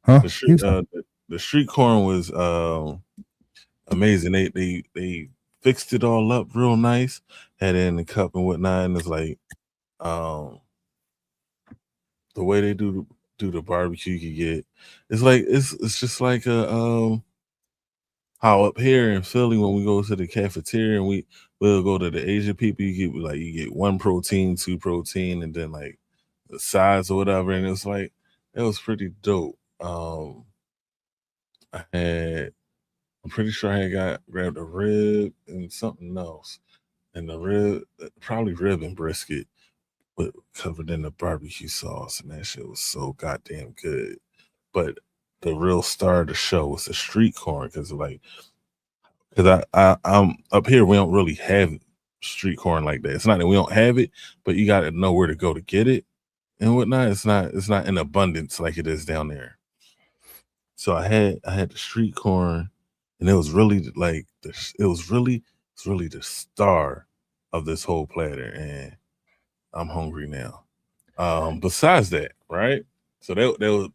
Huh? The street Houston. the street corn was amazing. They fixed it all up real nice, had it in the cup and whatnot, and it's like um the way they do the barbecue you get, it's like it's just like a how up here in Philly when we go to the cafeteria and we'll go to the Asian people, you get one protein, two protein, and then like the sides or whatever, and it's like it was pretty dope. I'm pretty sure I had grabbed a rib and something else, and the rib probably rib and brisket, but covered in the barbecue sauce, and that shit was so goddamn good. But the real star of the show was the street corn because I'm up here. We don't really have street corn like that. It's not that we don't have it, but you got to know where to go to get it and whatnot. It's not in abundance like it is down there. So I had the street corn, and it was really like it's really the star of this whole platter, and I'm hungry now. Besides that, right? So that was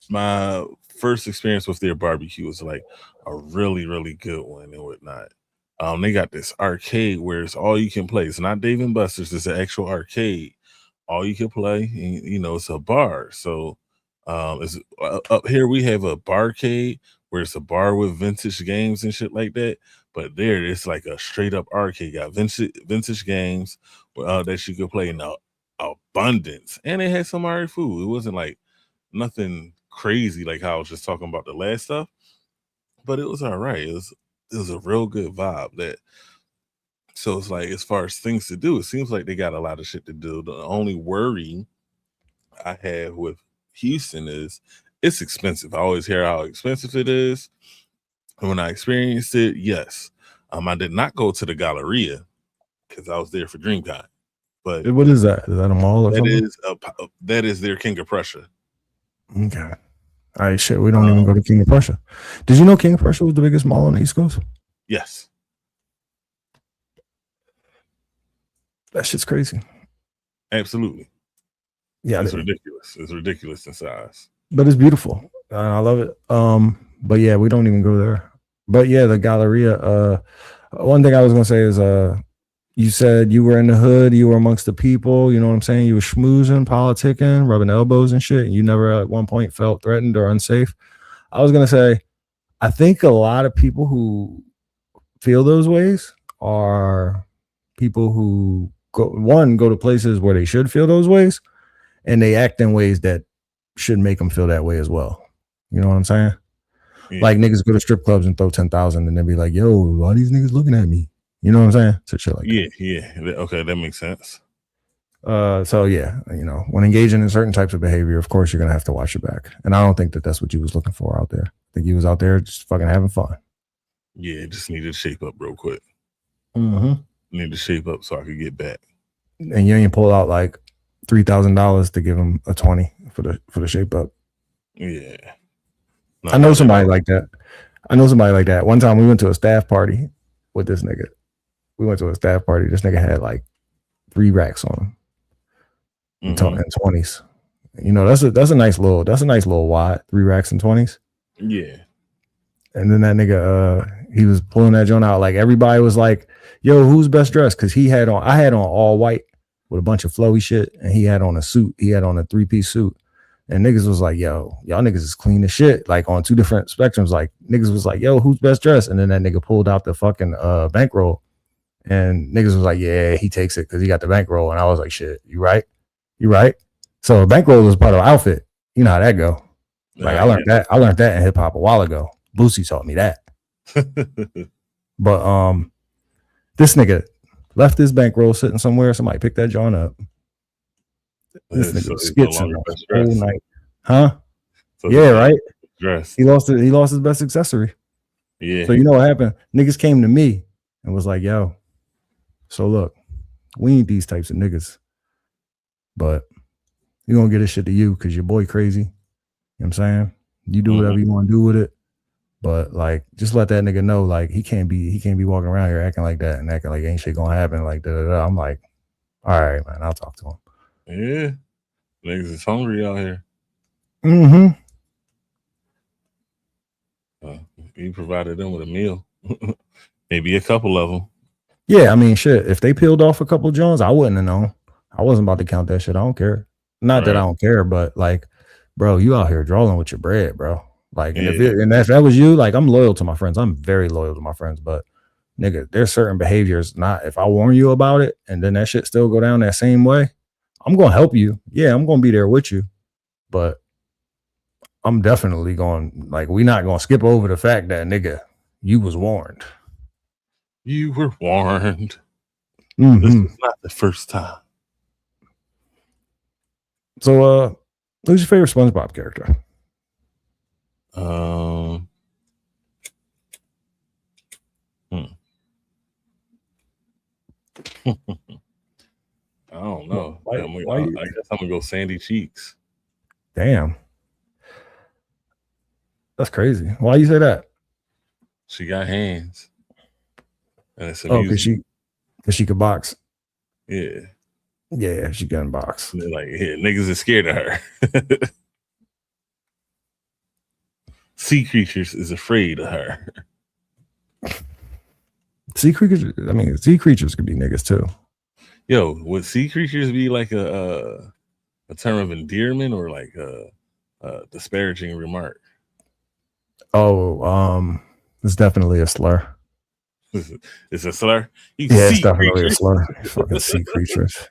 my first experience with their barbecue. Was like a really really good one and whatnot. They got this arcade where it's all you can play. It's not Dave and Buster's. It's an actual arcade. All you can play, and it's a bar. So, it's up here we have a barcade where it's a bar with vintage games and shit like that. But there, it's like a straight up arcade. Got vintage games that you could play in abundance, and it had some alright food. It wasn't like nothing crazy like how I was just talking about the last stuff, but it was all right. It was a real good vibe. So it's like as far as things to do, it seems like they got a lot of shit to do. The only worry I have with Houston is it's expensive. I always hear how expensive it is. And when I experienced it, yes. I did not go to the Galleria because I was there for DreamCon. But What is that? Is that a mall or that something? is their King of Prussia. Okay. All right, shit. We don't even go to King of Prussia. Did you know King of Prussia was the biggest mall on the East Coast? Yes. That shit's crazy. Absolutely. Yeah, it's ridiculous. It's ridiculous in size, but it's beautiful. I love it. But yeah, we don't even go there. But yeah, the Galleria. One thing I was gonna say is, you said you were in the hood, you were amongst the people. You know what I'm saying? You were schmoozing, politicking, rubbing elbows and shit. And you never at one point felt threatened or unsafe. I was gonna say, I think a lot of people who feel those ways are people who go to places where they should feel those ways, and they act in ways that should make them feel that way as well. You know what I'm saying? Yeah. Like niggas go to strip clubs and throw 10,000 and then be like, yo, why are these niggas looking at me? You know what I'm saying? So shit like that. Yeah. Okay, that makes sense. So yeah, when engaging in certain types of behavior, of course you're gonna have to watch your back. And I don't think that that's what you was looking for out there. I think you was out there just fucking having fun. Yeah, just needed to shape up real quick. Mm-hmm. Need to shape up so I could get back. And you ain't pull out like $3,000 to give him a 20 for the shape up. Yeah. No, I know somebody like that. One time we went to a staff party with this nigga. This nigga had like 3 racks on him in 20s. That's a nice little wad, 3 racks and 20s. Yeah. And then that nigga, he was pulling that joint out. Like everybody was like, yo, who's best dressed? Cause I had on all white with a bunch of flowy shit. And he had on a suit. He had on a 3-piece suit. And niggas was like, yo, y'all niggas is clean as shit. Like on 2 different spectrums. Like niggas was like, yo, who's best dressed? And then that nigga pulled out the fucking bankroll. And niggas was like, yeah, he takes it because he got the bankroll. And I was like, shit, you right? So a bankroll was part of the outfit. You know how that go. Like I learned that in hip hop a while ago. Boosie taught me that. But this nigga left his bankroll sitting somewhere. Somebody picked that joint up. This nigga skits the whole night. Huh? So yeah, right? dress. He lost it. He lost his best accessory. Yeah. So you know what happened? Niggas came to me and was like, "Yo, so look, we ain't these types of niggas, but you gonna get this shit to you because your boy crazy. You know what I'm saying? You do whatever you want to do with it, but like, just let that nigga know, like, he can't be walking around here acting like that and acting like ain't shit gonna happen. Like, da da da. I'm like, all right, man, I'll talk to him. Yeah, niggas is hungry out here. Mm-hmm. You provided them with a meal, maybe a couple of them. Yeah, I mean, shit. If they peeled off a couple of Jones, I wouldn't have known. I wasn't about to count that shit. I don't care. Not that I don't care, but like, bro, you out here drawing with your bread, bro. Like, and if that was you, like, I'm loyal to my friends. I'm very loyal to my friends, but nigga, there's certain behaviors. Not if I warn you about it, and then that shit still go down that same way, I'm gonna help you. Yeah, I'm gonna be there with you, but I'm definitely going. Like, we not gonna skip over the fact that nigga, you was warned. You were warned. Mm-hmm. This is not the first time. So, who's your favorite SpongeBob character? I don't know. Why I guess I'm gonna go Sandy Cheeks. Damn, that's crazy. Why you say that? She got hands, and it's because she could box. Yeah, she can box. And like, yeah, niggas are scared of her. Sea creatures is afraid of her. Sea creatures could be niggas too. Yo, would sea creatures be like a term of endearment or like a disparaging remark? Oh, it's definitely a slur. It's a slur? It's definitely a slur. Fucking sea creatures.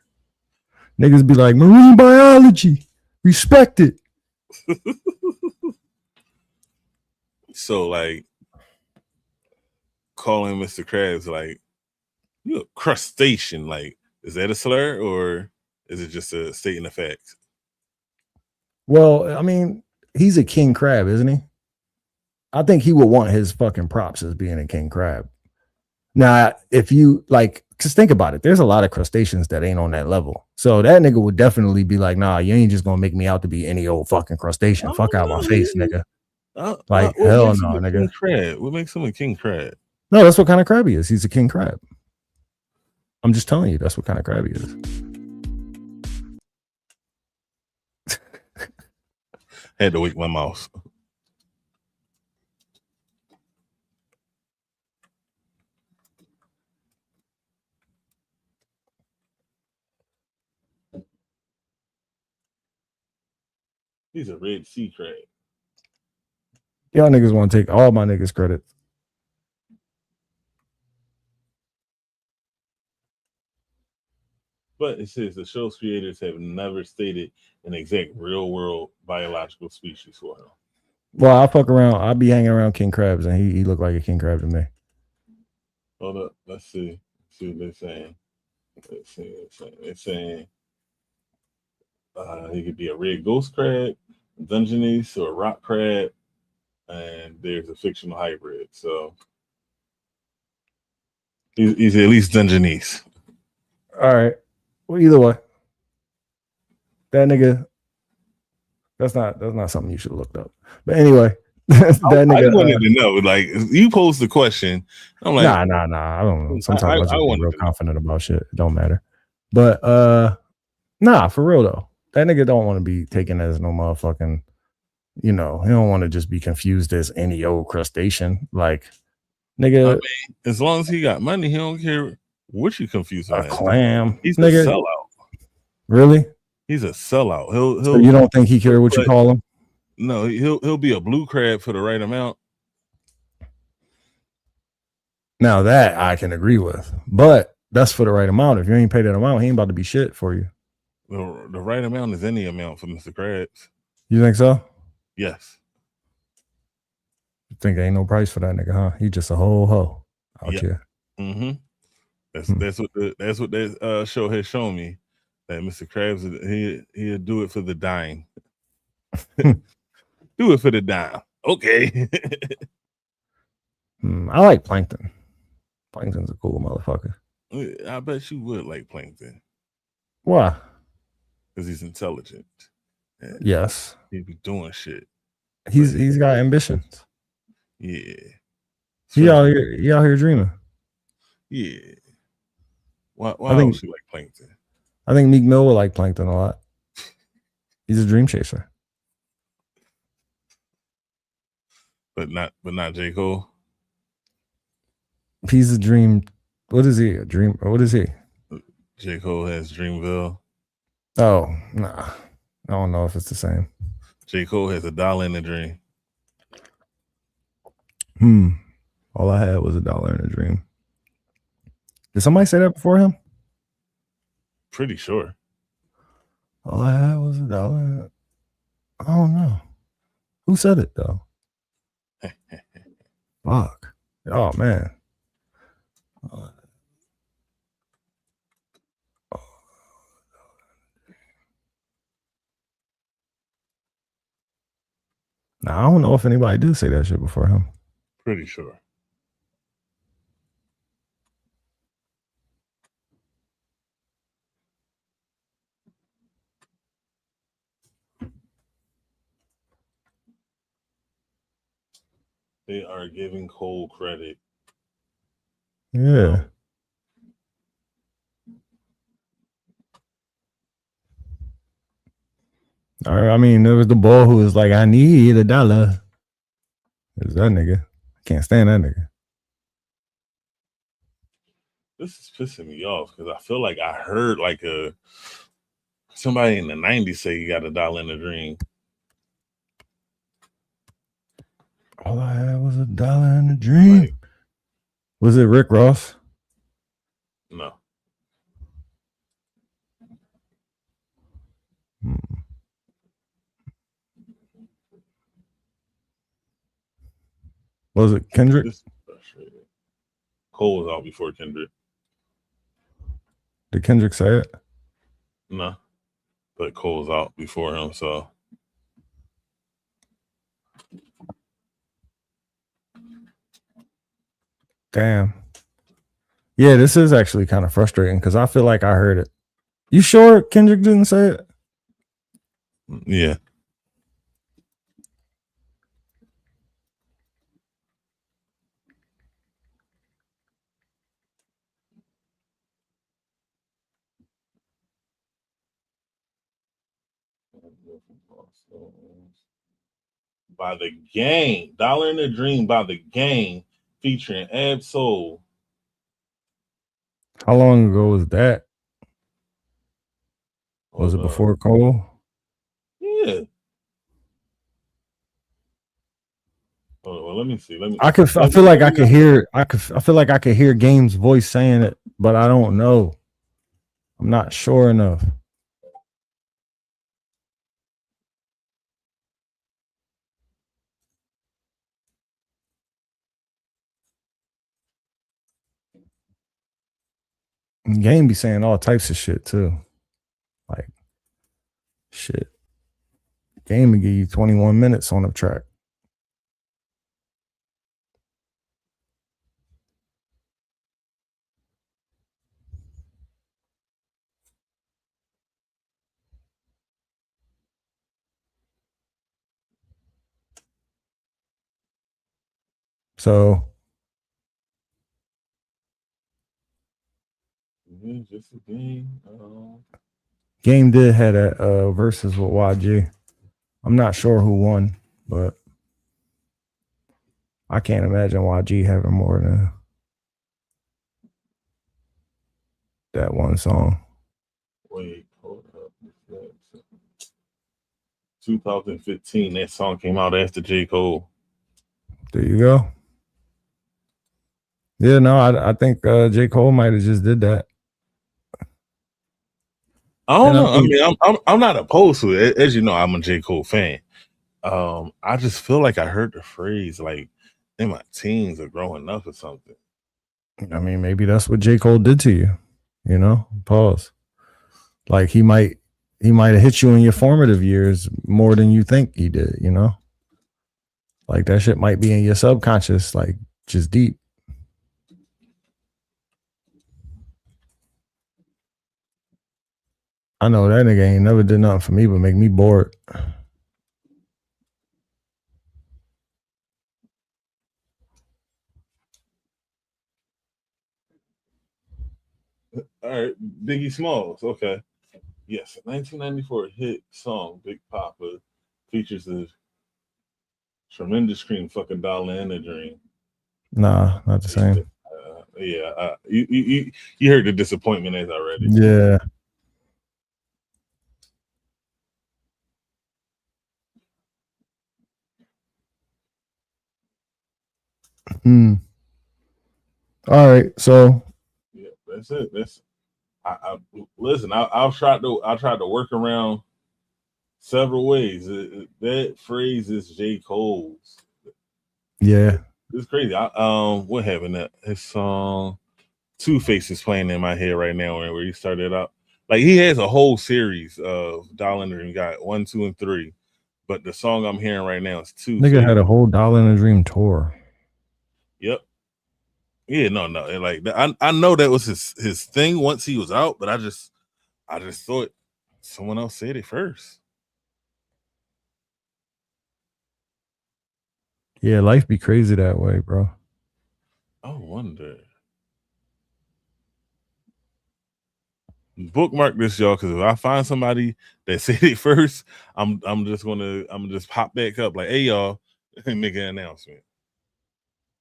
Niggas be like, marine biology, respect it. So, like, calling Mr. Krabs, like, you a crustacean, like, is that a slur or is it just a statement of facts? Well, I mean, he's a king crab, isn't he? I think he would want his fucking props as being a king crab. Now, if you like, just think about it. There's a lot of crustaceans that ain't on that level. So that nigga would definitely be like, nah, you ain't just gonna make me out to be any old fucking crustacean. Fuck out my face, nigga. Like, hell no, nigga. King crab? What makes him a king crab? No, that's what kind of crab he is. He's a king crab. I'm just telling you, that's what kind of crab he is. Had to wake my mouse. He's a red sea crab. Y'all niggas want to take all my niggas credit. But it says the show's creators have never stated an exact real world biological species for him. Well, I fuck around. I be hanging around king crabs, and he looked like a king crab to me. Hold up. Let's see. See what they're saying. They're saying he could be a red ghost crab, Dungeness, or a rock crab, and there's a fictional hybrid. So he's at least Dungeness. All right. Well, either way, that nigga, that's not something you should have looked up. But anyway, that nigga. I wanted to know. Like, you posed the question. I'm like, nah. I don't know. Sometimes I just be real confident about shit. It don't matter. But nah, for real though, that nigga don't want to be taken as no motherfucking. You know, he don't want to just be confused as any old crustacean. Like, nigga, I mean, as long as he got money, he don't care what you confuse him a clam. He's nigga. a sellout. Really? He's a sellout. He'll so you don't think he care what you call him? No, he'll be a blue crab for the right amount. Now that I can agree with, but that's for the right amount. If you ain't pay that amount, he ain't about to be shit for you. The right amount is any amount for Mr. Krabs. You think so? Yes. You think ain't no price for that nigga, huh? He just a whole hoe out here. Mm-hmm. That's what that show has shown me. That Mr. Krabs, he'll do it for the dime. Do it for the dime. Okay. I like Plankton. Plankton's a cool motherfucker. I bet you would like Plankton Why? because he's intelligent. Yes. He be doing shit. He's got ambitions. Yeah. He out here dreaming. Yeah. Why I think else you like Plankton? I think Meek Mill would like Plankton a lot. He's a dream chaser. But not J. Cole. He's a dream. What is he? A dream? What is he? J. Cole has Dreamville. Oh, nah. I don't know if it's the same. J. Cole has $1 in a Dream. All I had was $1 in a dream. Did somebody say that before him? Pretty sure. All I had was $1. I don't know. Who said it though? Fuck. Oh man. Now, I don't know if anybody did say that shit before him. Pretty sure. They are giving Cole credit. Yeah. I mean, there was the boy who was like, I need $1. It was that nigga. I can't stand that nigga. This is pissing me off because I feel like I heard like somebody in the 90s say he got $1 in a Dream. All I had was $1 in a dream. Like, was it Rick Ross? No. Was it Kendrick? Cole was out before Kendrick. Did Kendrick say it? No. But Cole was out before him, so. Damn. Yeah, this is actually kind of frustrating because I feel like I heard it. You sure Kendrick didn't say it? Yeah. By the Game. $1 in a Dream by the Game featuring Ab Soul. How long ago was that? Was it before Cole? Yeah. Well, let me see. I feel like I could hear Game's voice saying it, but I don't know. I'm not sure enough. Game be saying all types of shit too. Like shit. Game will give you 21 minutes on the track. So just a game. Game did have that versus with YG. I'm not sure who won, but I can't imagine YG having more than that one song. Wait, hold up. 2015, that song came out after J. Cole. There you go. Yeah, no, I think J. Cole might have just did that. I don't know. I mean, I'm not opposed to it. As you know, I'm a J. Cole fan. I just feel like I heard the phrase like in my teens or growing up or something. I mean, maybe that's what J. Cole did to you. You know, pause. Like he might have hit you in your formative years more than you think he did. You know. Like that shit might be in your subconscious, like just deep. I know that nigga ain't never did nothing for me but make me bored. All right, Biggie Smalls. Okay, yes, 1994 hit song "Big Papa" features the tremendous cream fucking dollar in a dream. Nah, not the same. Yeah, you heard the disappointment as I read it. Yeah. Hmm. All right, so Yeah, that's it. That's I listen. I've tried to work around several ways. That phrase is J. Cole's. yeah, It's crazy. What happened? That his song Two Faces playing in my head right now, where he started out. Like he has a whole series of Dollar Dream. Got 1, 2, and 3, but the song I'm hearing right now is Two nigga Faces. had a whole Dollar in a Dream tour. Yep. Yeah, no. Like I know that was his thing once he was out, but I just thought someone else said it first. Yeah, life be crazy that way, bro. I wonder. Bookmark this, y'all, because if I find somebody that said it first, I'm just pop back up like, hey y'all, and make an announcement.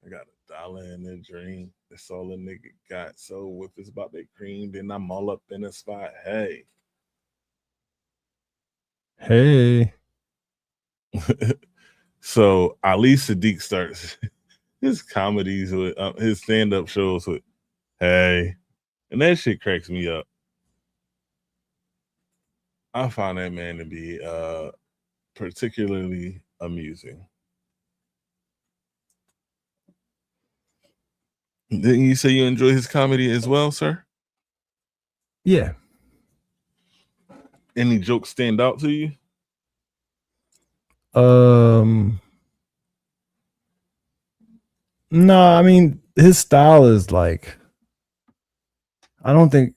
I got $1 in a dream. That's all a nigga got. So if it's about that cream, then I'm all up in the spot. Hey. Hey. So Ali Sadiq starts his comedies with his stand-up shows with hey, and that shit cracks me up. I find that man to be particularly amusing. Didn't you say you enjoy his comedy as well, sir? Yeah. Any jokes stand out to you? No, I mean his style is like, I don't think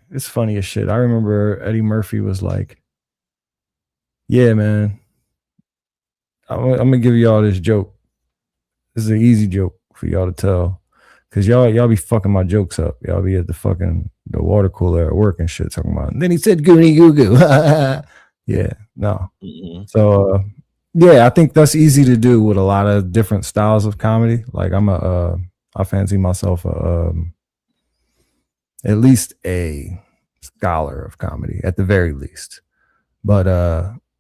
it's funny as shit. I remember Eddie Murphy was like, yeah, man, I'm gonna give y'all this joke. This is an easy joke for y'all to tell. Cause y'all be fucking my jokes up. Y'all be at the water cooler at work and shit talking about. And then he said goony goo goo. Yeah, no. Mm-hmm. So yeah, I think that's easy to do with a lot of different styles of comedy. Like I fancy myself at least a scholar of comedy at the very least. But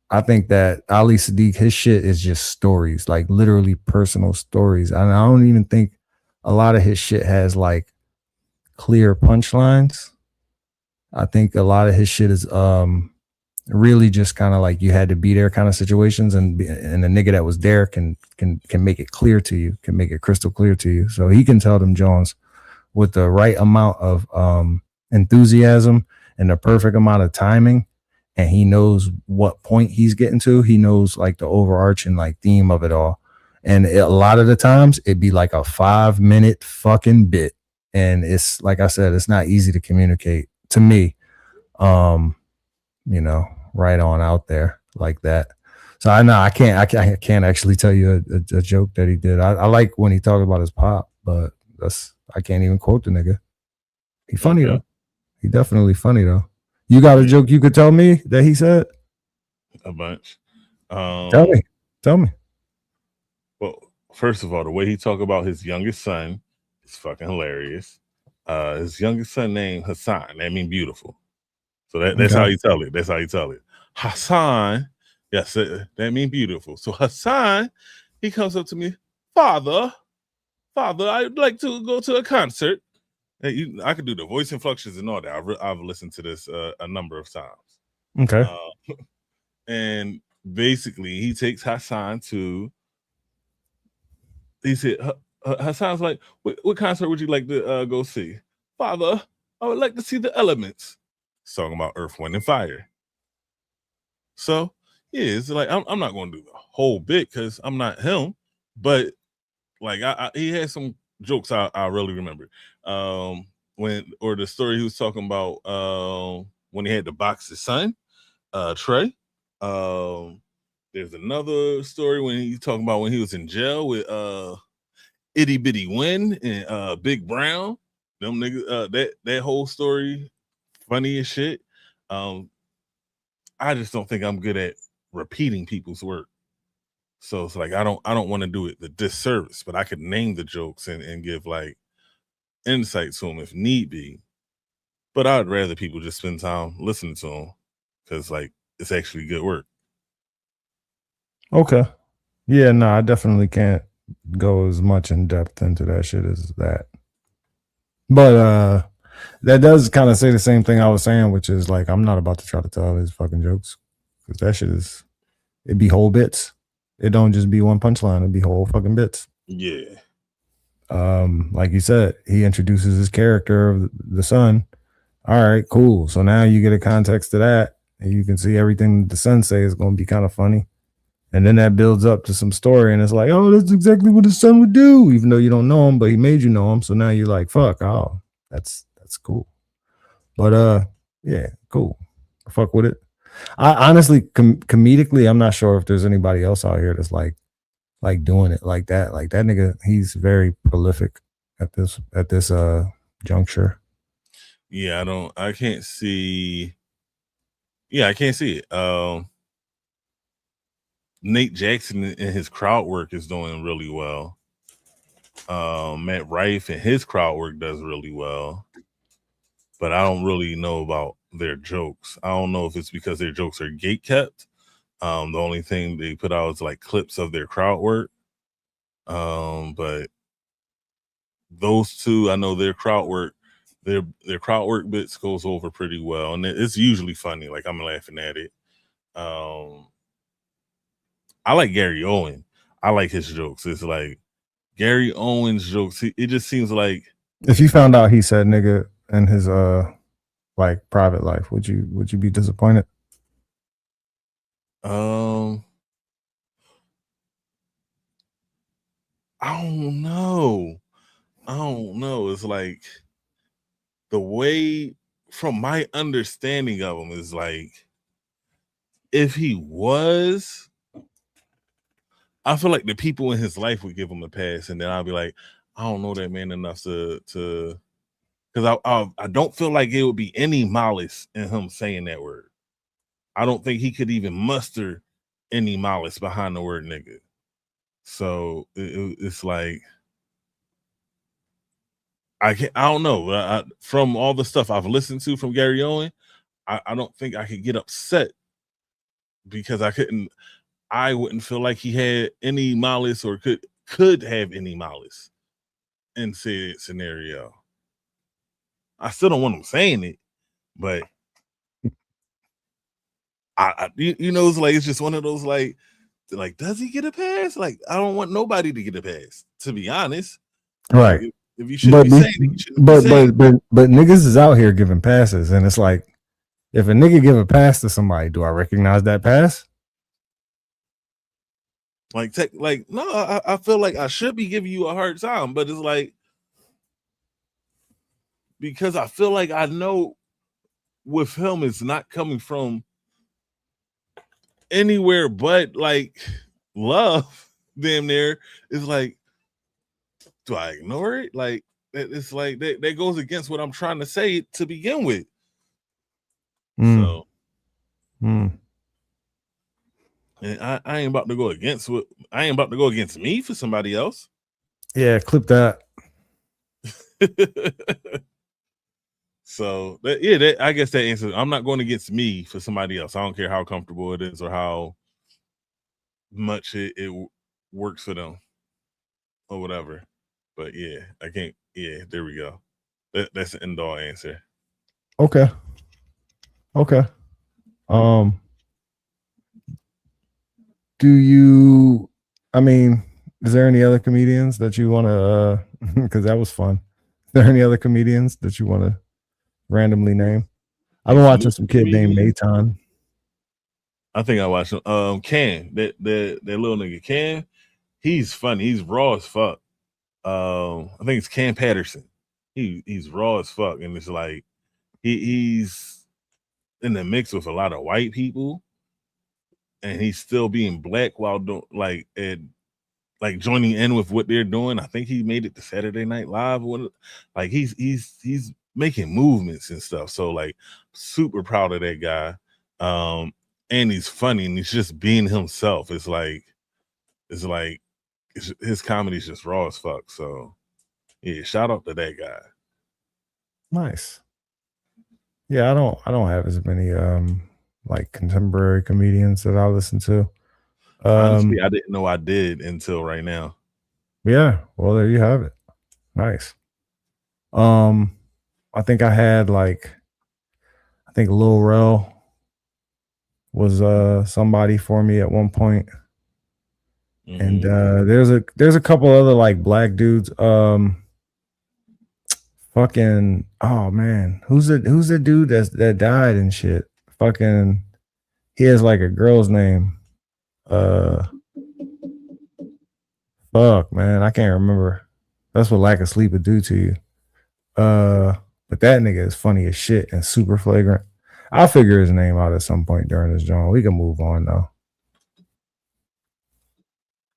I think that Ali Sadiq, his shit is just stories, like literally personal stories. And I don't even think a lot of his shit has like clear punchlines. I think a lot of his shit is really just kind of like you had to be there kind of situations, and the nigga that was there can make it clear to you, can make it crystal clear to you. So he can tell them Jones with the right amount of enthusiasm and the perfect amount of timing, and he knows what point he's getting to. He knows like the overarching like theme of it all. And a lot of the times it'd be like a 5-minute fucking bit. And it's like I said, it's not easy to communicate to me. You know, right on out there like that. So I know I can't actually tell you a joke that he did. I like when he talked about his pop, but I can't even quote the nigga. He funny though. He definitely funny though. You got a joke you could tell me that he said? A bunch. Tell me. Well, first of all, the way he talk about his youngest son is fucking hilarious. His youngest son named Hassan. That mean beautiful. So that's how you tell it. That's how you tell it. Hassan, yes, that mean beautiful. So Hassan, he comes up to me, Father, I'd like to go to a concert. And I could do the voice inflections and all that. I've listened to this a number of times. Okay. And basically, he takes Hassan to. He said, Hassan's like, what concert would you like to go see? Father, I would like to see the Elements. He's talking about Earth, Wind, and Fire. So, yeah, it's like, I'm not going to do the whole bit because I'm not him. But like he had some jokes I really remember. When or the story he was talking about when he had to box his son, Trey. There's another story when he's talking about when he was in jail with Itty Bitty Win and Big Brown. Them niggas, that whole story, funny as shit. I just don't think I'm good at repeating people's work. So it's like I don't want to do it the disservice, but I could name the jokes and give like insight to them if need be. But I'd rather people just spend time listening to them because like it's actually good work. Okay. Yeah, no, I definitely can't go as much in depth into that shit as that. But that does kind of say the same thing I was saying, which is like I'm not about to try to tell his fucking jokes because that shit is it be whole bits. It don't just be one punchline; it be whole fucking bits. Yeah. Like you said, he introduces his character of the son. All right, cool. So now you get a context to that, and you can see everything the son say is going to be kind of funny. And then that builds up to some story, and it's like, oh, that's exactly what his son would do, even though you don't know him, but he made you know him. So now you're like, fuck, oh, that's cool. But yeah, cool. Fuck with it. I honestly, comedically, I'm not sure if there's anybody else out here that's like doing it like that. Like that nigga, he's very prolific at this juncture. Yeah, I can't see. Yeah, I can't see it. Nate Jackson and his crowd work is doing really well. Matt Rife and his crowd work does really well. But I don't really know about their jokes. I don't know if it's because their jokes are gate kept. The only thing they put out is like clips of their crowd work. But those two, I know their crowd work bits goes over pretty well, and it's usually funny. Like I'm laughing at it. I like Gary Owen. I like his jokes. It's like Gary Owen's jokes. It just seems like if you found out he said nigga in his like private life, would you be disappointed? I don't know. It's like the way, from my understanding of him, is like if he was, I feel like the people in his life would give him a pass, and then I'll be like, I don't know that man enough to because I don't feel like it would be any malice in him saying that word. I don't think he could even muster any malice behind the word nigga. So it's like I don't know. From all the stuff I've listened to from Gary Owen, I don't think I could get upset because I wouldn't feel like he had any malice or could have any malice in said scenario. I still don't want him saying it, but it's like it's just one of those like does he get a pass? Like I don't want nobody to get a pass, to be honest. Right. Like, if you shouldn't be saying it, you shouldn't be saying it. But niggas is out here giving passes, and it's like if a nigga give a pass to somebody, do I recognize that pass? Like no, I feel like I should be giving you a hard time, but it's like because I feel like I know with him it's not coming from anywhere but like love. Damn near is like, do I ignore it? Like it's like that goes against what I'm trying to say to begin with. So and I ain't about to go against me for somebody else. Yeah, clip that. So I guess that answers. I'm not going against me for somebody else. I don't care how comfortable it is or how much it works for them or whatever. But yeah, I can't. Yeah, there we go. That's an end all answer. Okay. Do you? I mean, is there any other comedians that you want to? Because that was fun. Is there any other comedians that you want to randomly name? I've been watching some kid named Maton. I think I watched him. Can that little nigga Can. he's funny. He's raw as fuck. I think it's Cam Patterson. He's raw as fuck, and it's like he's in the mix with a lot of white people, and he's still being black while doing like joining in with what they're doing. I think he made it to Saturday Night Live. Like he's making movements and stuff. So like super proud of that guy. And he's funny and he's just being himself. It's like his comedy's just raw as fuck. So yeah, shout out to that guy. Nice. Yeah, I don't have as many like contemporary comedians that I listen to. Honestly, I didn't know I did until right now. Yeah, well there you have it. Nice. I think I had like I think Lil Rel was somebody for me at one point. And there's a couple other like black dudes. Fucking oh man, who's the dude that died and shit? Fucking he has like a girl's name. Fuck man, I can't remember. That's what lack of sleep would do to you. But that nigga is funny as shit and super flagrant. I'll figure his name out at some point during this joint. We can move on though.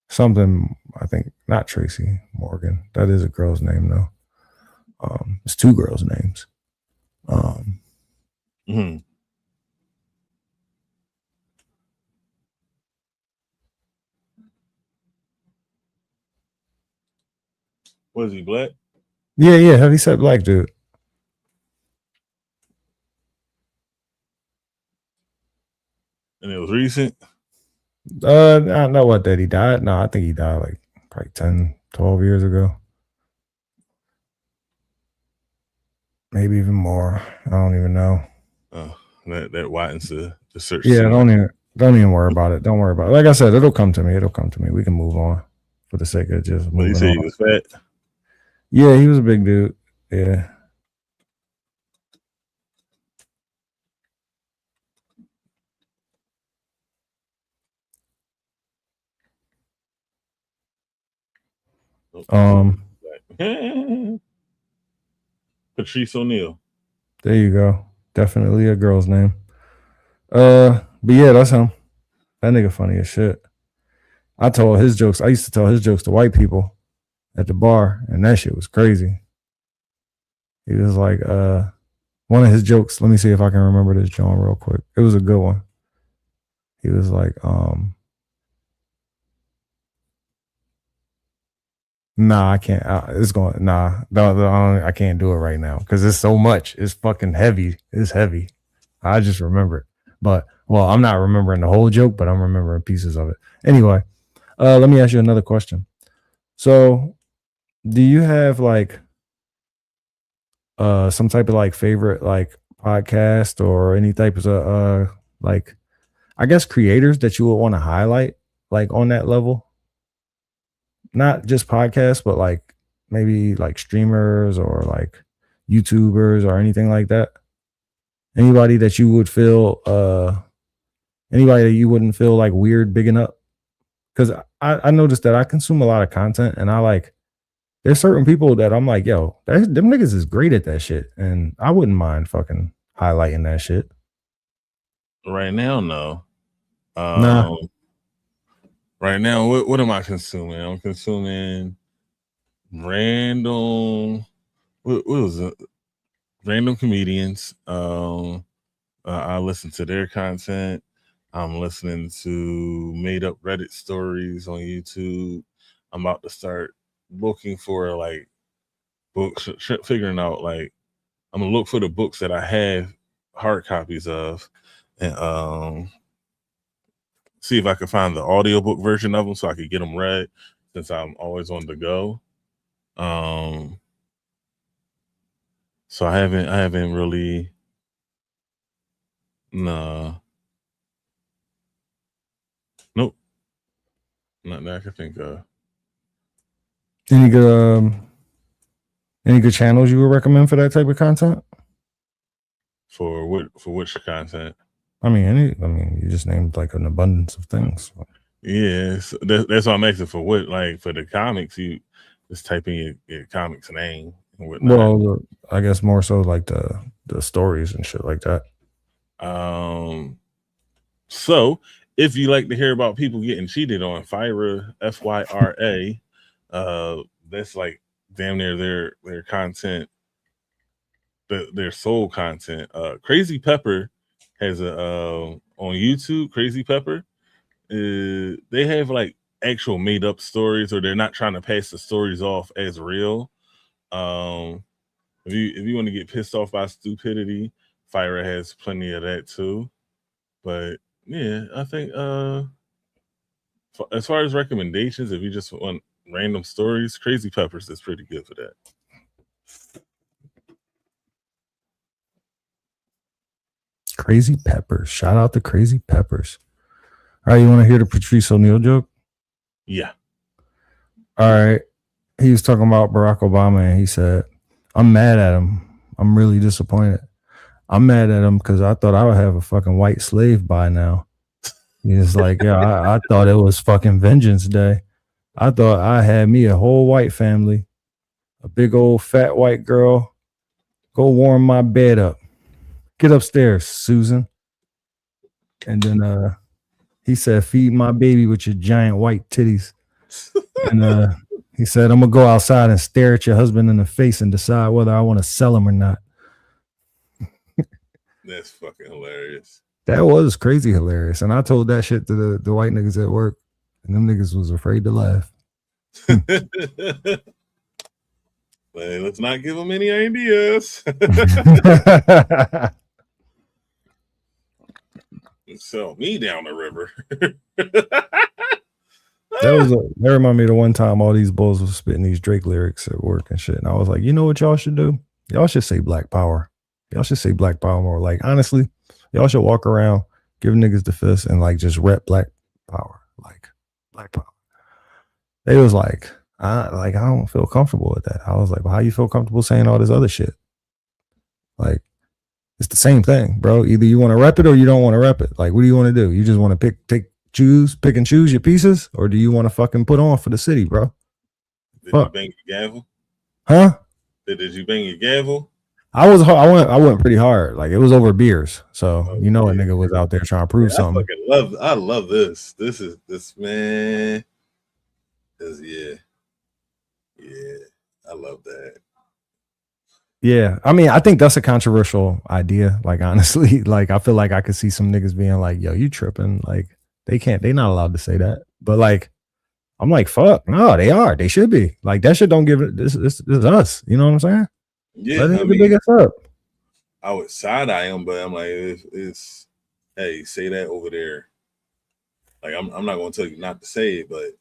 Something I think not Tracy Morgan. That is a girl's name though. It's two girls' names. Was he black? Yeah, heavyset black dude. And it was recent? I don't know what that he died. No, I think he died like probably 10, 12 years ago. Maybe even more. I don't even know. That widens the search. Yeah, don't even worry about it. Don't worry about it. Like I said, it'll come to me. We can move on for the sake of just moving you say on. He was fat? Yeah, he was a big dude. Yeah. Patrice O'Neal. There you go. Definitely a girl's name. But yeah, that's him. That nigga funny as shit. I used to tell his jokes to white people at the bar, and that shit was crazy. He was like, one of his jokes, let me see if I can remember this joint real quick. It was a good one. He was like, nah, I can't. I can't do it right now because it's so much. It's fucking heavy. It's heavy. I just remember it. But, well, I'm not remembering the whole joke, but I'm remembering pieces of it. Anyway, let me ask you another question. So, do you have like some type of like favorite like podcast or any types of like I guess creators that you would want to highlight like on that level? Not just podcasts, but like maybe like streamers or like YouTubers or anything like that. Anybody that you would feel anybody that you wouldn't feel like weird bigging up? Because I noticed that I consume a lot of content and I like there's certain people that I'm like, yo, them niggas is great at that shit. And I wouldn't mind fucking highlighting that shit. Right now, no. Nah. Right now, what am I consuming? I'm consuming random. What was it? Random comedians. I listen to their content. I'm listening to made up Reddit stories on YouTube. I'm about to start looking for like books, figuring out like I'm gonna look for the books that I have hard copies of, and see if I can find the audiobook version of them so I could get them read since I'm always on the go. So I haven't really nope. Not that I can think of. Any good channels you would recommend for that type of content? For which content? I mean, you just named like an abundance of things. Yeah, so that's why I'm asking for what, like for the comics, you just type in your comics name and whatnot. Well, I guess more so like the stories and shit like that. So if you like to hear about people getting cheated on, Fyra, FYRA, that's like damn near their content, their sole content. Crazy Pepper has a on YouTube. Crazy Pepper, they have like actual made up stories, or they're not trying to pass the stories off as real. Um, if you want to get pissed off by stupidity, Fyra has plenty of that too. But yeah, I think as far as recommendations, if you just want random stories, Crazy Peppers is pretty good for that. Crazy Peppers. Shout out to Crazy Peppers. All right, you want to hear the Patrice O'Neal joke? Yeah. All right. He was talking about Barack Obama and he said, I'm mad at him. I'm really disappointed. I'm mad at him because I thought I would have a fucking white slave by now. He's like, yeah, I thought it was fucking Vengeance Day. I thought I had me a whole white family, a big old fat white girl. Go warm my bed up. Get upstairs, Susan. And then he said, feed my baby with your giant white titties. And he said, I'm going to go outside and stare at your husband in the face and decide whether I want to sell him or not. That's fucking hilarious. That was crazy hilarious. And I told that shit to the white niggas at work, and them niggas was afraid to laugh. But let's not give them any ideas. Sell me down the river. That reminded me of the one time all these bulls was spitting these Drake lyrics at work and shit. And I was like, you know what y'all should do? Y'all should say Black Power. Y'all should say Black Power more. Like, honestly, y'all should walk around, give niggas the fist, and like just rep Black Power. Like, Black Power. They was like, I don't feel comfortable with that. I was like, well, how you feel comfortable saying all this other shit? Like, it's the same thing, bro. Either you want to rep it or you don't want to rep it. Like, what do you want to do? You just want to pick and choose your pieces, or do you want to fucking put on for the city, bro? Did you bang your gavel? Huh? Did you bang your gavel? I went pretty hard. Like, it was over beers, so a nigga was out there trying to prove something. I love this. This man. Yeah, I love that. Yeah, I mean, I think that's a controversial idea. Like, honestly, like I feel like I could see some niggas being like, "Yo, you tripping?" Like, they not allowed to say that. But like, I'm like, fuck, no, they are. They should be. Like, that shit don't give it. This is us. You know what I'm saying? Yeah, I mean, big us up. I would side eye him, but I'm like, it's hey, say that over there. Like, I'm not gonna tell you not to say it, but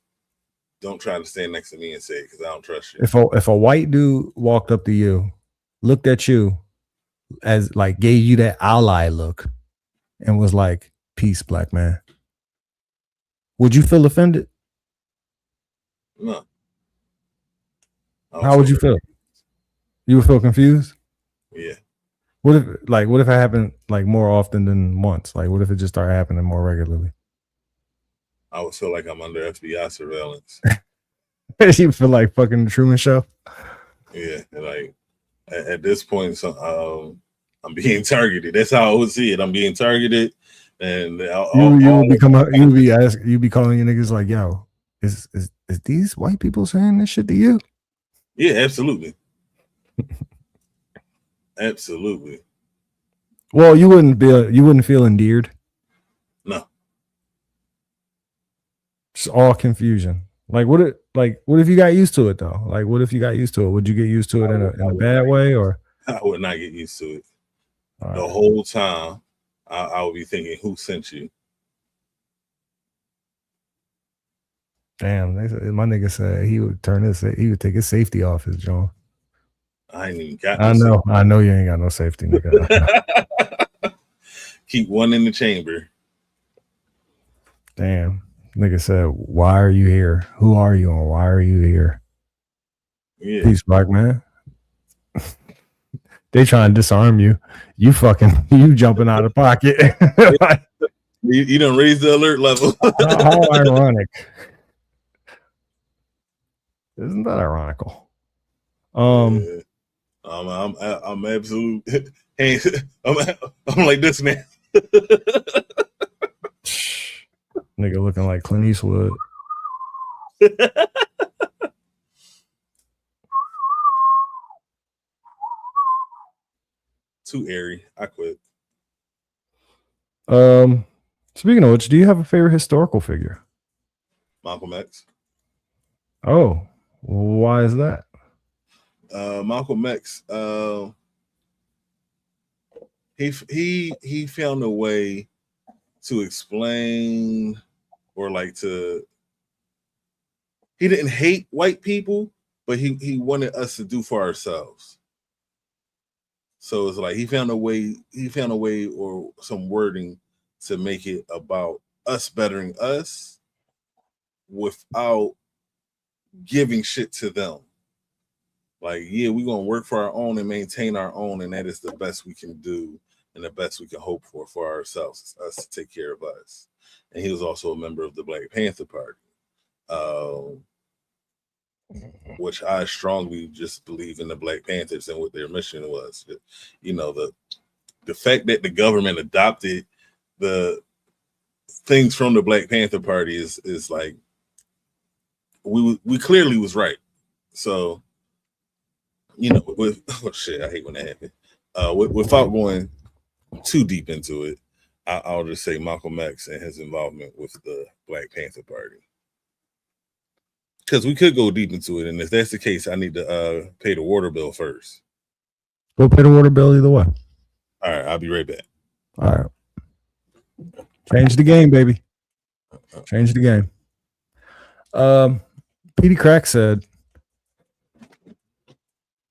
don't try to stand next to me and say it because I don't trust you. If a white dude walked up to you, looked at you, as like gave you that ally look, and was like, "Peace, black man," would you feel offended? No. How would you feel? You would feel confused? Yeah. What if it happened like more often than once? Like, what if it just started happening more regularly? I would feel like I'm under FBI surveillance. You feel like fucking the Truman Show? Yeah, like at this point, I'm being targeted. That's how I would see it. I'm being targeted, and you be calling your niggas like, "Yo, is these white people saying this shit to you?" Yeah, absolutely. Absolutely. Well, you wouldn't feel endeared. No. Just all confusion. Like, what if you got used to it though? Like, what if you got used to it? Would you get used to it in a bad way, or? I would not get used to it. The whole time, I would be thinking, who sent you? Damn, my nigga said he would take his safety off his joint. I ain't even got. I know you ain't got no safety, nigga. Keep one in the chamber. Damn, nigga said, "Why are you here? Who are you, and why are you here?" Yeah. Peace, black man. They trying to disarm you. You jumping out of pocket. You don't raise the alert level. How ironic. Isn't that ironical? Yeah. I'm absolute. Hey, I'm like this now. Nigga looking like Clint Eastwood. Too airy. I quit. Speaking of which, do you have a favorite historical figure? Malcolm X. Oh, why is that? Malcolm X. He found a way to explain or like to. He didn't hate white people, but he wanted us to do for ourselves. So it's like he found a way or some wording to make it about us bettering us without giving shit to them. Like, yeah, we're gonna work for our own and maintain our own, and that is the best we can do and the best we can hope for ourselves, us to take care of us. And he was also a member of the Black Panther Party, which I strongly just believe in the Black Panthers and what their mission was. You know, the fact that the government adopted the things from the Black Panther Party is like we clearly was right. So, you know, with oh shit, I hate when that happens. Without going too deep into it, I'll just say Malcolm X and his involvement with the Black Panther Party. Because we could go deep into it, and if that's the case, I need to pay the water bill first. Go pay the water bill either way. All right, I'll be right back. All right. Change the game, baby. Change the game. Petey Crack said,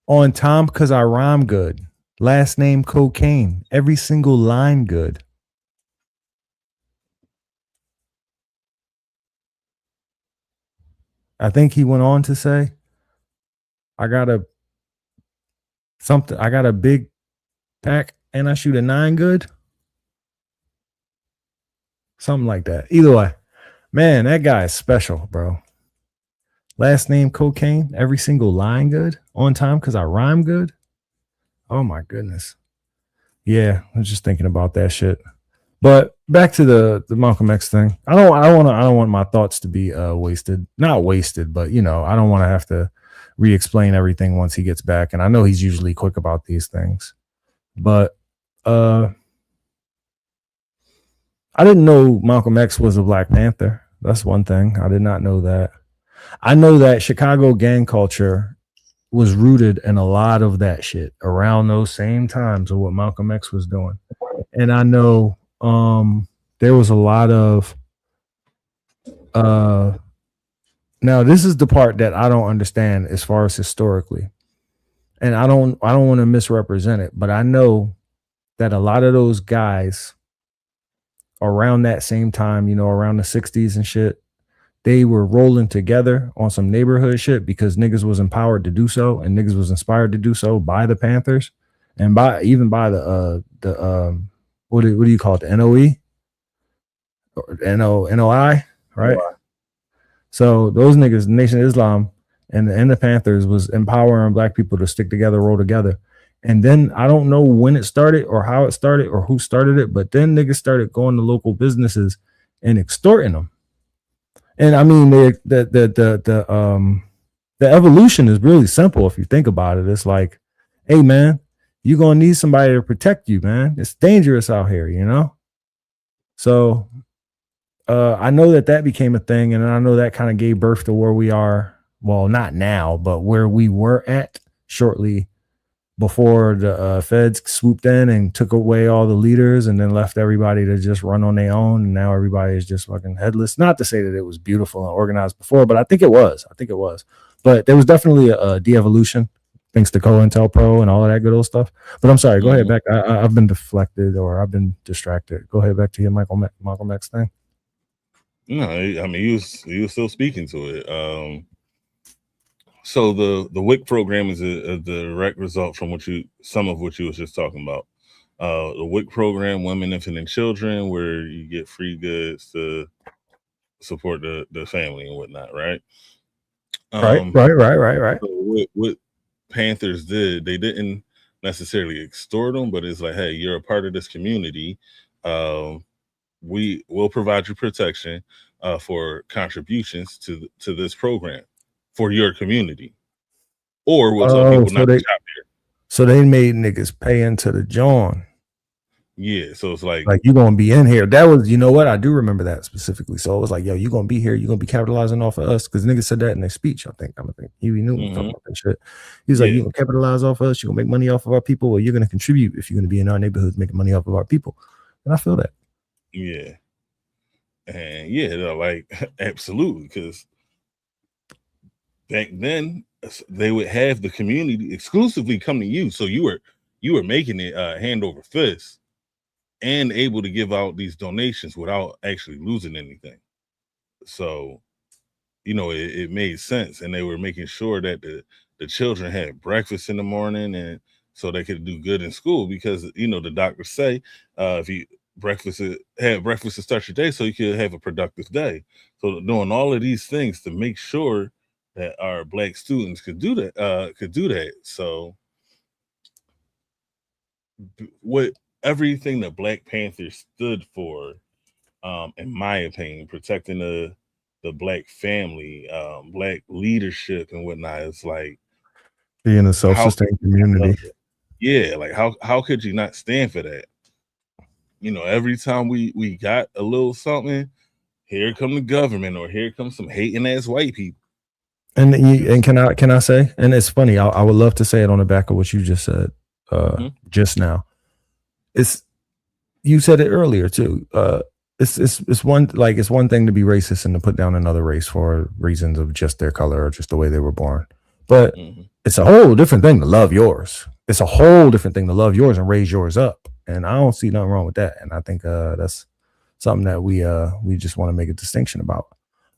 on time because I rhyme good. Last name cocaine. Every single line good. I think he went on to say, I got a big pack and I shoot a 9 good. Something like that. Either way, man, that guy is special, bro. Last name cocaine, every single line good. On time because I rhyme good. Oh my goodness. Yeah, I was just thinking about that shit. But back to the Malcolm X thing. I don't want my thoughts to be wasted. Not wasted, but you know, I don't want to have to re-explain everything once he gets back. And I know he's usually quick about these things. But I didn't know Malcolm X was a Black Panther. That's one thing. I did not know that. I know that Chicago gang culture was rooted in a lot of that shit around those same times of what Malcolm X was doing. And I know there was a lot of now this is the part that I don't understand as far as historically. And I don't want to misrepresent it, but I know that a lot of those guys around that same time, you know, around the 60s and shit, they were rolling together on some neighborhood shit because niggas was empowered to do so and niggas was inspired to do so by the Panthers and by the what do you call it, the NOE or NOI, right? So those niggas, Nation of Islam and the Panthers was empowering Black people to stick together, roll together. And then I don't know when it started or how it started or who started it, but then niggas started going to local businesses and extorting them. And I mean, the evolution is really simple if you think about it. It's like, hey man, you're gonna need somebody to protect you, man. It's dangerous out here, you know. So I know that became a thing, and I know that kind of gave birth to where we are. Well, not now, but where we were at shortly before the feds swooped in and took away all the leaders and then left everybody to just run on their own. And now everybody is just fucking headless. Not to say that it was beautiful and organized before, but I think it was. But there was definitely a de-evolution thanks to COINTELPRO and all of that good old stuff. But I'm sorry, go ahead back. I've been deflected or I've been distracted. Go ahead back to your Malcolm X thing. No, I mean, you was still speaking to it. So the WIC program is a direct result from some of what you was just talking about. the WIC program, Women, Infant, and Children, where you get free goods to support the family and whatnot, right? Right. So what Panthers did, they didn't necessarily extort them, but it's like, hey, you're a part of this community. Um, we will provide you protection for contributions to this program for your community, or we'll tell Oh, people not to shop here. so they made niggas pay into the joint. Yeah, so it's like Like, you gonna be in here. That was, you know what? I do remember that specifically. So it was like, yo, you gonna be here. You gonna be capitalizing off of us. Because niggas said that in their speech, I think. Huey Newton was talking about that shit. He was like, you gonna capitalize off of us. You gonna make money off of our people, or you're gonna contribute if you're gonna be in our neighborhoods making money off of our people. And I feel that. Yeah. And yeah, they're like, absolutely, because back then they would have the community exclusively come to you. So you were making it hand over fist and able to give out these donations without actually losing anything. So, it made sense, and they were making sure that the children had breakfast in the morning, and so they could do good in school, because the doctors say if you have breakfast to start your day, so you could have a productive day. So doing all of these things to make sure that our Black students could do that. So what everything that Black Panthers stood for, in my opinion, protecting the Black family, Black leadership and whatnot, is like Being a self-sustained community. Yeah, like how could you not stand for that? Every time we got a little something, here come the government, or here comes some hating ass white people. And can I say? And it's funny. I would love to say it on the back of what you just said just now. You said it earlier too. It's one thing to be racist and to put down another race for reasons of just their color or just the way they were born. But it's a whole different thing to love yours. It's a whole different thing to love yours and raise yours up. And I don't see nothing wrong with that. And I think that's something that we just want to make a distinction about.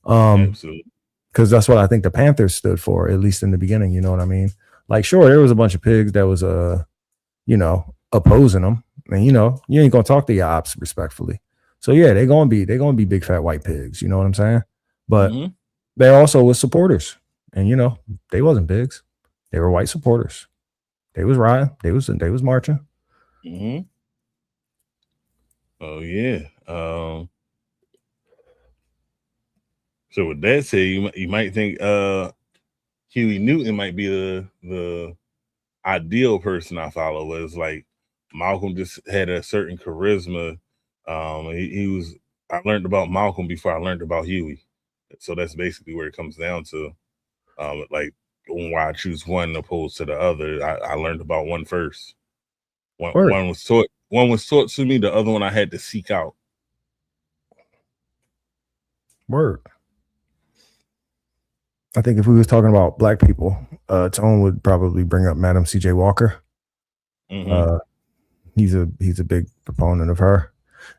Absolutely. Because that's what I think the Panthers stood for, at least in the beginning. You know what I mean? Like, sure, there was a bunch of pigs that was opposing them. And you ain't gonna talk to your ops respectfully. So yeah, they're gonna be big fat white pigs. You know what I'm saying? But they also was supporters, and they wasn't pigs. They were white supporters. They was riding. They was marching. Oh yeah. So with that said, you might think Huey Newton might be the ideal person I follow. Was like Malcolm just had a certain charisma. I learned about Malcolm before I learned about Huey. So that's basically where it comes down to. Like why I choose one opposed to the other. I learned about one first. One was taught to me. The other one I had to seek out. Word. I think if we was talking about Black people, Tone would probably bring up Madam C.J. Walker. He's a big proponent of her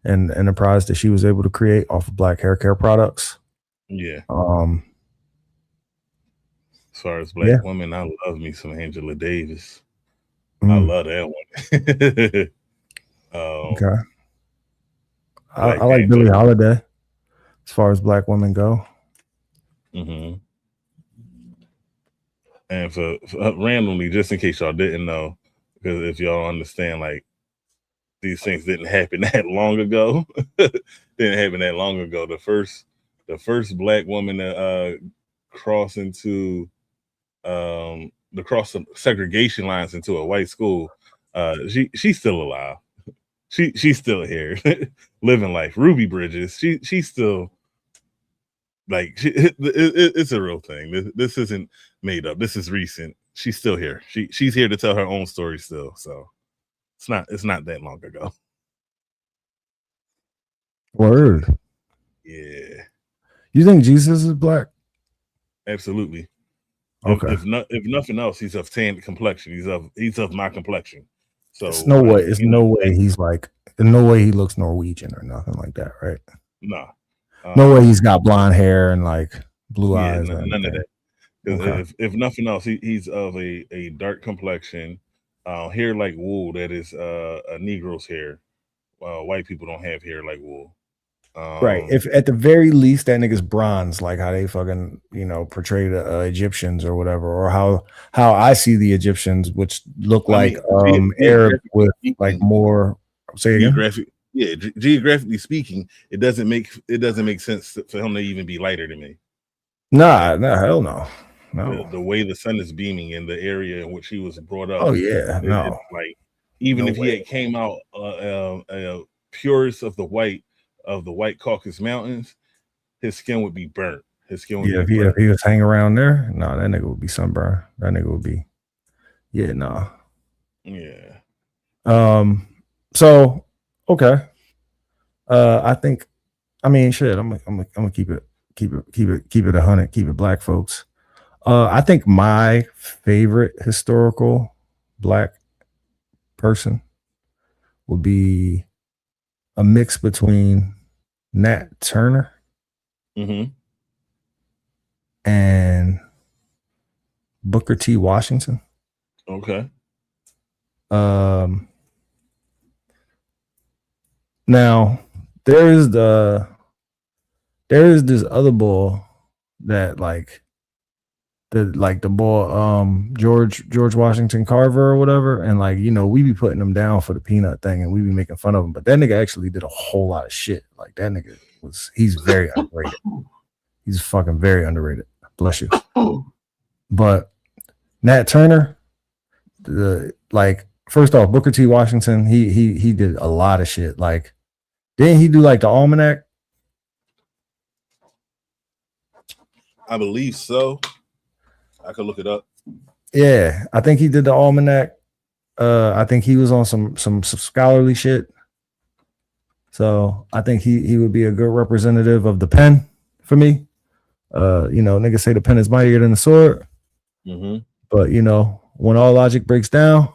and the enterprise that she was able to create off of Black hair care products. Yeah. As far as Black women, I love me some Angela Davis. I love that one. Okay. I like Billie Holiday as far as Black women go. And for randomly, just in case y'all didn't know, because if y'all understand, like, these things didn't happen that long ago. The first Black woman to cross the segregation lines into a white school, she's still alive. She's still here, living life. Ruby Bridges, she's still, like, it's a real thing. This isn't made up. This is recent. She's still here. She's here to tell her own story still. So it's not that long ago. Word. Yeah. You think Jesus is Black? Absolutely. Okay. If nothing else, he's of tan complexion. He's of my complexion. So it's no way. It's no way he's like. In no way he looks Norwegian or nothing like that, right? No. No way he's got blonde hair and like blue eyes. None of that. Okay. If nothing else, he's of a dark complexion. hair like wool. That is a Negro's hair. White people don't have hair like wool. Right. If at the very least that nigga's bronze, like how they fucking portray the Egyptians or whatever, or how I see the Egyptians, which look like Arab with like more. Say again. Geographically speaking, it doesn't make sense for him to even be lighter than me. Nah, hell no. The way the sun is beaming in the area in which he was brought up. Oh yeah, no. Like even if he had came out purest of the white Caucasus Mountains, his skin would be burnt. His skin would be burnt. If he was hanging around there, no, that nigga would be sunburned. That nigga would be, no. Yeah. So okay. I think, I mean, shit. I'm gonna keep it 100. Keep it black, folks. I think my favorite historical black person would be a mix between Nat Turner and Booker T. Washington. Okay. Now there is this other bull that like the boy George Washington Carver or whatever, and like we be putting him down for the peanut thing and we be making fun of him, but that nigga actually did a whole lot of shit. Like that nigga he's very underrated. He's fucking very underrated. Bless you. But Nat Turner, first off, Booker T. Washington, he did a lot of shit. Like, didn't he do like the almanac? I believe so. I could look it up. Yeah, I think he did the almanac. I think he was on some scholarly shit. So I think he would be a good representative of the pen for me. Niggas say the pen is mightier than the sword. But when all logic breaks down,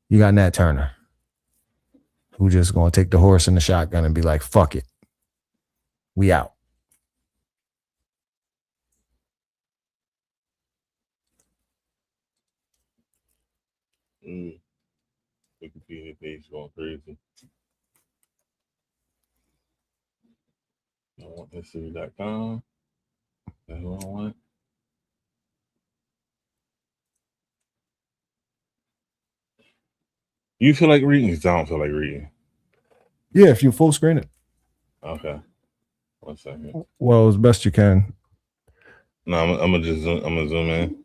you got Nat Turner, who just gonna take the horse and the shotgun and be like, fuck it. We out. Wikipedia page going crazy. History.com. That's what I want. You feel like reading? Because I don't feel like reading. Yeah, if you full screen it. Okay. 1 second. Well, as best you can. No, I'm gonna zoom in.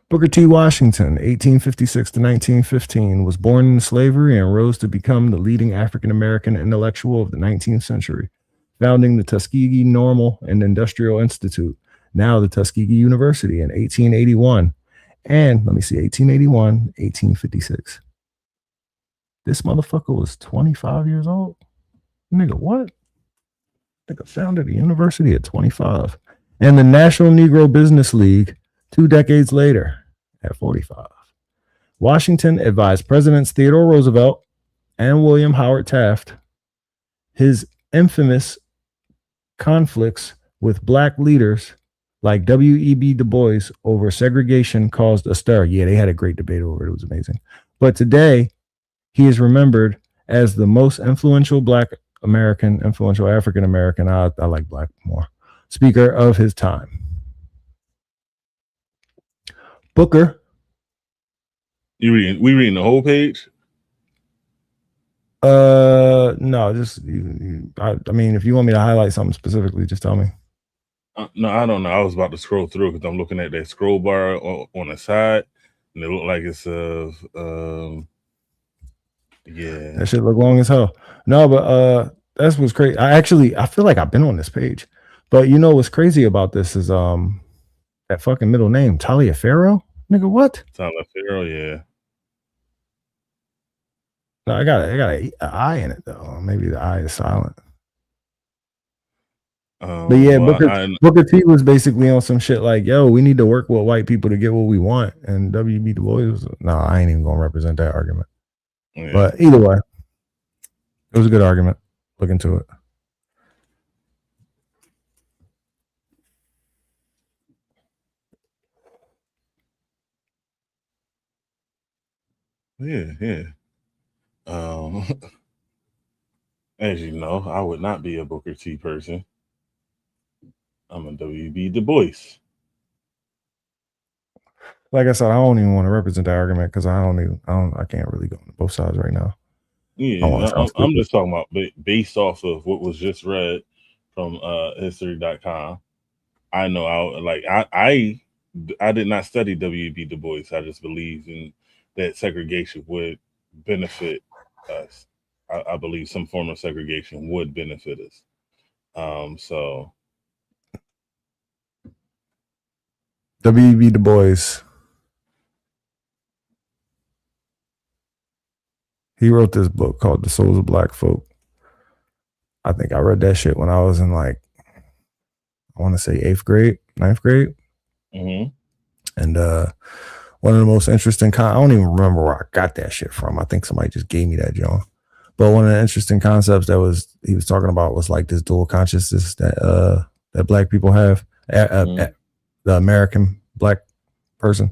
Booker T. Washington, 1856 to 1915, was born in slavery and rose to become the leading African-American intellectual of the 19th century, founding the Tuskegee Normal and Industrial Institute, now the Tuskegee University, in 1881. And, 1881, 1856. This motherfucker was 25 years old? Nigga, what? Nigga founded a university at 25. And the National Negro Business League 2 decades later, at 45. Washington advised Presidents Theodore Roosevelt and William Howard Taft. His infamous conflicts with black leaders like W.E.B. Du Bois over segregation caused a stir. Yeah, they had a great debate over it. It was amazing. But today, he is remembered as the most influential African American, I like black more, speaker of his time. Booker. We reading the whole page? No, just I mean, if you want me to highlight something specifically, just tell me. No, I don't know. I was about to scroll through because I'm looking at that scroll bar on the side, and it looked like it's yeah. That shit look long as hell. No, but that's what's crazy. I feel like I've been on this page, but what's crazy about this is that fucking middle name, Taliaferro. Nigga, what? Taliaferro, yeah. No, I got an I in it though. Maybe the I is silent. But yeah, Booker T was basically on some shit like, yo, we need to work with white people to get what we want. And W.B. Du Bois was, no, I ain't even gonna represent that argument. Yeah. But either way, It was a good argument. Look into it. Yeah. As you know, I would not be a Booker T person. I'm a WB Du Bois. Like I said, I don't even want to represent the argument because I can't really go on both sides right now. Yeah, I'm just talking about based off of what was just read from history.com. I know I did not study W.B. Du Bois. I just believe in that segregation would benefit us. I believe some form of segregation would benefit us. So W.B. Du Bois, he wrote this book called The Souls of Black Folk. I think I read that shit when I was in I want to say 8th grade, 9th grade. Mm-hmm. And one of the most interesting I don't even remember where I got that shit from. I think somebody just gave me that, John. But one of the interesting concepts he was talking about was like this dual consciousness that black people have, the American black person,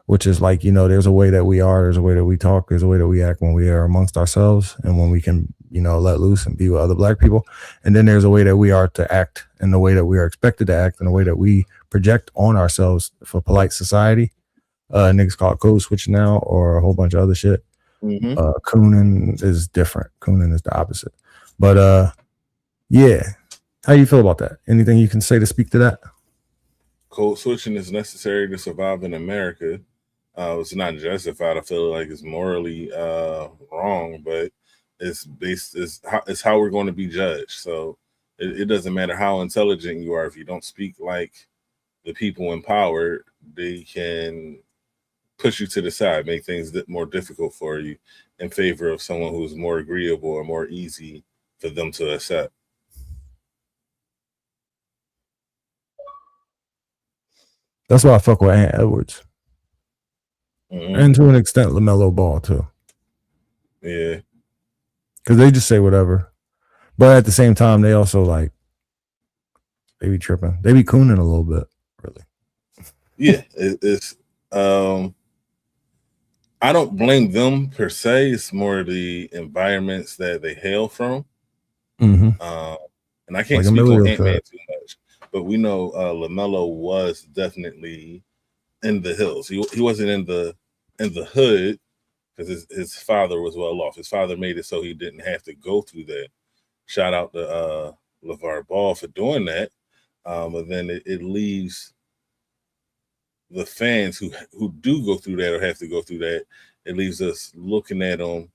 which is like, there's a way that we are, there's a way that we talk, there's a way that we act when we are amongst ourselves and when we can, let loose and be with other black people. And then there's a way that we are to act and the way that we are expected to act and the way that we project on ourselves for polite society. Niggas call it code switching now or a whole bunch of other shit. Mm-hmm. Cooning is different. Cooning is the opposite. But yeah. How you feel about that? Anything you can say to speak to that? Code switching is necessary to survive in America. It's not justified. I feel like it's morally wrong, but it's how we're going to be judged. So it doesn't matter how intelligent you are if you don't speak like the people in power, they can push you to the side, make things more difficult for you in favor of someone who's more agreeable or more easy for them to accept. That's why I fuck with Ant Edwards. Mm-hmm. And to an extent, LaMelo Ball too. Yeah. Because they just say whatever. But at the same time, they also they be tripping. They be cooning a little bit, really. Yeah. It's I don't blame them per se. It's more the environments that they hail from. Mm-hmm. And I can't speak on Ant-Man too much, but we know LaMelo was definitely in the hills. He wasn't in the hood because his father was well off. His father made it so he didn't have to go through that. Shout out to LeVar Ball for doing that. But then it leaves the fans who do go through that or have to go through that, it leaves us looking at them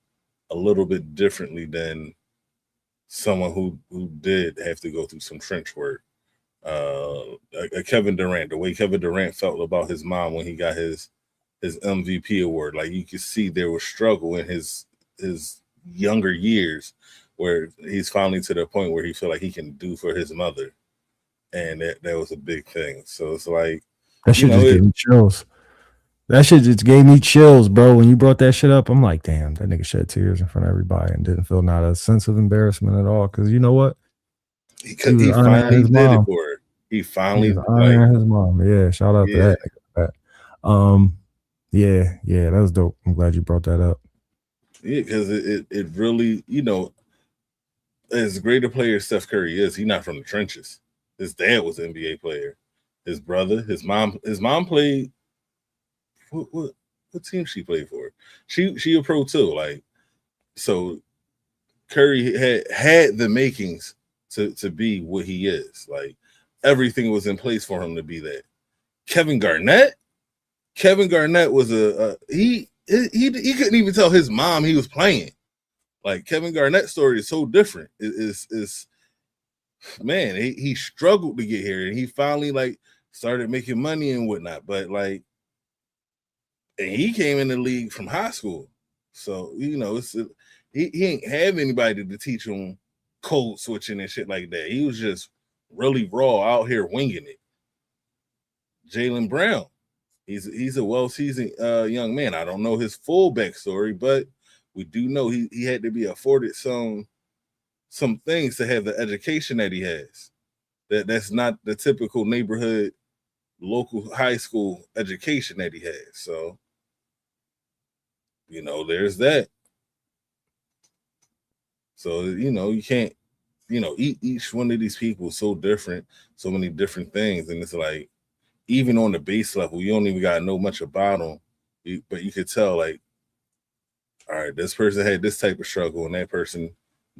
a little bit differently than someone who did have to go through some trench work. Kevin Durant, the way Kevin Durant felt about his mom when he got his MVP award, like you could see there was struggle in his younger years where he's finally to the point where he feel like he can do for his mother. And that was a big thing. So it's like, that shit just gave me chills. That shit just gave me chills, bro. When you brought that shit up, I'm like, damn, that nigga shed tears in front of everybody and didn't feel not a sense of embarrassment at all. Because you know what? He finally did it for her. He finally honoring his mom. Yeah, shout out to that. Yeah, that was dope. I'm glad you brought that up. Yeah, because it really, as great a player as Steph Curry is, he's not from the trenches. His dad was an NBA player. His brother, his mom played. What team she played for? She a pro too. Like, so Curry had the makings to be what he is. Like, everything was in place for him to be that. Kevin Garnett was he couldn't even tell his mom he was playing. Like, Kevin Garnett's story is so different. It's man, he struggled to get here and he finally started making money and whatnot. But and he came in the league from high school. So, he ain't have anybody to teach him code switching and shit like that. He was just really raw out here winging it. Jaylen Brown, he's a well-seasoned young man. I don't know his full backstory, but we do know he had to be afforded some some things to have the education that he has. That's not the typical neighborhood local high school education that he has. So, there's that. So, you can't, each one of these people is so different, so many different things. And it's like, even on the base level, you don't even got to know much about them. But you could tell, like, all right, this person had this type of struggle and that person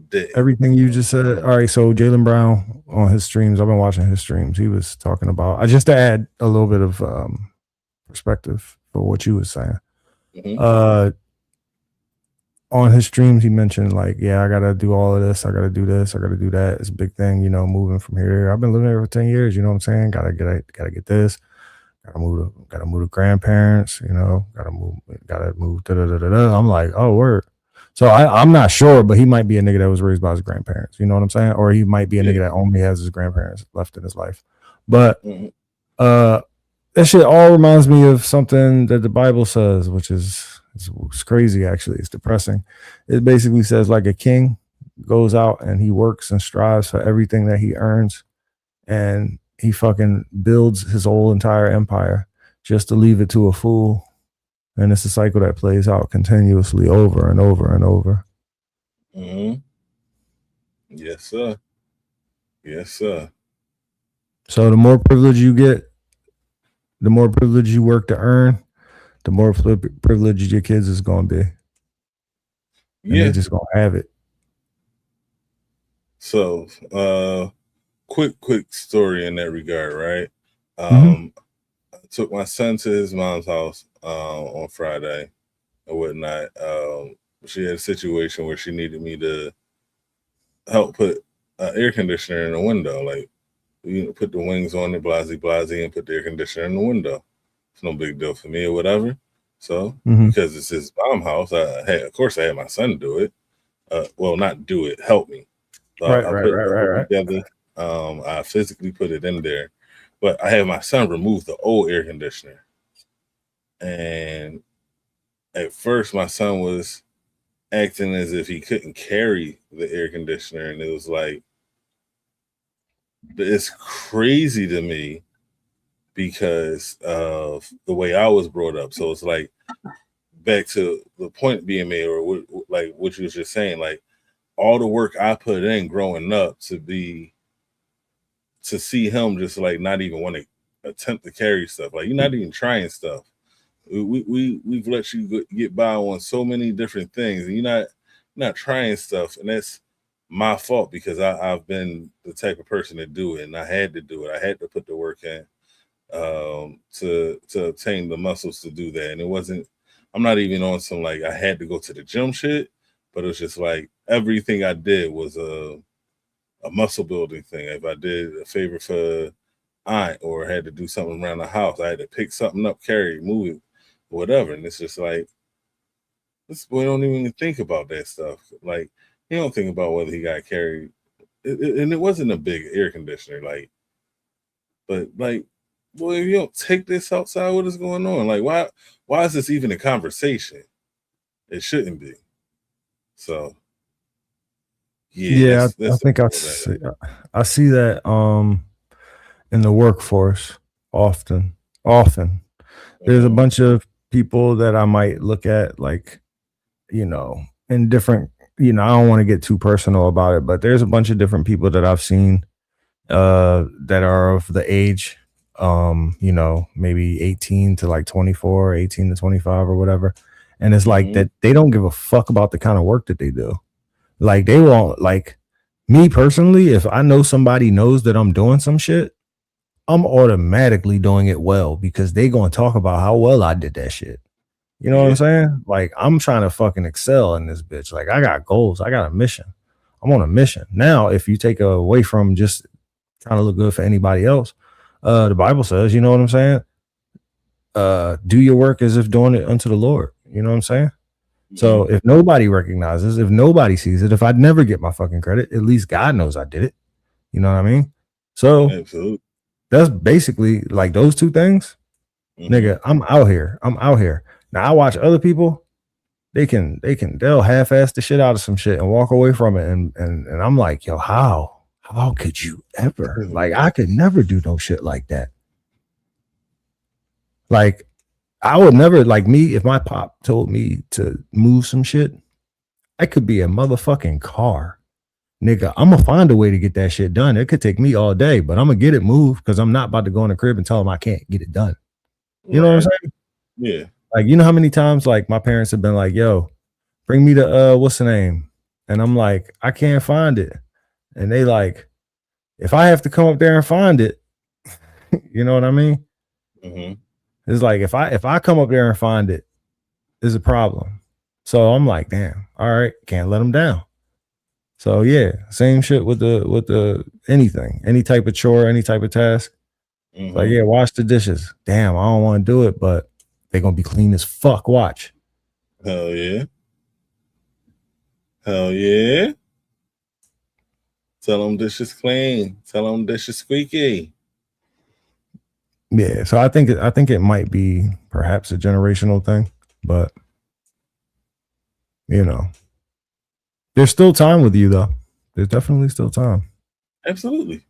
didn't. Everything you just said. All right, so Jaylen Brown on his streams, I've been watching his streams. He was talking about, just to add a little bit of perspective for what you were saying. Mm-hmm. On his streams, he mentioned like, yeah, I gotta do all of this, I gotta do this, I gotta do that. It's a big thing, moving from here to here. I've been living here for 10 years, you know what I'm saying? Gotta get this, gotta move to grandparents, gotta move. I'm like, oh, word. So I'm not sure, but he might be a nigga that was raised by his grandparents, you know what I'm saying? Or he might be a nigga that only has his grandparents left in his life. But that shit all reminds me of something that the Bible says, which is, it's crazy, actually. It's depressing. It basically says like a king goes out and he works and strives for everything that he earns, and he fucking builds his whole entire empire just to leave it to a fool. And it's a cycle that plays out continuously over and over and over. Mm-hmm. Yes, sir. Yes, sir. So the more privilege you get, the more privilege you work to earn, the more privileged your kids is going to be. And they just going to have it. So, quick story in that regard, right? I took my son to his mom's house on Friday and whatnot. She had a situation where she needed me to help put an air conditioner in the window, like, put the wings on it, blasey, and put the air conditioner in the window. It's no big deal for me or whatever. So, because it's his mom's house, of course I had my son do it. Well, not do it, help me. I put it together. I physically put it in there, but I had my son remove the old air conditioner. And at first, my son was acting as if he couldn't carry the air conditioner, and it was like, it's crazy to me because of the way I was brought up. So it's like, back to the point being made, or like what you was just saying, like all the work I put in growing up to see him just like not even want to attempt to carry stuff, like you're not even trying stuff. We've let you get by on so many different things, and you're not trying stuff, and that's my fault because I've been the type of person to do it, and I had to do it. I had to put the work in to obtain the muscles to do that, and it wasn't. I'm not even on some like I had to go to the gym shit, but it was just like everything I did was a muscle building thing. If I did a favor for aunt or had to do something around the house, I had to pick something up, carry it, move it, whatever. And it's just like, this boy don't even think about that stuff. Like, he don't think about whether he got carried. And it wasn't a big air conditioner, like, but like, boy, if you don't take this outside, what is going on? Like, why is this even a conversation? It shouldn't be. So, yeah, I think I see that in the workforce often. There's a bunch of people that I might look at, like, in different, I don't want to get too personal about it, but there's a bunch of different people that I've seen that are of the age, maybe 18 to like 24, 18 to 25 or whatever. And it's like that they don't give a fuck about the kind of work that they do. Like, they won't, like, me personally, if I know somebody knows that I'm doing some shit, I'm automatically doing it well because they gonna talk about how well I did that shit. You know what I'm saying? Like, I'm trying to fucking excel in this bitch. Like, I got goals. I got a mission. I'm on a mission. Now, if you take away from just trying to look good for anybody else, the Bible says, you know what I'm saying? Do your work as if doing it unto the Lord. You know what I'm saying? So if nobody recognizes, if nobody sees it, if I'd never get my fucking credit, at least God knows I did it. You know what I mean? So that's basically like those two things. Nigga, I'm out here. Now I watch other people. they'll half-ass the shit out of some shit and walk away from it. And I'm like, yo, how could you ever? Like, I could never do no shit like that. Like, I would never, like, me, if my pop told me to move some shit, I could be a motherfucking car. Nigga, I'm gonna find a way to get that shit done. It could take me all day, but I'm gonna get it moved because I'm not about to go in the crib and tell them I can't get it done. You know what I'm saying? Yeah. Like, you know how many times like my parents have been like, yo, bring me the what's the name? And I'm like, I can't find it. And they like, if I have to come up there and find it, you know what I mean? Mm-hmm. It's like if I come up there and find it, there's a problem. So I'm like, damn, all right, can't let them down. So yeah, same shit with the anything, any type of chore, any type of task. Mm-hmm. Like, yeah, wash the dishes. Damn, I don't want to do it, but they're gonna be clean as fuck. Watch. Hell yeah. Hell yeah. Tell them dishes clean. Tell them dishes squeaky. Yeah, so I think it might be perhaps a generational thing, but you know, there's still time with you though. There's definitely still time. Absolutely.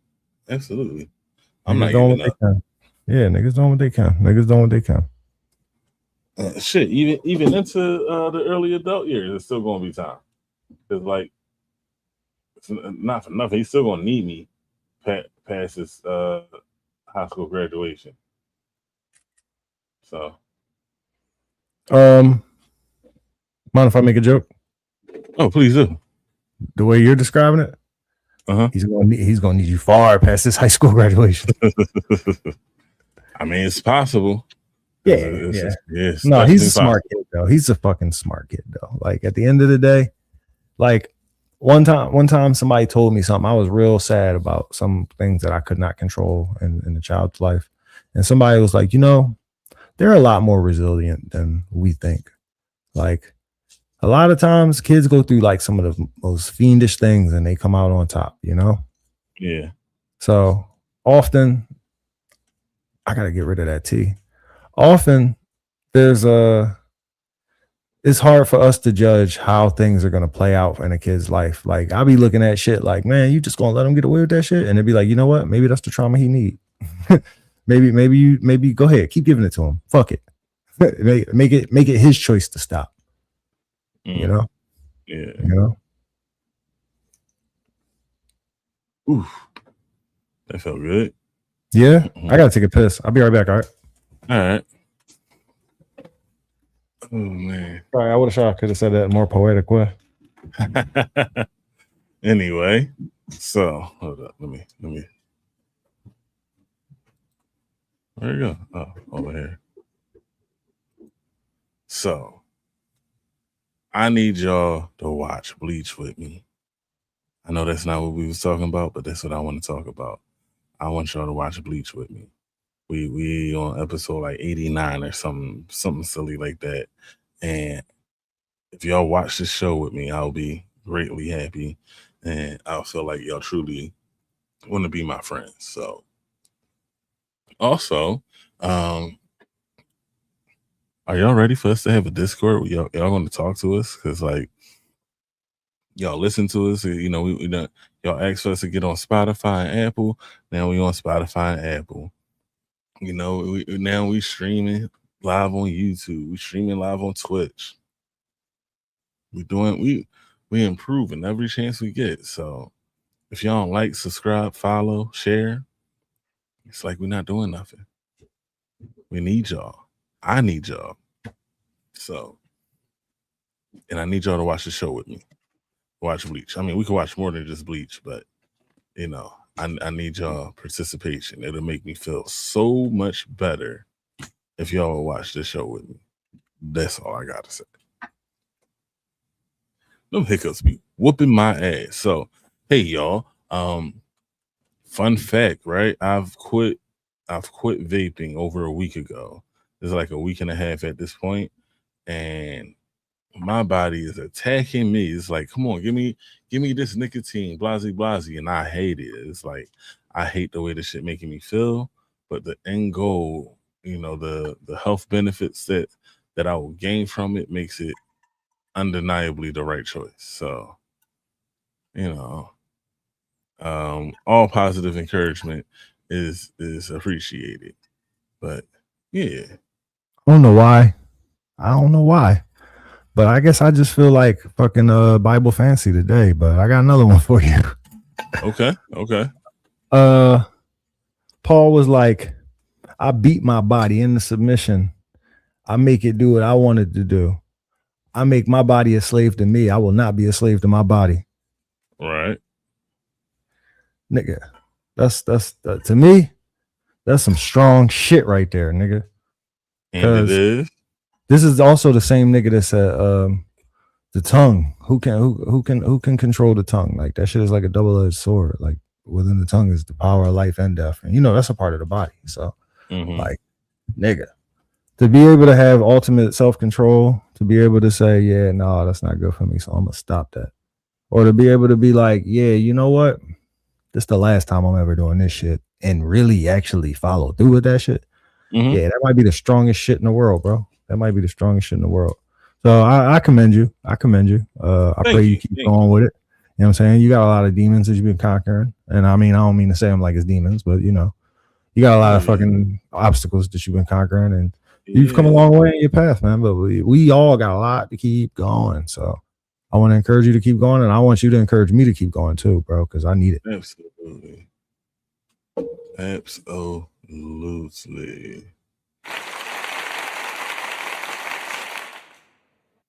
Absolutely. I'm not giving up. Yeah, niggas doing what they can. Niggas doing what they can. Shit, even into the early adult years, it's still gonna be time. Cause like, it's not for nothing, he's still gonna need me past his high school graduation. So, mind if I make a joke? Oh, please do. The way you're describing it, he's gonna need you far past his high school graduation. I mean, it's possible. Yeah. No, he's a smart kid though. He's a fucking smart kid though. Like at the end of the day, like one time somebody told me something. I was real sad about some things that I could not control in the child's life, and somebody was like, you know, they're a lot more resilient than we think. Like a lot of times, kids go through like some of the most fiendish things and they come out on top. You know? Yeah. So often, I gotta get rid of that tea. Often it's hard for us to judge how things are going to play out in a kid's life. Like I'll be looking at shit like, man, you just going to let him get away with that shit? And it'd be like, you know what? Maybe that's the trauma he need. maybe go ahead. Keep giving it to him. Fuck it. make it his choice to stop. You know? Yeah. You know? Oof. That felt good. Yeah. I got to take a piss. I'll be right back. All right. All right. Oh man. Sorry, I wish I could have said that in a more poetic way. Anyway, so hold up. Let me. Where you go? Oh, over here. So I need y'all to watch Bleach with me. I know that's not what we was talking about, but that's what I want to talk about. I want y'all to watch Bleach with me. We on episode like 89 or something silly like that. And if y'all watch this show with me, I'll be greatly happy. And I'll feel like y'all truly want to be my friends. So also, are y'all ready for us to have a Discord? Y'all going to talk to us? Because like y'all listen to us. You know, we done, y'all asked for us to get on Spotify and Apple. Now we on Spotify and Apple. You know, now we streaming live on YouTube. We streaming live on Twitch. We improving every chance we get. So if y'all don't like, subscribe, follow, share, it's like we're not doing nothing. We need y'all. I need y'all. So, and I need y'all to watch the show with me. Watch Bleach. I mean, we can watch more than just Bleach, but you know, I need y'all participation. It'll make me feel so much better if y'all will watch this show with me. That's all I gotta say. Them hiccups be whooping my ass. So, hey y'all. Fun fact, right? I've quit vaping over a week ago. It's like a week and a half at this point, and my body is attacking me. It's like, come on, give me this nicotine, blasey blasey, and I hate it. It's like I hate the way this shit making me feel, but the end goal, you know, the health benefits that I will gain from it makes it undeniably the right choice. So, you know, all positive encouragement is appreciated. But yeah, I don't know why. But I guess I just feel like fucking Bible fancy today. But I got another one for you. okay. Paul was like, I beat my body into submission. I make it do what I want it to do. I make my body a slave to me. I will not be a slave to my body. Right. Nigga. That's to me, that's some strong shit right there, nigga. And it is. This is also the same nigga that said the tongue. Who can control the tongue? Like that shit is like a double-edged sword. Like within the tongue is the power of life and death. And that's a part of the body. So like, nigga, to be able to have ultimate self-control, to be able to say, yeah, no, that's not good for me, so I'm gonna stop that. Or to be able to be like, yeah, you know what? This is the last time I'm ever doing this shit, and really actually follow through with that shit. Yeah, that might be the strongest shit in the world, bro. That might be the strongest shit in the world. So I commend you. I pray you keep going with it. You know what I'm saying? You got a lot of demons that you've been conquering. And I mean, I don't mean to say them like it's demons, but you got a lot of fucking obstacles that you've been conquering, and you've come a long way in your path, man. But we all got a lot to keep going. So I want to encourage you to keep going, and I want you to encourage me to keep going too, bro, because I need it. Absolutely.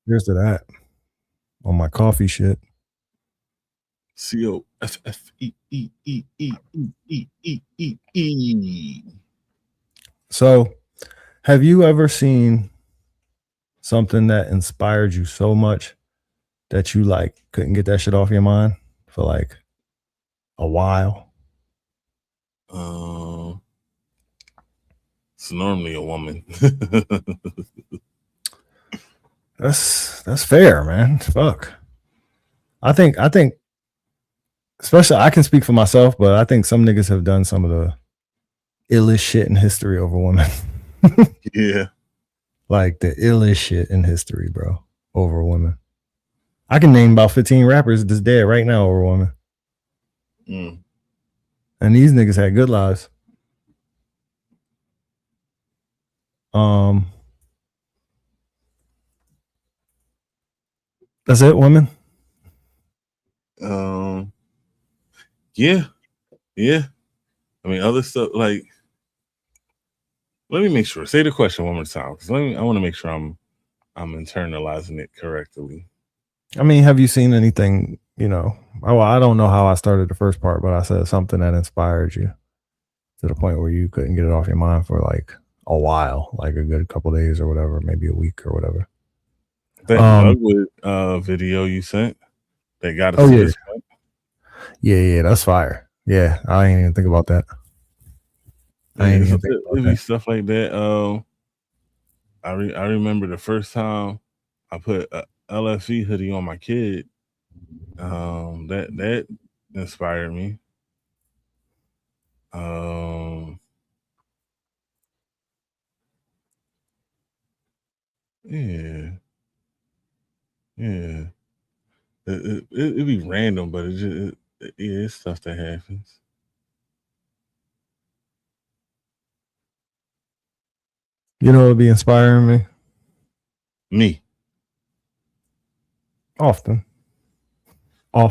Here's to that on my coffee shit. COFFEE. So, have you ever seen something that inspired you so much that you like couldn't get that shit off your mind for like a while? It's normally a woman. That's fair, man. Fuck. I think especially I can speak for myself, but I think some niggas have done some of the illest shit in history over women. Yeah. Like the illest shit in history, bro, over women. I can name about 15 rappers that's dead right now over women. And these niggas had good lives. That's it, women? Yeah. I mean, other stuff like, let me make sure. Say the question one more time, because I want to make sure I'm internalizing it correctly. I mean, have you seen anything, I don't know how I started the first part, but I said something that inspired you to the point where you couldn't get it off your mind for like a while, like a good couple days or whatever, maybe a week or whatever. That Lugwood video you sent that got us to this point. Yeah, that's fire. Yeah, I ain't even think about that. It'd be stuff like that. I remember the first time I put a LFE hoodie on my kid. That inspired me. Yeah. It'd be random, but it's stuff that happens. You know, it'd be inspiring me. Me. Often. I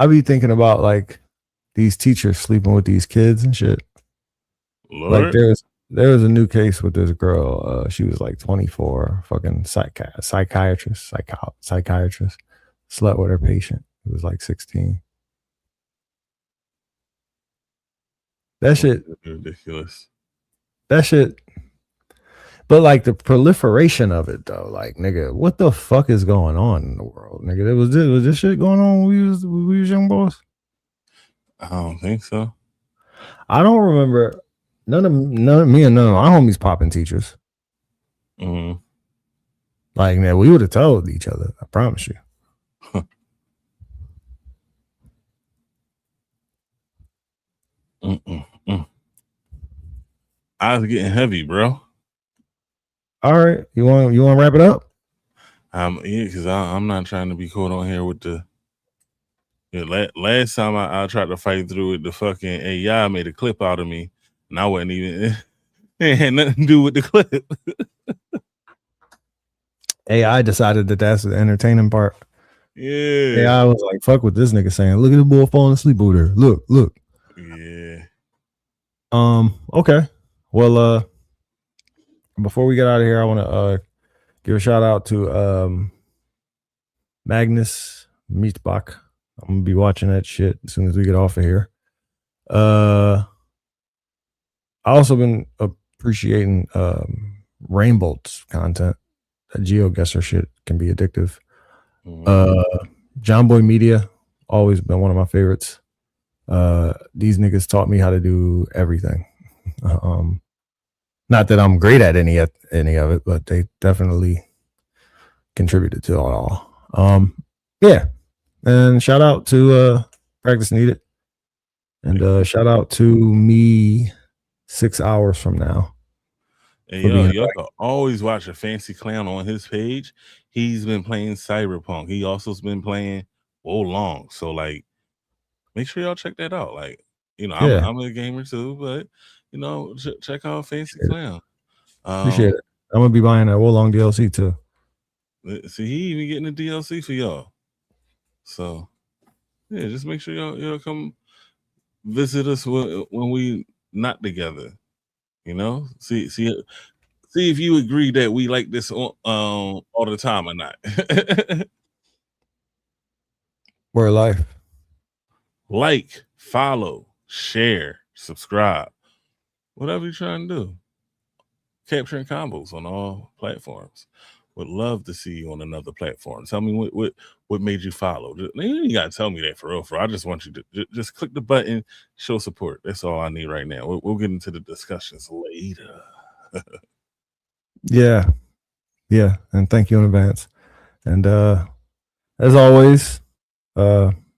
be thinking about like these teachers sleeping with these kids and shit. Lord. Like there was a new case with this girl. She was like 24, fucking psychiatrist, slept with her patient who was like 16. That shit ridiculous. That shit. But like the proliferation of it though, like nigga, what the fuck is going on in the world, nigga? Was this shit going on when we was young boys? I don't think so. I don't remember none of me and none of my homies popping teachers. Like, man, we would have told each other. I promise you. I was getting heavy, bro. All right, you want to wrap it up? Yeah, because I'm not trying to be caught on here with the. Last time I tried to fight through it, the fucking AI made a clip out of me, and I wasn't even. It had nothing to do with the clip. AI decided that that's the entertaining part. Yeah. AI was like, "Fuck what this nigga saying. Look at the boy falling asleep over there. Look." Yeah. Okay. Well, before we get out of here, I want to give a shout out to Magnus Mietbach. I'm gonna be watching that shit as soon as we get off of here. I also been appreciating Rainbolt's content. That GeoGuessr shit can be addictive. John Boy Media, always been one of my favorites. These niggas taught me how to do everything. Not that I'm great at any of it, but they definitely contributed to it all. Yeah. And shout out to Practice Needed. And shout out to me 6 hours from now. And y'all can always watch a Fancy Clown on his page. He's been playing Cyberpunk. He also's been playing Wolong. So like, make sure y'all check that out. Like, I'm a gamer too, but check out Fancy Clown. Appreciate it. I'm gonna be buying that Wolong DLC too. See, he even getting a DLC for y'all. So yeah, just make sure y'all come visit us when we not together. See if you agree that we like this all the time or not. We're life. Like, follow, share, subscribe, whatever you're trying to do. Capturing Convos on all platforms. Would love to see you on another platform. Tell me what made you follow. You gotta tell me that for real. I just want you to just click the button, show support. That's all I need right now. We'll get into the discussions later. Yeah. And thank you in advance. And as always,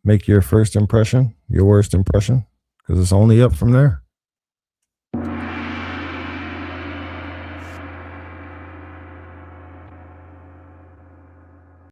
make your first impression your worst impression, because it's only up from there.